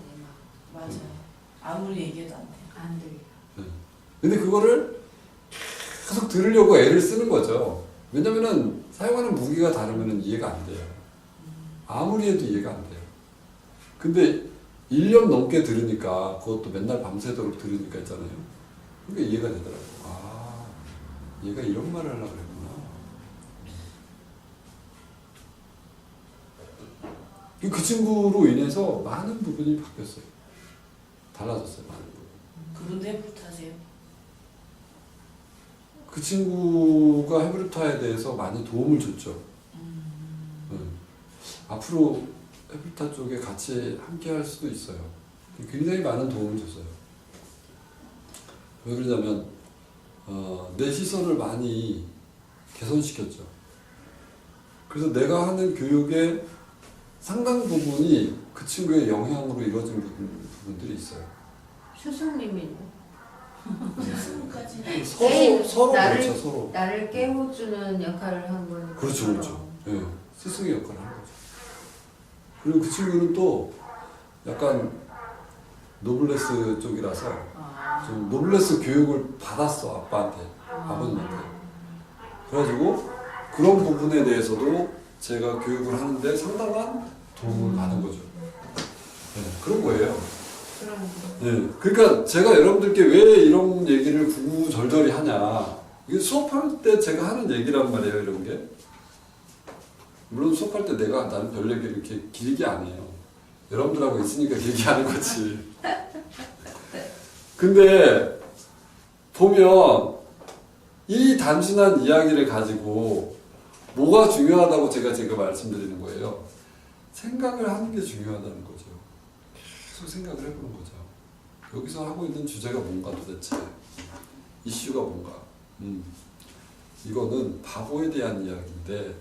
맞아요. 아무리 얘기해도 안 돼요. 안 들려. 근데 그거를 계속 들으려고 애를 쓰는 거죠. 왜냐면은 사용하는 무기가 다르면 이해가 안 돼요. 아무리 해도 이해가 안 돼요. 근데 1년 넘게 들으니까 그것도 맨날 밤새도록 들으니까 있잖아요. 그게 이해가 되더라고요. 아, 얘가 이런 말을 하려고 그랬구나. 그 친구로 인해서 많은 부분이 바뀌었어요. 달라졌어요. 많은 부분. 그분도 해프타세요? 그 친구가 헤브루타에 대해서 많이 도움을 줬죠. 앞으로 헤브루타 쪽에 같이 함께 할 수도 있어요. 굉장히 많은 도움을 줬어요. 왜 그러냐면 내 시선을 많이 개선시켰죠. 그래서 내가 하는 교육의 상당 부분이 그 친구의 영향으로 이루어진 부분들이 있어요. 스승님이 스승까지. 서로 나를- 그렇죠. 서로. 나를 깨워주는 역할을 한 건 그렇죠, 그렇죠. 예, 스승의 역할을 하는 거죠. 그리고 그 친구는 또 약간 노블레스 쪽이라서 좀 노블레스 교육을 받았어. 아빠한테, 아버님한테. 그래가지고 그런 부분에 대해서도 제가 교육을 하는데 상당한 도움을 받은 거죠. 네, 그런 거예요. 네, 그러니까 제가 여러분들께 왜 이런 얘기를 구구절절히 하냐. 이게 수업할 때 제가 하는 얘기란 말이에요, 이런 게. 물론 수업할 때 나는 별 얘기를 이렇게 길게 안 해요. 여러분들하고 있으니까 길게 하는 거지. 근데 보면 이 단순한 이야기를 가지고 뭐가 중요하다고 제가 말씀드리는 거예요. 생각을 하는 게 중요하다는 거죠. 계속 생각을 해보는 거죠. 여기서 하고 있는 주제가 뭔가 도대체. 이슈가 뭔가. 이거는 바보에 대한 이야기인데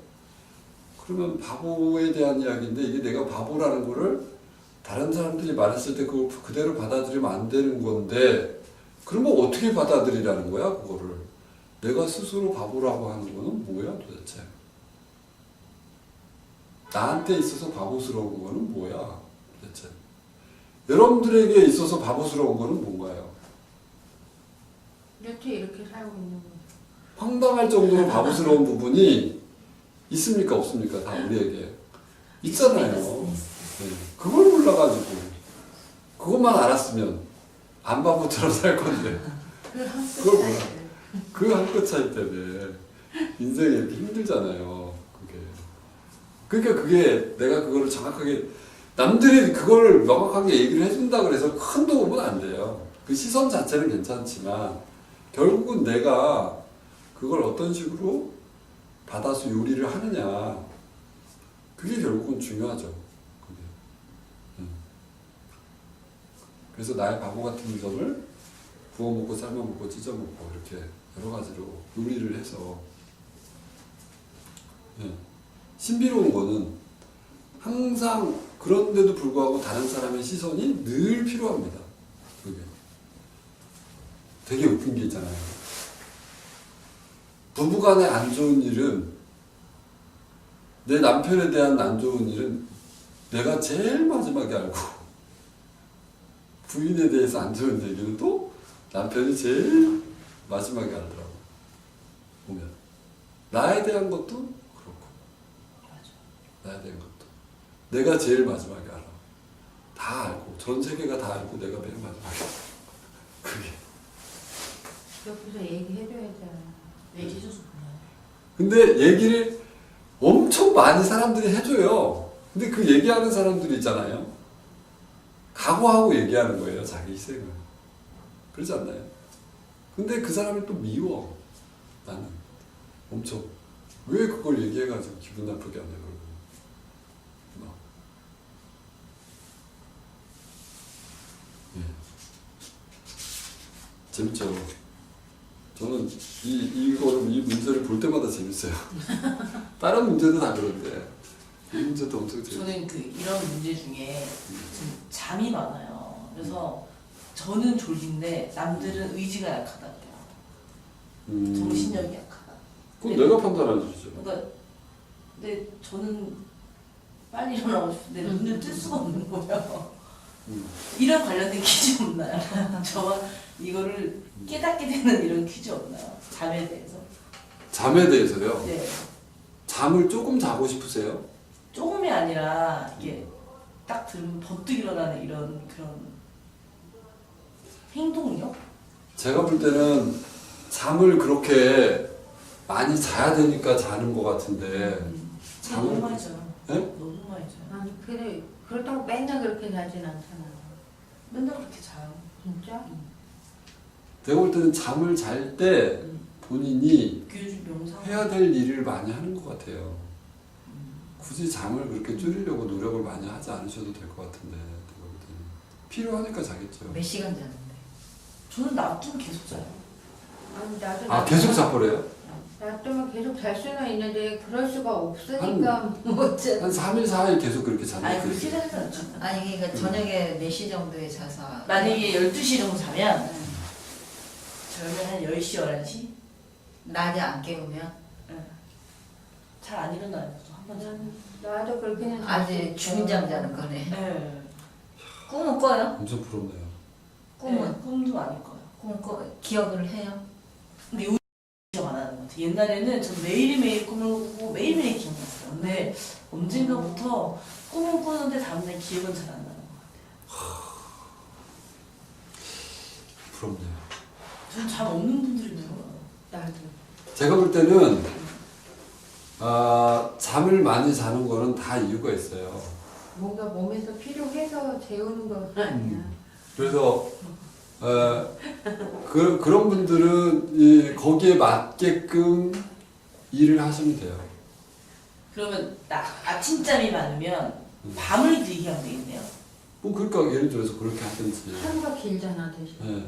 그러면 바보에 대한 이야기인데 이게 내가 바보라는 거를 다른 사람들이 말했을 때 그걸 그대로 받아들이면 안 되는 건데 그러면 어떻게 받아들이라는 거야 그거를. 내가 스스로 바보라고 하는 거는 뭐야 도대체. 나한테 있어서 바보스러운 거는 뭐야 도대체. 여러분들에게 있어서 바보스러운 거는 뭔가요? 여태 이렇게 살고 있는 거. 황당할 정도로 바보스러운 부분이 있습니까 없습니까? 다 우리에게 있잖아요. 네. 그걸 몰라가지고 그것만 알았으면 안 바보처럼 살 건데 그걸 몰라. 그 한 끗 차이 때문에 인생이 이렇게 힘들잖아요. 그러니까 그게 내가 그거를 정확하게 남들이 그걸 명확하게 얘기를 해준다 그래서 큰 도움은 안 돼요. 그 시선 자체는 괜찮지만 결국은 내가 그걸 어떤 식으로 받아서 요리를 하느냐 그게 결국은 중요하죠. 그게. 그래서 나의 바보 같은 점을 구워 먹고 삶아 먹고 찢어 먹고 이렇게 여러 가지로 요리를 해서 신비로운 거는 항상 그런데도 불구하고 다른 사람의 시선이 늘 필요합니다. 그게 되게 웃긴 게 있잖아요. 부부간의 안 좋은 일은 내 남편에 대한 안 좋은 일은 내가 제일 마지막에 알고 부인에 대해서 안 좋은 얘기는 또 남편이 제일 마지막에 알더라고. 보면 나에 대한 것도 그렇고 나에 대한 것도 내가 제일 마지막에 알아. 다 알고 전 세계가 다 알고 내가 맨 마지막에 그게. 옆에서 얘기해줘야죠. 얘기해줘서 몰라요. 근데 얘기를 엄청 많이 사람들이 해줘요. 근데 그 얘기하는 사람들이 있잖아요. 각오하고 얘기하는 거예요. 자기 희생을. 그러지 않나요? 근데 그 사람이 또 미워. 나는. 엄청. 왜 그걸 얘기해가지고 기분 나쁘게 하냐, 그러고. 막. 예. 재밌죠. 저는 이 문제를 볼 때마다 재밌어요. 다른 문제도 다 그런데 이 문제도 엄청 재밌어요. 저는 이런 문제 중에 지금 잠이 많아요. 그래서 저는 졸린데 남들은 의지가 약하다고요. 정신력이 약하다. 그럼 내가 판단해 주죠. 그러니까 근데 저는 빨리 일어나고 싶은데 눈을 뜰 수가 없는 거예요. 이런 관련된 퀴즈 없나요? 저와 이거를 깨닫게 되는 이런 퀴즈 없나요? 잠에 대해서? 잠에 대해서요? 네. 잠을 조금 자고 싶으세요? 조금이 아니라 이게 딱 들으면 번뜩 일어나는 그런 행동력? 제가 볼 때는 잠을 그렇게 많이 자야 되니까 자는 것 같은데 너무 많이 자요. 네? 너무 많이 자요. 아니 그래 그렇다고 맨날 그렇게 자진 않잖아. 맨날 그렇게 자요. 진짜? 내가 볼 때는 잠을 잘 때 본인이 교주 명상. 해야 될 일을 많이 하는 것 같아요. 굳이 잠을 그렇게 줄이려고 노력을 많이 하지 않으셔도 될 것 같은데 내가 볼 때는 필요하니까 자겠죠. 몇 시간 자는데? 저는 놔두면 계속 자요. 아니 나도 아 계속 자버려요? 놔두면 계속 잘 수는 있는데 그럴 수가 없으니까 못 자. 한 3일 4일 계속 그렇게 자는 아니 거 그렇게 자지 않죠. 아니 그러니까 저녁에 몇 시 정도에 자서 만약에 12시 정도 자면 저녁에 한 10시, 11시? 낮에 안 깨우면 잘 안 일어나요. 한번 자면. 나도 그렇게는 아직 중잠 자는 거네. 네. 꿈은 꿔요? 엄청 부럽네요. 꿈은? 꿈도 많이 꿔요. 꿈은 기억을 해요? 근데 요즘 기억 안 하는 것 같아요. 옛날에는 전 매일매일 꿈을 꾸고 매일매일 기억났어요. 근데 언젠가부터 꿈은 꾸는데 다음날 기억은 잘 안 나는 것 같아요. 부럽네요. 전 잠 없는 분들이 부러워요. 나도. 제가 볼 때는 잠을 많이 자는 거는 다 이유가 있어요. 뭔가 몸에서 필요해서 재우는 거 아니야. 그래서 그런 분들은 거기에 맞게끔 일을 하시면 돼요. 그러면 아침잠이 많으면 밤을 들게 하면 되겠네요. 뭐 그러니까 예를 들어서 그렇게 하든지. 하루가 길잖아 대신. 예.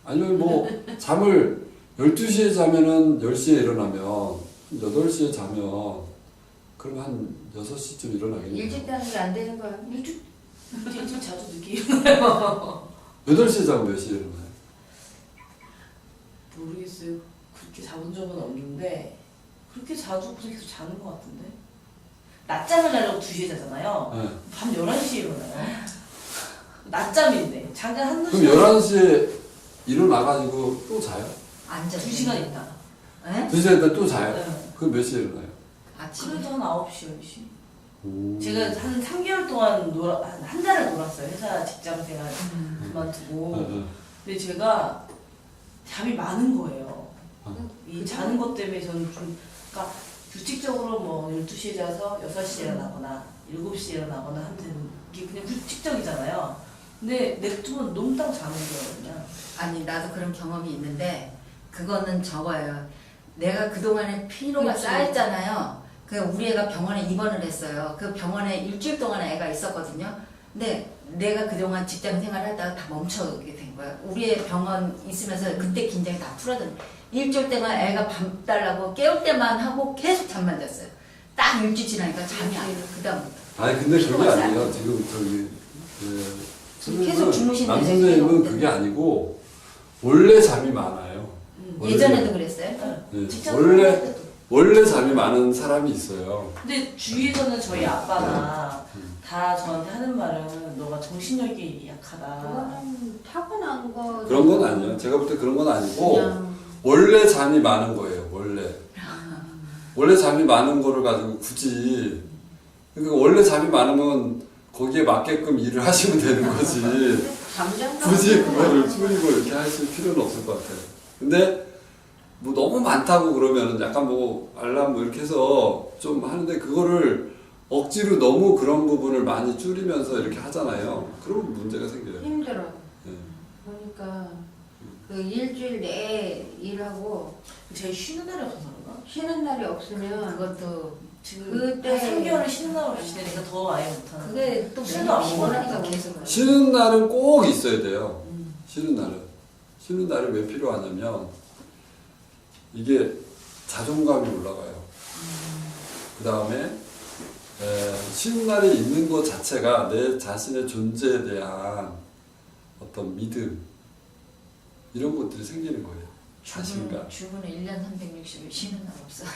아니면 뭐 잠을 12시에 자면은 10시에 일어나면 8시에 자면 그럼 한 6시쯤 일어나겠네요. 일찍 자는 게 안 되는 거야. 일찍 자주 늦게 일어나요. 8시에 자면 몇 시에 일어나요? 모르겠어요. 그렇게 자본 적은 없는데 그렇게 자주 계속 자는 것 같은데. 낮잠을 자려고 2시에 자잖아요. 네. 밤 11시에 일어나요. 낮잠인데 잠깐 한두 그럼 시간 11시에 일어나가지고 또 자요? 안 자. 2시간 있다가 네? 2시간 있다 또 자요? 네. 그럼 몇 시에 일어나요? 아침에? 그래도 한 9시, 10시. 오. 제가 한 3개월 동안 한 달을 놀았어요. 회사 직장 생활 그만두고. 네. 근데 제가 잠이 많은 거예요. 어. 이 자는 것 때문에 저는 좀, 그러니까 규칙적으로 뭐 12시에 자서 6시에 일어나거나 7시에 일어나거나 하면 되는 게 그냥 규칙적이잖아요. 근데 냅두면 농땅 자는 거예요, 그냥. 아니 나도 그런 경험이 있는데 그거는 저거예요. 내가 그동안에 피로가 그치. 쌓였잖아요. 그 우리 애가 병원에 입원을 했어요. 그 병원에 일주일 동안 애가 있었거든요. 근데 내가 그동안 직장 생활을 하다가 다 멈춰게 된 거야. 우리 애 병원 있으면서 그때 긴장이 다 풀어졌네. 일주일 동안 애가 밤 달라고 깨울 때만 하고 계속 잠만 잤어요. 딱 일주일 지나니까 잠이 안 와. 그다음부터. 아니 근데 그게 아니에요. 지금 저기 계속 주무시는 남 애들 선생님은 때문에. 그게 아니고 원래 잠이 많아요. 예전에도 그랬어요? 네, 직장 원래 잠이 많은 사람이 있어요. 근데 주위에서는 저희 아빠가 다 저한테 하는 말은 너가 정신력이 약하다. 그거는 타고난 거. 그런 건 아니에요. 제가 볼 때 그런 건 아니고 그냥 원래 잠이 많은 거예요. 원래 잠이 많은 거를 가지고 굳이 그러니까 원래 잠이 많으면 거기에 맞게끔 일을 하시면 되는 거지. 잠잠도 굳이 그거를 줄이고 이렇게 하실 필요는 없을 것 같아요. 근데 뭐 너무 많다고 그러면은 약간 뭐 알람 뭐 이렇게 해서 좀 하는데 그거를 억지로 너무 그런 부분을 많이 줄이면서 이렇게 하잖아요. 그러면 문제가 생겨요. 힘들어. 네. 그러니까 그 일주일 내에 일하고 제가 쉬는 날이 없어서 그런가? 쉬는 날이 없으면 그것도 지금 그때- 한 3개월을 쉬는 날 없이 지내니까 더 아예 못하는 거예요. 그게 또 술도 맨날 안 피곤하니까 먹으니까. 계속. 쉬는 날은 꼭 있어야 돼요. 쉬는 날은 왜 필요하냐면 이게 자존감이 올라가요. 그 다음에 쉬는 날이 있는 것 자체가 내 자신의 존재에 대한 어떤 믿음 이런 것들이 생기는 거예요. 자신감. 주부는 1년 360일 쉬는 날 없어요.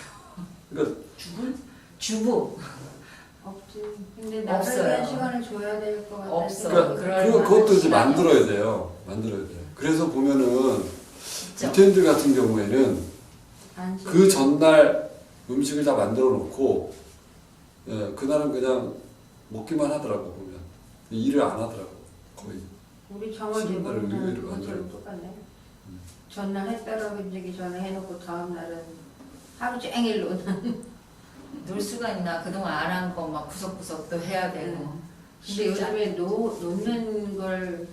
그러니까 죽을? 주부 없지. 근데 없어요. 나를 위한 시간을 줘야 될 것 같아서. 없어. 그러니까 그럴 그것도 이제 시간이 만들어야 돼요. 그래서 보면은 진짜 유태인들 같은 경우에는 안심. 그 전날 음식을 다 만들어 놓고 그날은 그냥 먹기만 하더라고 보면 일을 안 하더라고 거의. 우리 정월 쉬는 날을 대부분 의외로 그것처럼 만들어요. 똑같네. 전날 해 떨어지기 전에 해놓고 다음 날은 하루 종일 노는. 놀 수가 있나? 그동안 안 한 거 막 구석구석 또 해야 되고. 근데 요즘에 놓는 걸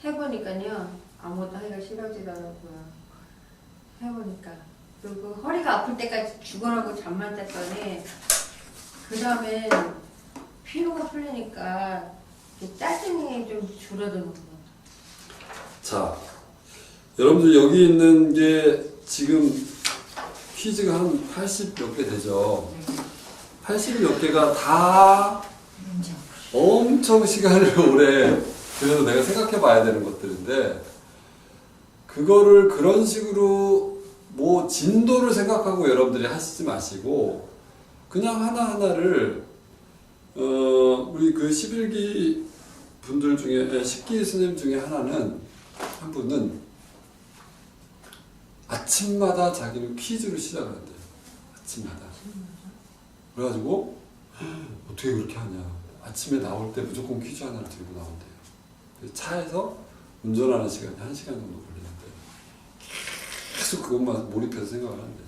해보니까요 아무것도 하기가 싫어지더라고요. 해보니까 그리고 허리가 아플 때까지 죽어라고 잠만 잤더니 그 다음에 피로가 풀리니까 짜증이 좀 줄어드는 거. 자, 여러분들 여기 있는 게 지금 퀴즈가 한 80 몇 개 되죠. 80 몇 개가 다 엄청 시간을 오래 그래서 내가 생각해 봐야 되는 것들인데 그거를 그런 식으로 뭐 진도를 생각하고 여러분들이 하시지 마시고 그냥 하나하나를 우리 그 11기 분들 중에 10기 스님 중에 한 분은 아침마다 자기는 퀴즈로 시작을 한대요. 아침마다. 그래가지고 어떻게 그렇게 하냐. 아침에 나올 때 무조건 퀴즈 하나를 들고 나온대요. 그래서 차에서 운전하는 시간이 1시간 정도 걸리는데 계속 그것만 몰입해서 생각을 한대.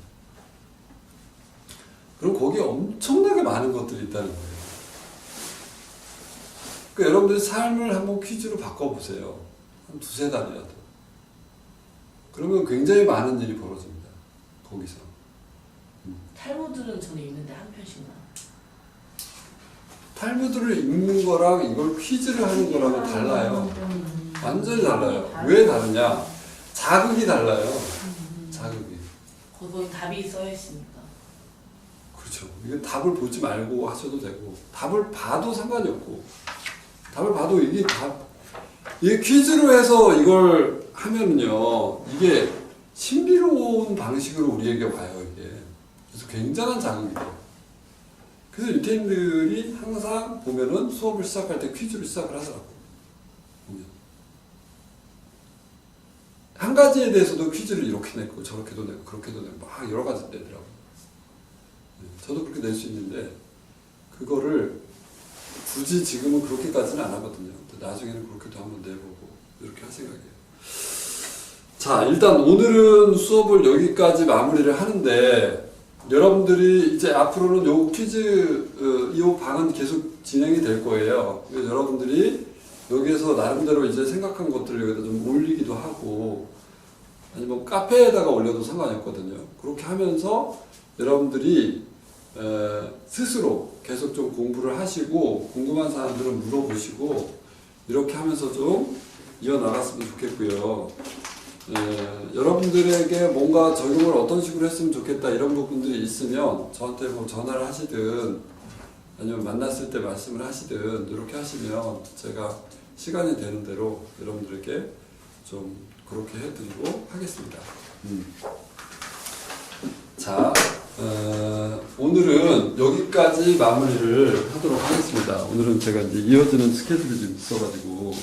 그럼 거기에 엄청나게 많은 것들이 있다는 거예요. 그러니까 여러분들 삶을 한번 퀴즈로 바꿔보세요. 한 2-3달이라도. 그러면 굉장히 많은 일이 벌어집니다. 거기서. 탈무드는 저는 있는데 한 편씩만. 탈무드를 읽는 거랑 이걸 퀴즈를 하는 거랑은 달라요. 완전히 달라요. 왜 다르냐? 자극이 달라요. 자극이. 거기 답이 써 있으니까. 그렇죠. 이게 답을 보지 말고 하셔도 되고 답을 봐도 상관이 없고 답을 봐도 이게 퀴즈로 해서 이걸 하면은요 이게 신비로운 방식으로 우리에게 와요 이게. 그래서 굉장한 자극이 돼요. 그래서 유태인들이 항상 보면은 수업을 시작할 때 퀴즈로 시작을 하더라고. 보면. 한 가지에 대해서도 퀴즈를 이렇게 냈고 저렇게도 내고 그렇게도 내고 막 여러 가지 내더라고. 저도 그렇게 낼 수 있는데 그거를 굳이 지금은 그렇게까지는 안 하거든요. 나중에는 그렇게도 한번 내보고 이렇게 할 생각이에요. 자, 일단 오늘은 수업을 여기까지 마무리를 하는데 여러분들이 이제 앞으로는 요 퀴즈 이 방은 계속 진행이 될 거예요. 그래서 여러분들이 여기에서 나름대로 이제 생각한 것들을 여기다 좀 올리기도 하고 아니면 카페에다가 올려도 상관이 없거든요. 그렇게 하면서 여러분들이 스스로 계속 좀 공부를 하시고 궁금한 사람들은 물어보시고 이렇게 하면서 좀 이어나갔으면 좋겠고요. 여러분들에게 뭔가 적용을 어떤 식으로 했으면 좋겠다 이런 부분들이 있으면 저한테 뭐 전화를 하시든 아니면 만났을 때 말씀을 하시든 이렇게 하시면 제가 시간이 되는 대로 여러분들에게 좀 그렇게 해드리고 하겠습니다. 자, 오늘은 여기까지 마무리를 하도록 하겠습니다. 오늘은 제가 이제 이어지는 스케줄이 좀 있어가지고